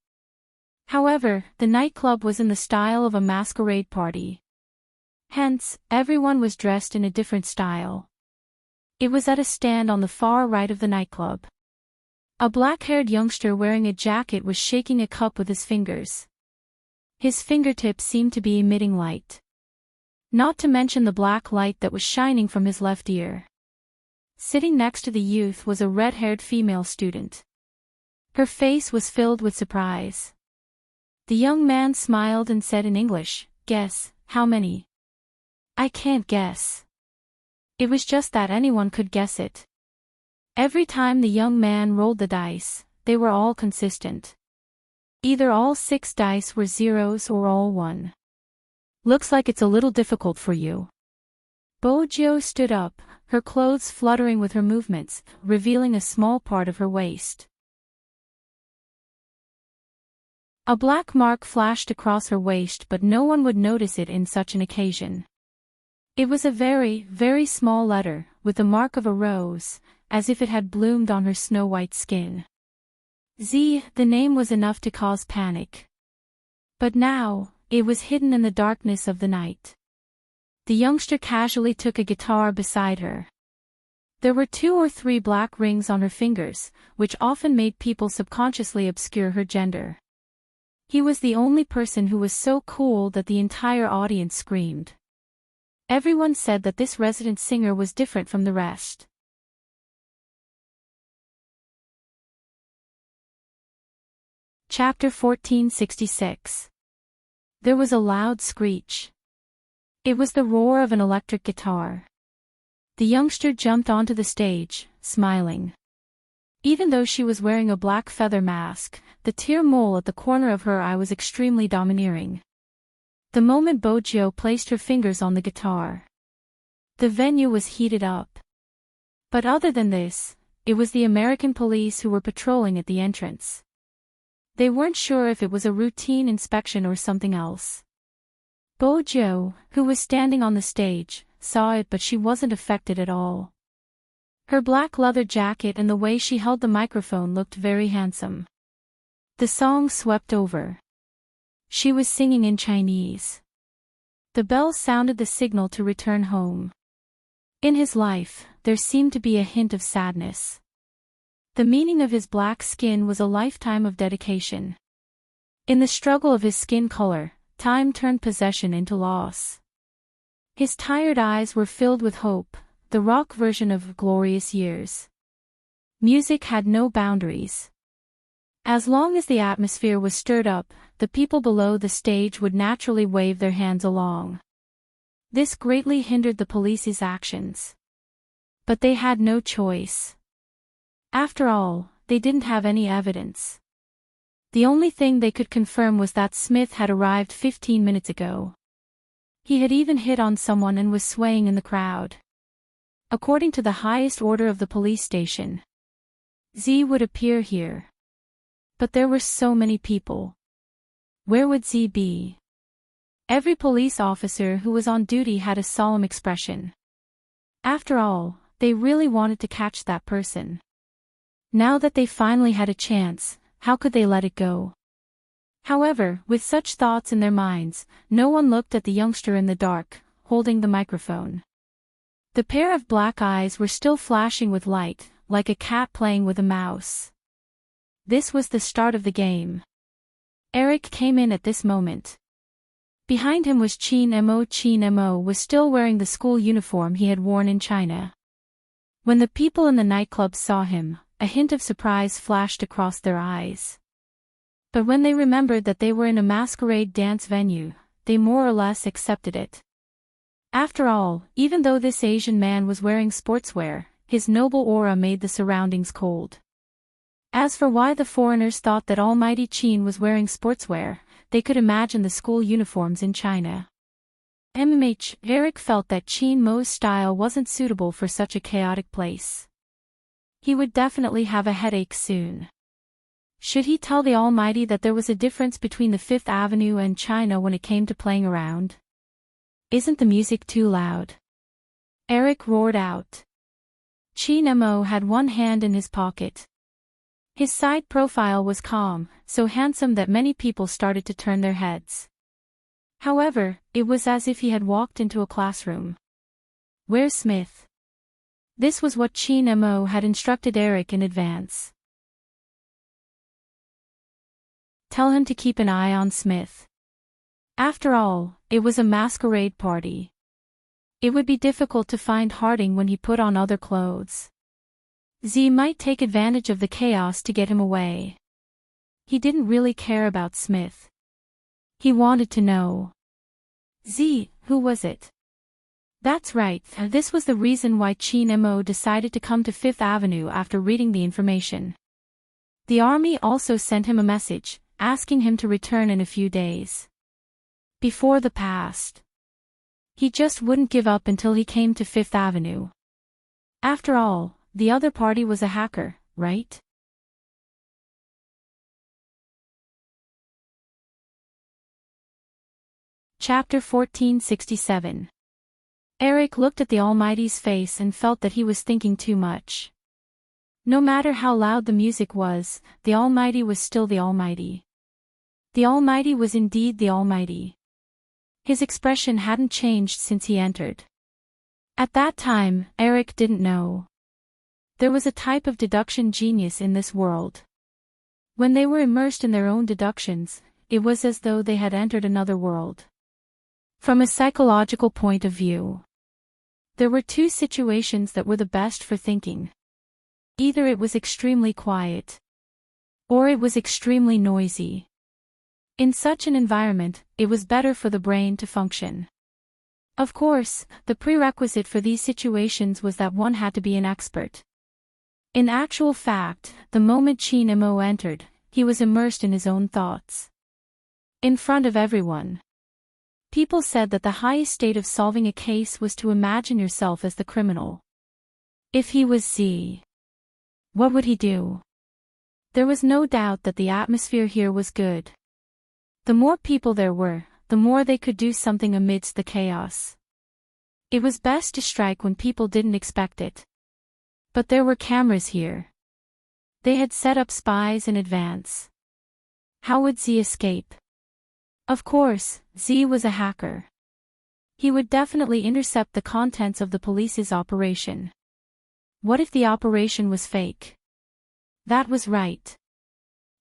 However, the nightclub was in the style of a masquerade party. Hence, everyone was dressed in a different style. It was at a stand on the far right of the nightclub. A black-haired youngster wearing a jacket was shaking a cup with his fingers. His fingertips seemed to be emitting light. Not to mention the black light that was shining from his left ear. Sitting next to the youth was a red-haired female student. Her face was filled with surprise. The young man smiled and said in English, "Guess, how many?" "I can't guess." It was just that anyone could guess it. Every time the young man rolled the dice, they were all consistent. Either all 6 dice were zeros or all 1. "Looks like it's a little difficult for you." Bojo stood up, her clothes fluttering with her movements, revealing a small part of her waist. A black mark flashed across her waist, but no one would notice it in such an occasion. It was a very, very small letter, with the mark of a rose, as if it had bloomed on her snow-white skin. Z, the name was enough to cause panic. But now, it was hidden in the darkness of the night. The youngster casually took a guitar beside her. There were 2 or 3 black rings on her fingers, which often made people subconsciously obscure her gender. He was the only person who was so cool that the entire audience screamed. Everyone said that this resident singer was different from the rest. Chapter 1466. There was a loud screech. It was the roar of an electric guitar. The youngster jumped onto the stage, smiling. Even though she was wearing a black feather mask, the tear mole at the corner of her eye was extremely domineering. The moment Bojo placed her fingers on the guitar, the venue was heated up. But other than this, it was the American police who were patrolling at the entrance. They weren't sure if it was a routine inspection or something else. Bojo, who was standing on the stage, saw it, but she wasn't affected at all. Her black leather jacket and the way she held the microphone looked very handsome. The song swept over. She was singing in Chinese. The bell sounded the signal to return home. In his life, there seemed to be a hint of sadness. The meaning of his black skin was a lifetime of dedication. In the struggle of his skin color, time turned possession into loss. His tired eyes were filled with hope, the rock version of Glorious Years. Music had no boundaries. As long as the atmosphere was stirred up, the people below the stage would naturally wave their hands along. This greatly hindered the police's actions. But they had no choice. After all, they didn't have any evidence. The only thing they could confirm was that Smith had arrived 15 minutes ago. He had even hit on someone and was swaying in the crowd. According to the highest order of the police station, Z would appear here. But there were so many people. Where would Z be? Every police officer who was on duty had a solemn expression. After all, they really wanted to catch that person. Now that they finally had a chance, how could they let it go? However, with such thoughts in their minds, no one looked at the youngster in the dark, holding the microphone. The pair of black eyes were still flashing with light, like a cat playing with a mouse. This was the start of the game. Eric came in at this moment. Behind him was Chin Mo. Chin Mo was still wearing the school uniform he had worn in China. When the people in the nightclub saw him, a hint of surprise flashed across their eyes. But when they remembered that they were in a masquerade dance venue, they more or less accepted it. After all, even though this Asian man was wearing sportswear, his noble aura made the surroundings cold. As for why the foreigners thought that almighty Chin was wearing sportswear, they could imagine the school uniforms in China. Eric felt that Chin Mo's style wasn't suitable for such a chaotic place. He would definitely have a headache soon. Should he tell the Almighty that there was a difference between the Fifth Avenue and China when it came to playing around? Isn't the music too loud? Eric roared out. Chin Mo had one hand in his pocket. His side profile was calm, so handsome that many people started to turn their heads. However, it was as if he had walked into a classroom. Where's Smith? This was what Chin Mo had instructed Eric in advance. Tell him to keep an eye on Smith. After all, it was a masquerade party. It would be difficult to find Harding when he put on other clothes. Z might take advantage of the chaos to get him away. He didn't really care about Smith. He wanted to know. Z, who was it? That's right, this was the reason why Chin Mo decided to come to Fifth Avenue after reading the information. The army also sent him a message, asking him to return in a few days. Before the past. He just wouldn't give up until he came to Fifth Avenue. After all, the other party was a hacker, right? Chapter 1467. Eric looked at the Almighty's face and felt that he was thinking too much. No matter how loud the music was, the Almighty was still the Almighty. The Almighty was indeed the Almighty. His expression hadn't changed since he entered. At that time, Eric didn't know. There was a type of deduction genius in this world. When they were immersed in their own deductions, it was as though they had entered another world. From a psychological point of view, there were two situations that were the best for thinking. Either it was extremely quiet, or it was extremely noisy. In such an environment, it was better for the brain to function. Of course, the prerequisite for these situations was that one had to be an expert. In actual fact, the moment Chin Mo entered, he was immersed in his own thoughts. In front of everyone. People said that the highest state of solving a case was to imagine yourself as the criminal. If he was Z, what would he do? There was no doubt that the atmosphere here was good. The more people there were, the more they could do something amidst the chaos. It was best to strike when people didn't expect it. But there were cameras here. They had set up spies in advance. How would Z escape? Of course, Z was a hacker. He would definitely intercept the contents of the police's operation. What if the operation was fake? That was right.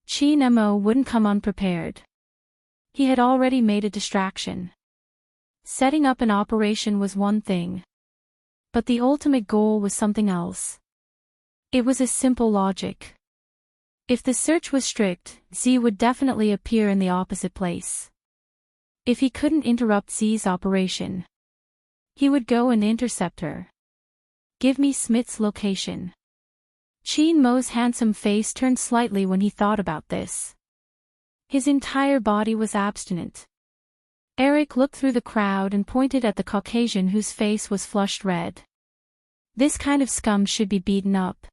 Chin Mo wouldn't come unprepared. He had already made a distraction. Setting up an operation was one thing. But the ultimate goal was something else. It was a simple logic. If the search was strict, Z would definitely appear in the opposite place. If he couldn't interrupt Z's operation, He would go and intercept her. Give me Smith's location. Chin Mo's handsome face turned slightly when he thought about this. His entire body was abstinent. Eric looked through the crowd and pointed at the Caucasian whose face was flushed red. This kind of scum should be beaten up.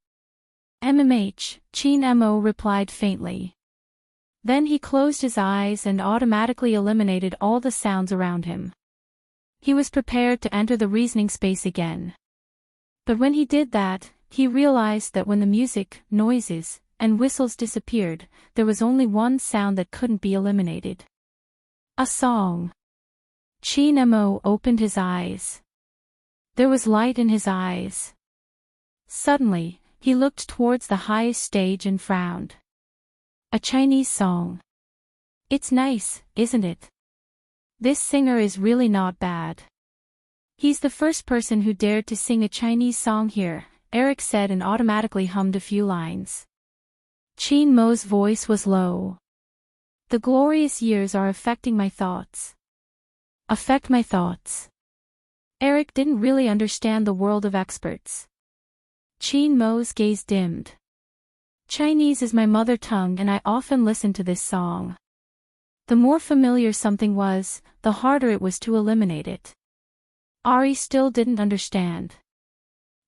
MMH, Chin Mo replied faintly. Then he closed his eyes and automatically eliminated all the sounds around him. He was prepared to enter the reasoning space again. But when he did that, he realized that when the music, noises, and whistles disappeared, there was only one sound that couldn't be eliminated. A song. Chin Mo opened his eyes. There was light in his eyes. Suddenly, he looked towards the highest stage and frowned. A Chinese song. It's nice, isn't it? This singer is really not bad. He's the first person who dared to sing a Chinese song here, Eric said and automatically hummed a few lines. Chin Mo's voice was low. The glorious years are affecting my thoughts. Affect my thoughts. Eric didn't really understand the world of experts. Chin Mo's gaze dimmed. Chinese is my mother tongue and I often listen to this song. The more familiar something was, the harder it was to eliminate it. Ari still didn't understand.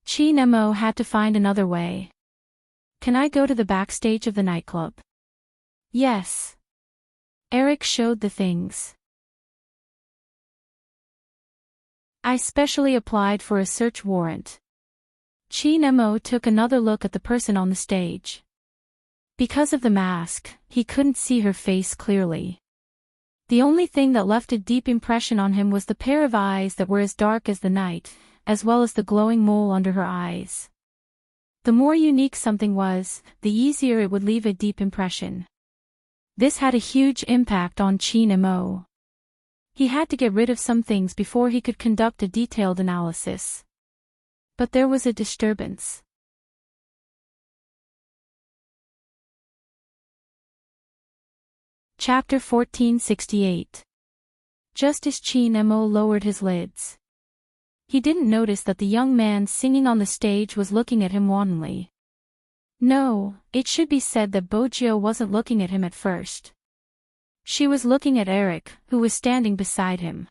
Chin Mo had to find another way. Can I go to the backstage of the nightclub? Yes. Eric showed the things. I specially applied for a search warrant. Chin Mo took another look at the person on the stage. Because of the mask, he couldn't see her face clearly. The only thing that left a deep impression on him was the pair of eyes that were as dark as the night, as well as the glowing mole under her eyes. The more unique something was, the easier it would leave a deep impression. This had a huge impact on Chin Mo. He had to get rid of some things before he could conduct a detailed analysis. But there was a disturbance. Chapter 1468. Just as Chin Mo lowered his lids, he didn't notice that the young man singing on the stage was looking at him wantonly. No, it should be said that Bojio wasn't looking at him at first. She was looking at Eric, who was standing beside him.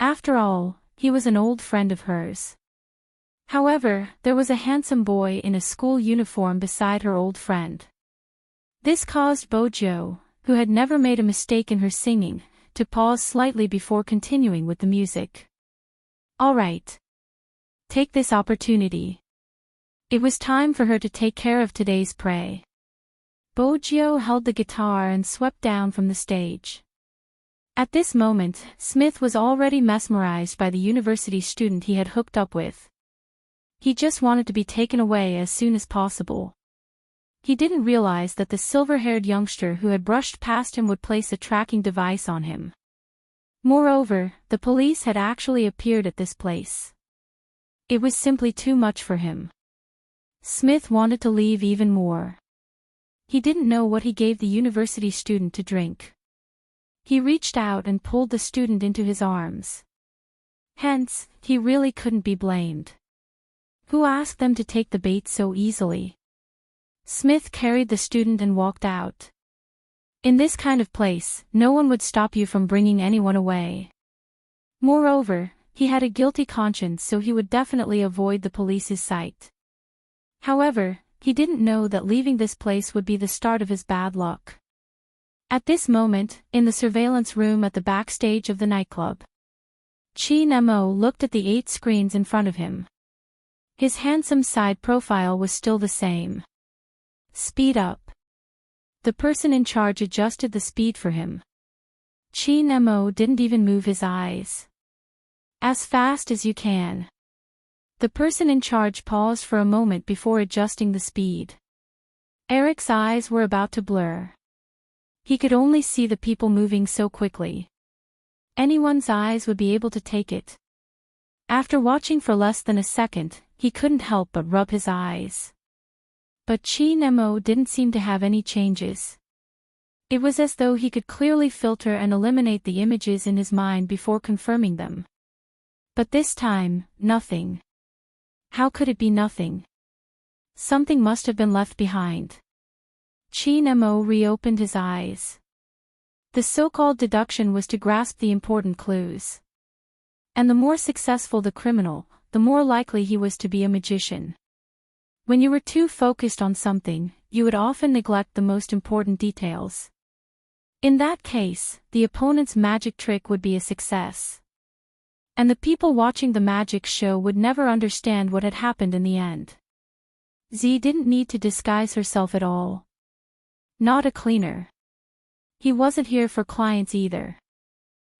After all, he was an old friend of hers. However, there was a handsome boy in a school uniform beside her old friend. This caused Bojio, who had never made a mistake in her singing, to pause slightly before continuing with the music. All right. Take this opportunity. It was time for her to take care of today's prey. Bojio held the guitar and swept down from the stage. At this moment, Smith was already mesmerized by the university student he had hooked up with. He just wanted to be taken away as soon as possible. He didn't realize that the silver-haired youngster who had brushed past him would place a tracking device on him. Moreover, the police had actually appeared at this place. It was simply too much for him. Smith wanted to leave even more. He didn't know what he gave the university student to drink. He reached out and pulled the student into his arms. Hence, he really couldn't be blamed. Who asked them to take the bait so easily? Smith carried the student and walked out. In this kind of place, no one would stop you from bringing anyone away. Moreover, he had a guilty conscience, so he would definitely avoid the police's sight. However, he didn't know that leaving this place would be the start of his bad luck. At this moment, in the surveillance room at the backstage of the nightclub, Chin Mo looked at the 8 screens in front of him. His handsome side profile was still the same. Speed up. The person in charge adjusted the speed for him. Chin Mo didn't even move his eyes. As fast as you can. The person in charge paused for a moment before adjusting the speed. Eric's eyes were about to blur. He could only see the people moving so quickly. Anyone's eyes would be able to take it. After watching for less than a second, he couldn't help but rub his eyes. But Chin Mo didn't seem to have any changes. It was as though he could clearly filter and eliminate the images in his mind before confirming them. But this time, nothing. How could it be nothing? Something must have been left behind. Chin Mo reopened his eyes. The so-called deduction was to grasp the important clues. And the more successful the criminal, the more likely he was to be a magician. When you were too focused on something, you would often neglect the most important details. In that case, the opponent's magic trick would be a success. And the people watching the magic show would never understand what had happened in the end. Z didn't need to disguise herself at all. Not a cleaner. He wasn't here for clients either.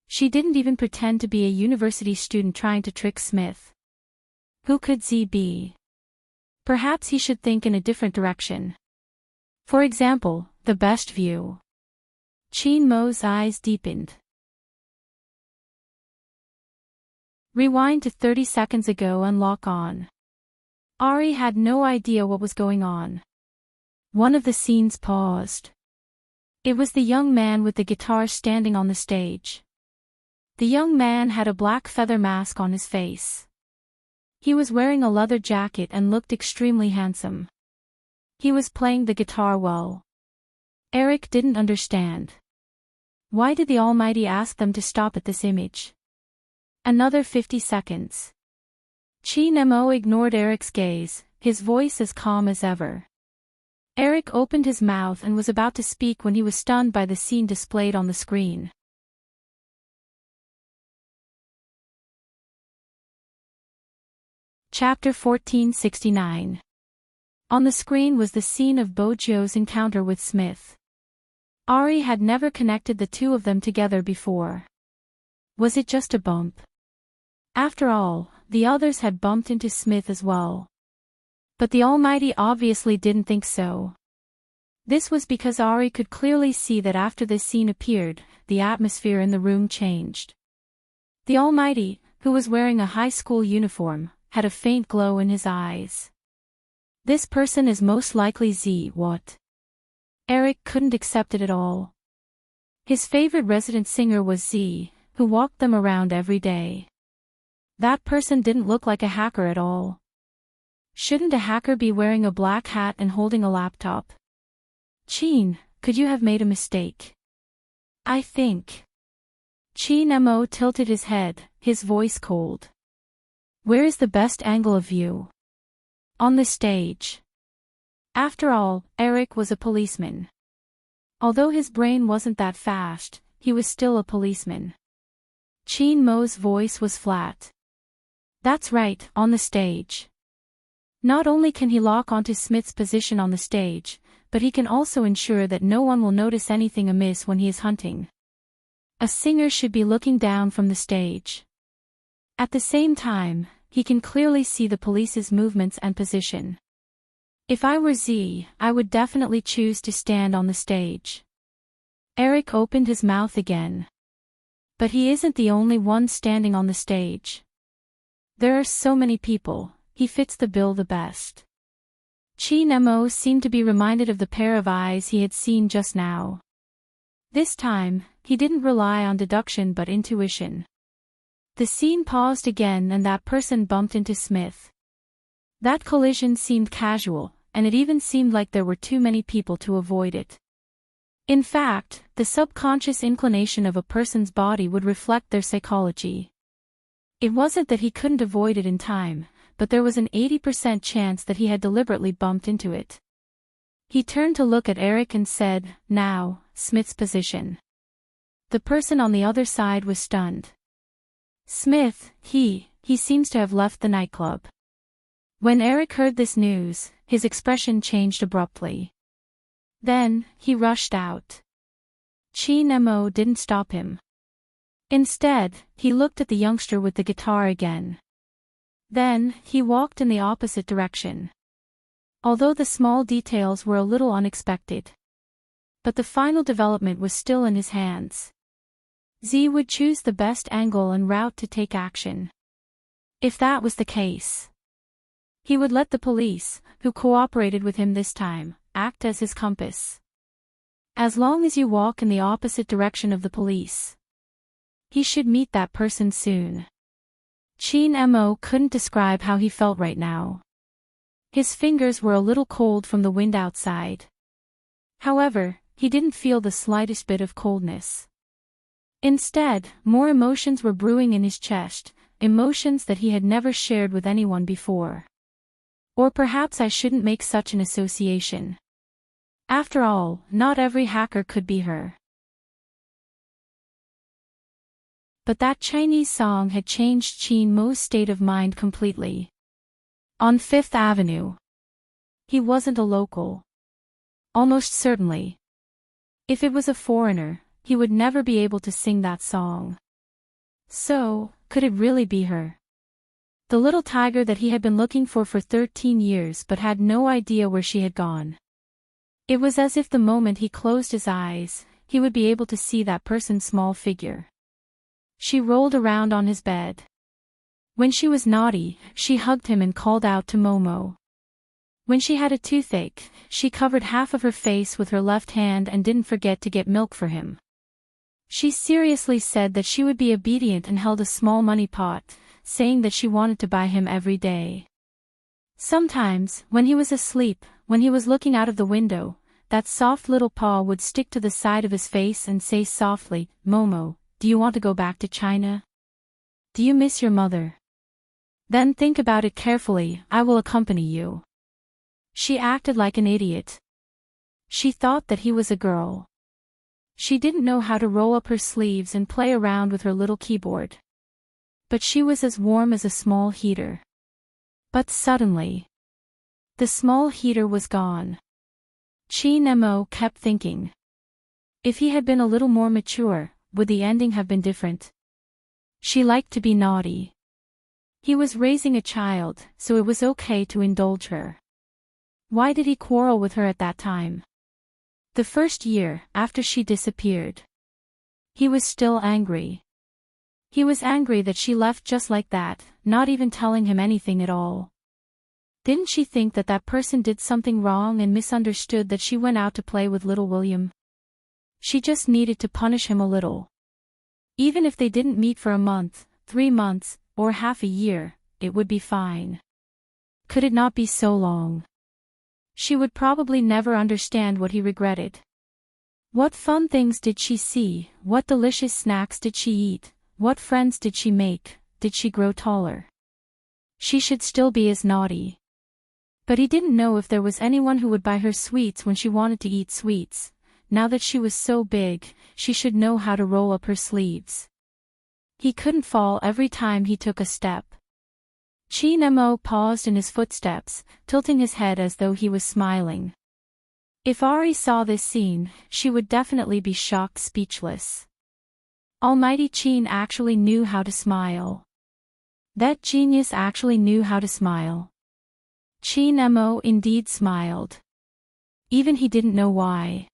She didn't even pretend to be a university student trying to trick Smith. Who could Z be? Perhaps he should think in a different direction. For example, the best view. Chin Mo's eyes deepened. Rewind to 30 seconds ago and lock on. Ari had no idea what was going on. One of the scenes paused. It was the young man with the guitar standing on the stage. The young man had a black feather mask on his face. He was wearing a leather jacket and looked extremely handsome. He was playing the guitar well. Eric didn't understand. Why did the Almighty ask them to stop at this image? Another 50 seconds. Chin Mo ignored Eric's gaze, his voice as calm as ever. Eric opened his mouth and was about to speak when he was stunned by the scene displayed on the screen. Chapter 1469. On the screen was the scene of Bojo's encounter with Smith. Ari had never connected the two of them together before. Was it just a bump? After all, the others had bumped into Smith as well. But the Almighty obviously didn't think so. This was because Ari could clearly see that after this scene appeared, the atmosphere in the room changed. The Almighty, who was wearing a high school uniform, had a faint glow in his eyes. This person is most likely Z. What? Eric couldn't accept it at all. His favorite resident singer was Z, who walked them around every day. That person didn't look like a hacker at all. Shouldn't a hacker be wearing a black hat and holding a laptop? Chin, could you have made a mistake? I think. Chin Mo tilted his head, his voice cold. Where is the best angle of view? On the stage. After all, Eric was a policeman. Although his brain wasn't that fast, he was still a policeman. Chin Mo's voice was flat. That's right, on the stage. Not only can he lock onto Smith's position on the stage, but he can also ensure that no one will notice anything amiss when he is hunting. A singer should be looking down from the stage. At the same time, he can clearly see the police's movements and position. If I were Z, I would definitely choose to stand on the stage. Eric opened his mouth again. But he isn't the only one standing on the stage. There are so many people, he fits the bill the best. Chin Mo seemed to be reminded of the pair of eyes he had seen just now. This time, he didn't rely on deduction but intuition. The scene paused again and that person bumped into Smith. That collision seemed casual, and it even seemed like there were too many people to avoid it. In fact, the subconscious inclination of a person's body would reflect their psychology. It wasn't that he couldn't avoid it in time, but there was an 80% chance that he had deliberately bumped into it. He turned to look at Eric and said, "Now, Smith's position." The person on the other side was stunned. Smith, he seems to have left the nightclub. When Eric heard this news, his expression changed abruptly. Then, he rushed out. Chin Mo didn't stop him. Instead, he looked at the youngster with the guitar again. Then, he walked in the opposite direction. Although the small details were a little unexpected. But the final development was still in his hands. Z would choose the best angle and route to take action. If that was the case, he would let the police, who cooperated with him this time, act as his compass. As long as you walk in the opposite direction of the police, he should meet that person soon. Chin Mo couldn't describe how he felt right now. His fingers were a little cold from the wind outside. However, he didn't feel the slightest bit of coldness. Instead, more emotions were brewing in his chest, emotions that he had never shared with anyone before. Or perhaps I shouldn't make such an association. After all, not every hacker could be her. But that Chinese song had changed Chin Mo's state of mind completely. On Fifth Avenue. He wasn't a local. Almost certainly. If it was a foreigner, he would never be able to sing that song. So, could it really be her? The little tiger that he had been looking for 13 years but had no idea where she had gone. It was as if the moment he closed his eyes, he would be able to see that person's small figure. She rolled around on his bed. When she was naughty, she hugged him and called out to Momo. When she had a toothache, she covered half of her face with her left hand and didn't forget to get milk for him. She seriously said that she would be obedient and held a small money pot, saying that she wanted to buy him every day. Sometimes, when he was asleep, when he was looking out of the window, that soft little paw would stick to the side of his face and say softly, "Momo, do you want to go back to China? Do you miss your mother? Then think about it carefully, I will accompany you." She acted like an idiot. She thought that he was a girl. She didn't know how to roll up her sleeves and play around with her little keyboard. But she was as warm as a small heater. But suddenly, the small heater was gone. Chin Mo kept thinking. If he had been a little more mature, would the ending have been different? She liked to be naughty. He was raising a child, so it was okay to indulge her. Why did he quarrel with her at that time? The first year, after she disappeared. He was still angry. He was angry that she left just like that, not even telling him anything at all. Didn't she think that that person did something wrong and misunderstood that she went out to play with little William? She just needed to punish him a little. Even if they didn't meet for a month, 3 months, or half a year, it would be fine. Could it not be so long? She would probably never understand what he regretted. What fun things did she see? What delicious snacks did she eat? What friends did she make? Did she grow taller? She should still be as naughty. But he didn't know if there was anyone who would buy her sweets when she wanted to eat sweets. Now that she was so big, she should know how to roll up her sleeves. He couldn't fall every time he took a step. Chin Mo paused in his footsteps, tilting his head as though he was smiling. If Ari saw this scene, she would definitely be shocked speechless. Almighty Chin actually knew how to smile. That genius actually knew how to smile. Chin Mo indeed smiled. Even he didn't know why.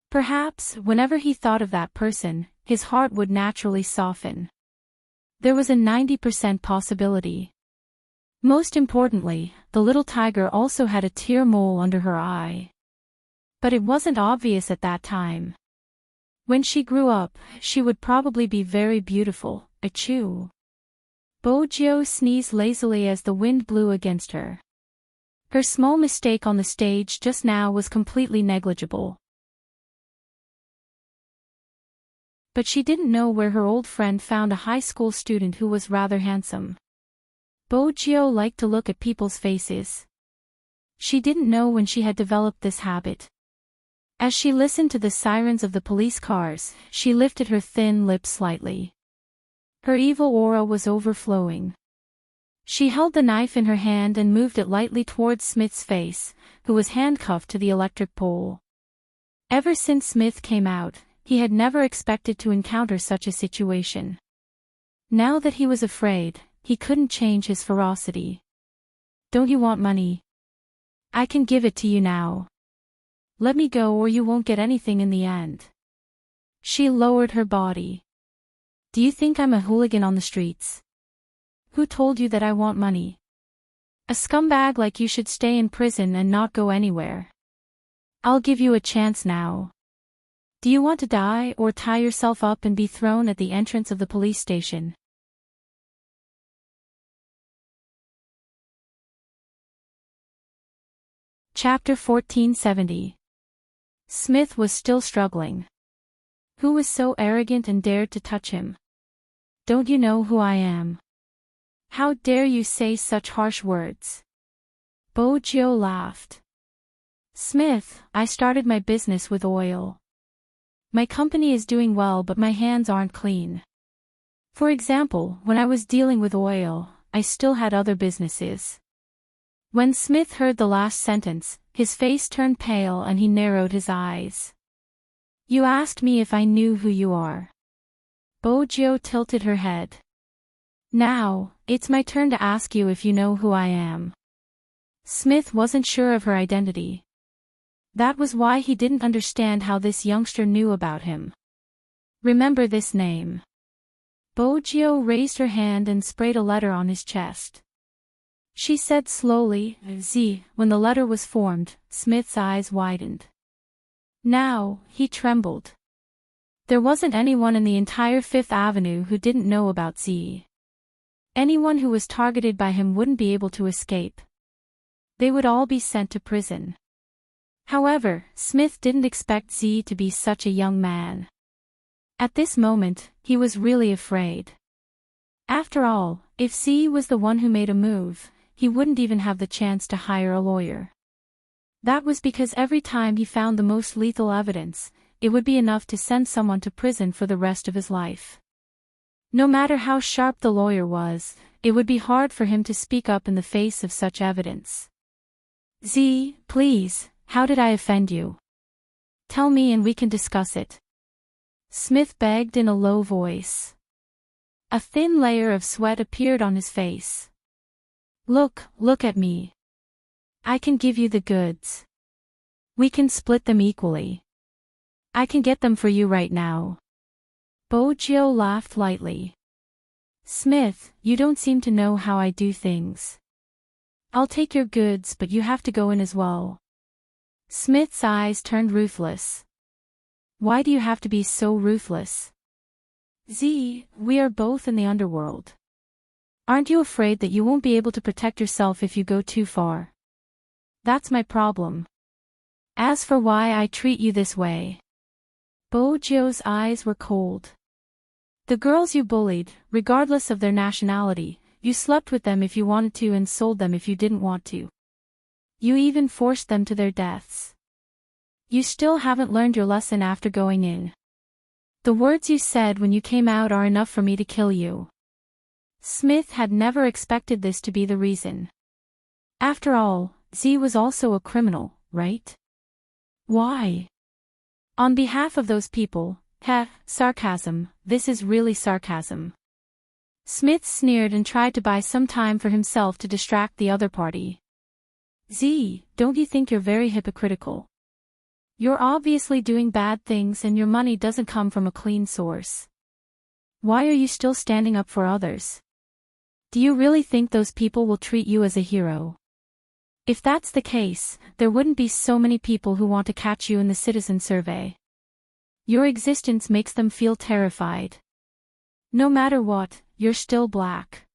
Perhaps, whenever he thought of that person, his heart would naturally soften. There was a 90% possibility. Most importantly, the little tiger also had a tear mole under her eye. But it wasn't obvious at that time. When she grew up, she would probably be very beautiful, achoo. Bojo sneezed lazily as the wind blew against her. Her small mistake on the stage just now was completely negligible. But she didn't know where her old friend found a high school student who was rather handsome. Bojo liked to look at people's faces. She didn't know when she had developed this habit. As she listened to the sirens of the police cars, she lifted her thin lips slightly. Her evil aura was overflowing. She held the knife in her hand and moved it lightly towards Smith's face, who was handcuffed to the electric pole. Ever since Smith came out, he had never expected to encounter such a situation. Now that he was afraid, he couldn't change his ferocity. "Don't you want money? I can give it to you now. Let me go or you won't get anything in the end." She lowered her body. "Do you think I'm a hooligan on the streets? Who told you that I want money? A scumbag like you should stay in prison and not go anywhere. I'll give you a chance now. Do you want to die or tie yourself up and be thrown at the entrance of the police station?" Chapter 1470. Smith was still struggling. Who was so arrogant and dared to touch him? Don't you know who I am? How dare you say such harsh words? Bojo laughed. Smith, I started my business with oil. My company is doing well, but my hands aren't clean. For example, when I was dealing with oil, I still had other businesses. When Smith heard the last sentence, his face turned pale and he narrowed his eyes. You asked me if I knew who you are. Bojo tilted her head. Now, it's my turn to ask you if you know who I am. Smith wasn't sure of her identity. That was why he didn't understand how this youngster knew about him. Remember this name. Bojo raised her hand and sprayed a letter on his chest. She said slowly, Z. When the letter was formed, Smith's eyes widened. Now, he trembled. There wasn't anyone in the entire Fifth Avenue who didn't know about Z. Anyone who was targeted by him wouldn't be able to escape. They would all be sent to prison. However, Smith didn't expect Z to be such a young man. At this moment, he was really afraid. After all, if Z was the one who made a move, he wouldn't even have the chance to hire a lawyer. That was because every time he found the most lethal evidence, it would be enough to send someone to prison for the rest of his life. No matter how sharp the lawyer was, it would be hard for him to speak up in the face of such evidence. Z, please, how did I offend you? Tell me and we can discuss it. Smith begged in a low voice. A thin layer of sweat appeared on his face. Look at me. I can give you the goods. We can split them equally. I can get them for you right now. Bojo laughed lightly. Smith, you don't seem to know how I do things. I'll take your goods, but you have to go in as well. Smith's eyes turned ruthless. Why do you have to be so ruthless? Z, we are both in the underworld. Aren't you afraid that you won't be able to protect yourself if you go too far? That's my problem. As for why I treat you this way. Bojo's eyes were cold. The girls you bullied, regardless of their nationality, you slept with them if you wanted to and sold them if you didn't want to. You even forced them to their deaths. You still haven't learned your lesson after going in. The words you said when you came out are enough for me to kill you. Smith had never expected this to be the reason. After all, Z was also a criminal, right? Why? On behalf of those people, sarcasm, this is really sarcasm. Smith sneered and tried to buy some time for himself to distract the other party. Z, don't you think you're very hypocritical? You're obviously doing bad things and your money doesn't come from a clean source. Why are you still standing up for others? Do you really think those people will treat you as a hero? If that's the case, there wouldn't be so many people who want to catch you in the citizen survey. Your existence makes them feel terrified. No matter what, you're still black.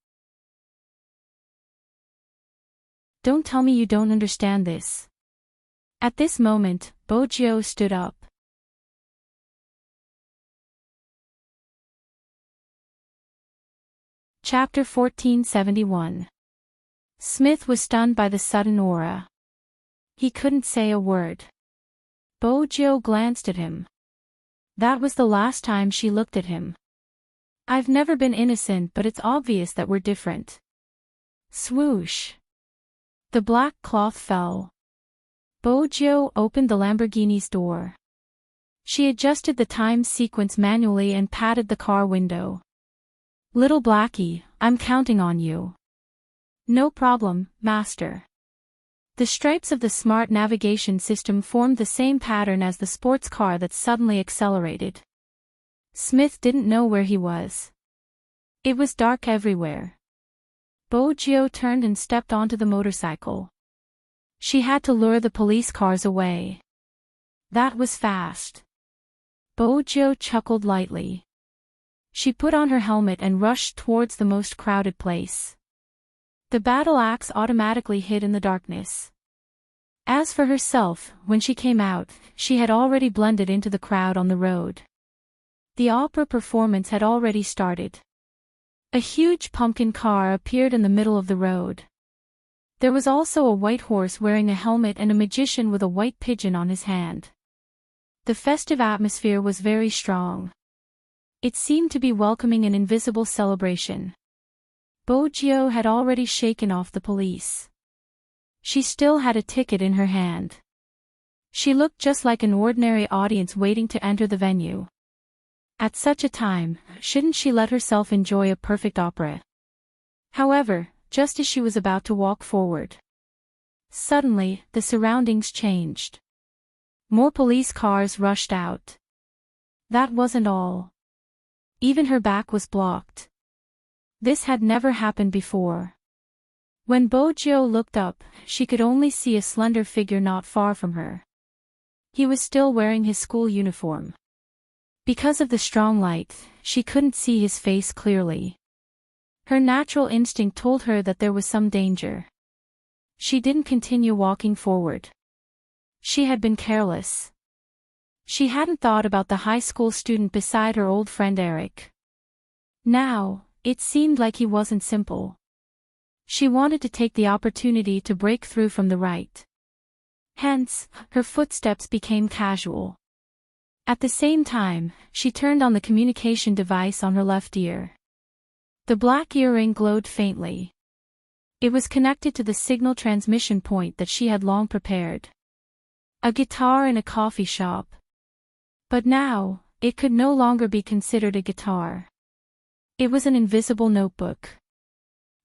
Don't tell me you don't understand this. At this moment, Bojo stood up. Chapter 1471. Smith was stunned by the sudden aura. He couldn't say a word. Bojo glanced at him. That was the last time she looked at him. I've never been innocent, but it's obvious that we're different. Swoosh. The black cloth fell. Bojo opened the Lamborghini's door. She adjusted the time sequence manually and patted the car window. Little Blackie, I'm counting on you. No problem, master. The stripes of the smart navigation system formed the same pattern as the sports car that suddenly accelerated. Smith didn't know where he was. It was dark everywhere. Bojo turned and stepped onto the motorcycle. She had to lure the police cars away. That was fast. Bojo chuckled lightly. She put on her helmet and rushed towards the most crowded place. The battle axe automatically hid in the darkness. As for herself, when she came out, she had already blended into the crowd on the road. The opera performance had already started. A huge pumpkin car appeared in the middle of the road. There was also a white horse wearing a helmet and a magician with a white pigeon on his hand. The festive atmosphere was very strong. It seemed to be welcoming an invisible celebration. Boggio had already shaken off the police. She still had a ticket in her hand. She looked just like an ordinary audience waiting to enter the venue. At such a time, shouldn't she let herself enjoy a perfect opera? However, just as she was about to walk forward, suddenly, the surroundings changed. More police cars rushed out. That wasn't all. Even her back was blocked. This had never happened before. When Boggio looked up, she could only see a slender figure not far from her. He was still wearing his school uniform. Because of the strong light, she couldn't see his face clearly. Her natural instinct told her that there was some danger. She didn't continue walking forward. She had been careless. She hadn't thought about the high school student beside her old friend Eric. Now, it seemed like he wasn't simple. She wanted to take the opportunity to break through from the right. Hence, her footsteps became casual. At the same time, she turned on the communication device on her left ear. The black earring glowed faintly. It was connected to the signal transmission point that she had long prepared. A guitar in a coffee shop. But now, it could no longer be considered a guitar. It was an invisible notebook.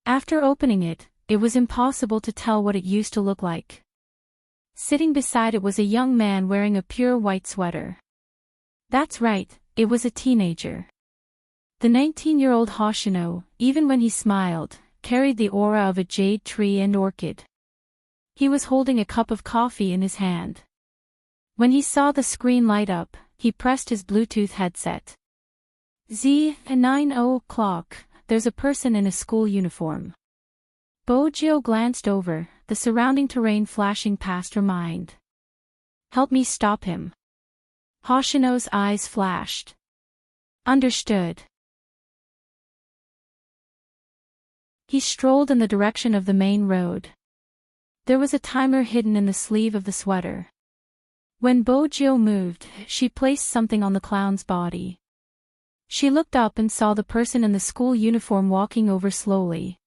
After opening it, it was impossible to tell what it used to look like. Sitting beside it was a young man wearing a pure white sweater. That's right, it was a teenager. The 19-year-old Hoshino, even when he smiled, carried the aura of a jade tree and orchid. He was holding a cup of coffee in his hand. When he saw the screen light up, he pressed his Bluetooth headset. At 9:00, there's a person in a school uniform. Boggio glanced over, the surrounding terrain flashing past her mind. Help me stop him. Hoshino's eyes flashed. Understood. He strolled in the direction of the main road. There was a timer hidden in the sleeve of the sweater. When Boggio moved, she placed something on the clown's body. She looked up and saw the person in the school uniform walking over slowly.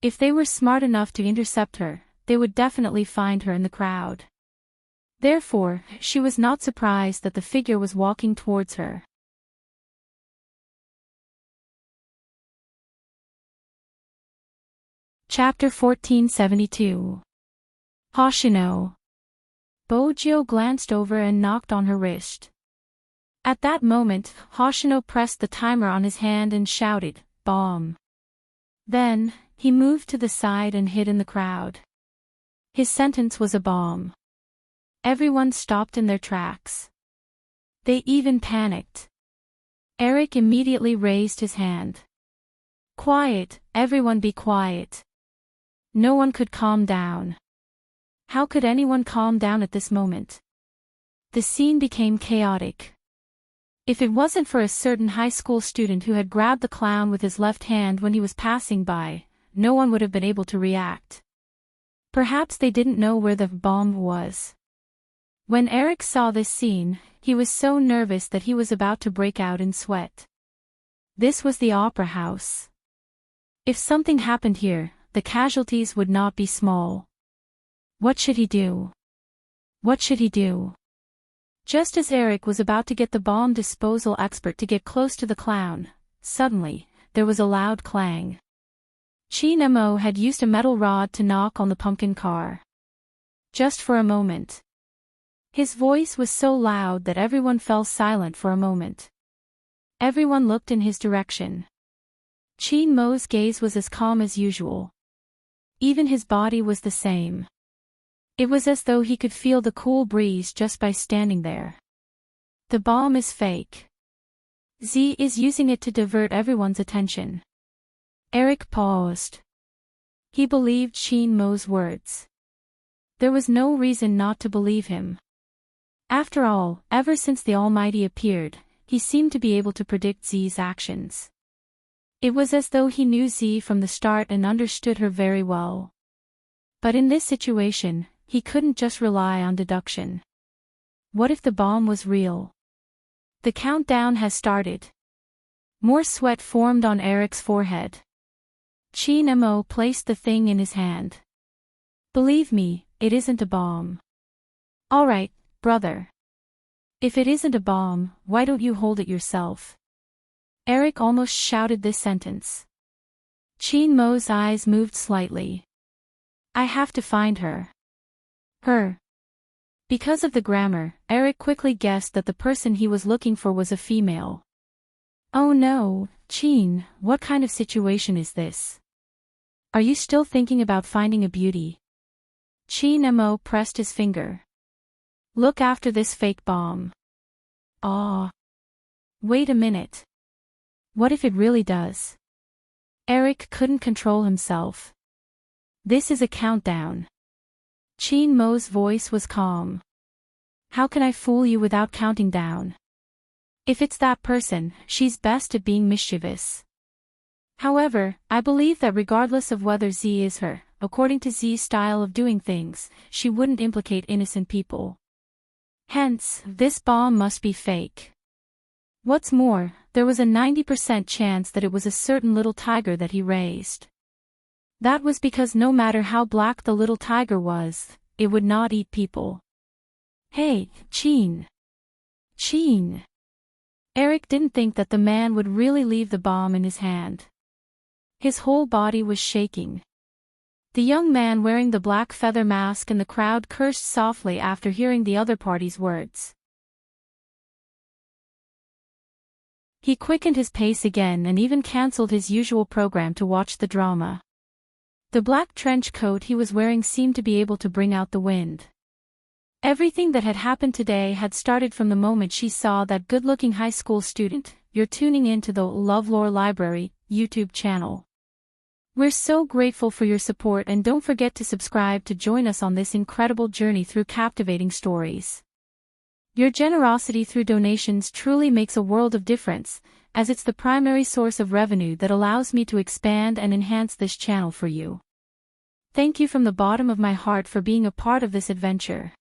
If they were smart enough to intercept her, they would definitely find her in the crowd. Therefore, she was not surprised that the figure was walking towards her. Chapter 1472. Hoshino. Boggio glanced over and knocked on her wrist. At that moment, Hoshino pressed the timer on his hand and shouted, "Bomb." Then, he moved to the side and hid in the crowd. His sentence was a bomb. Everyone stopped in their tracks. They even panicked. Eric immediately raised his hand. Quiet, everyone be quiet. No one could calm down. How could anyone calm down at this moment? The scene became chaotic. If it wasn't for a certain high school student who had grabbed the clown with his left hand when he was passing by, no one would have been able to react. Perhaps they didn't know where the bomb was. When Eric saw this scene, he was so nervous that he was about to break out in sweat. This was the opera house. If something happened here, the casualties would not be small. What should he do? What should he do? Just as Eric was about to get the bomb disposal expert to get close to the clown, suddenly, there was a loud clang. Chin-mo had used a metal rod to knock on the pumpkin car. Just for a moment. His voice was so loud that everyone fell silent for a moment. Everyone looked in his direction. Chin-mo's gaze was as calm as usual. Even his body was the same. It was as though he could feel the cool breeze just by standing there. The bomb is fake. Z is using it to divert everyone's attention. Eric paused. He believed Chin-mo's words. There was no reason not to believe him. After all, ever since the Almighty appeared, he seemed to be able to predict Z's actions. It was as though he knew Z from the start and understood her very well. But in this situation, he couldn't just rely on deduction. What if the bomb was real? The countdown has started. More sweat formed on Eric's forehead. Chin Mo placed the thing in his hand. Believe me, it isn't a bomb. All right, brother. If it isn't a bomb, why don't you hold it yourself? Eric almost shouted this sentence. Chin Mo's eyes moved slightly. I have to find her. Her. Because of the grammar, Eric quickly guessed that the person he was looking for was a female. Oh no, Chin, what kind of situation is this? Are you still thinking about finding a beauty? Chin Mo pressed his finger. Look after this fake bomb. Ah. Wait a minute. What if it really does? Eric couldn't control himself. This is a countdown. Chin Mo's voice was calm. How can I fool you without counting down? If it's that person, she's best at being mischievous. However, I believe that regardless of whether Z is her, according to Z's style of doing things, she wouldn't implicate innocent people. Hence, this bomb must be fake. What's more, there was a 90% chance that it was a certain little tiger that he raised. That was because no matter how black the little tiger was, it would not eat people. Hey, Chin. Chin. Eric didn't think that the man would really leave the bomb in his hand. His whole body was shaking. The young man wearing the black feather mask in the crowd cursed softly after hearing the other party's words. He quickened his pace again and even cancelled his usual program to watch the drama. The black trench coat he was wearing seemed to be able to bring out the wind. Everything that had happened today had started from the moment she saw that good-looking high school student. You're tuning in to the LoveLore Library YouTube channel. We're so grateful for your support, and don't forget to subscribe to join us on this incredible journey through captivating stories. Your generosity through donations truly makes a world of difference, as it's the primary source of revenue that allows me to expand and enhance this channel for you. Thank you from the bottom of my heart for being a part of this adventure.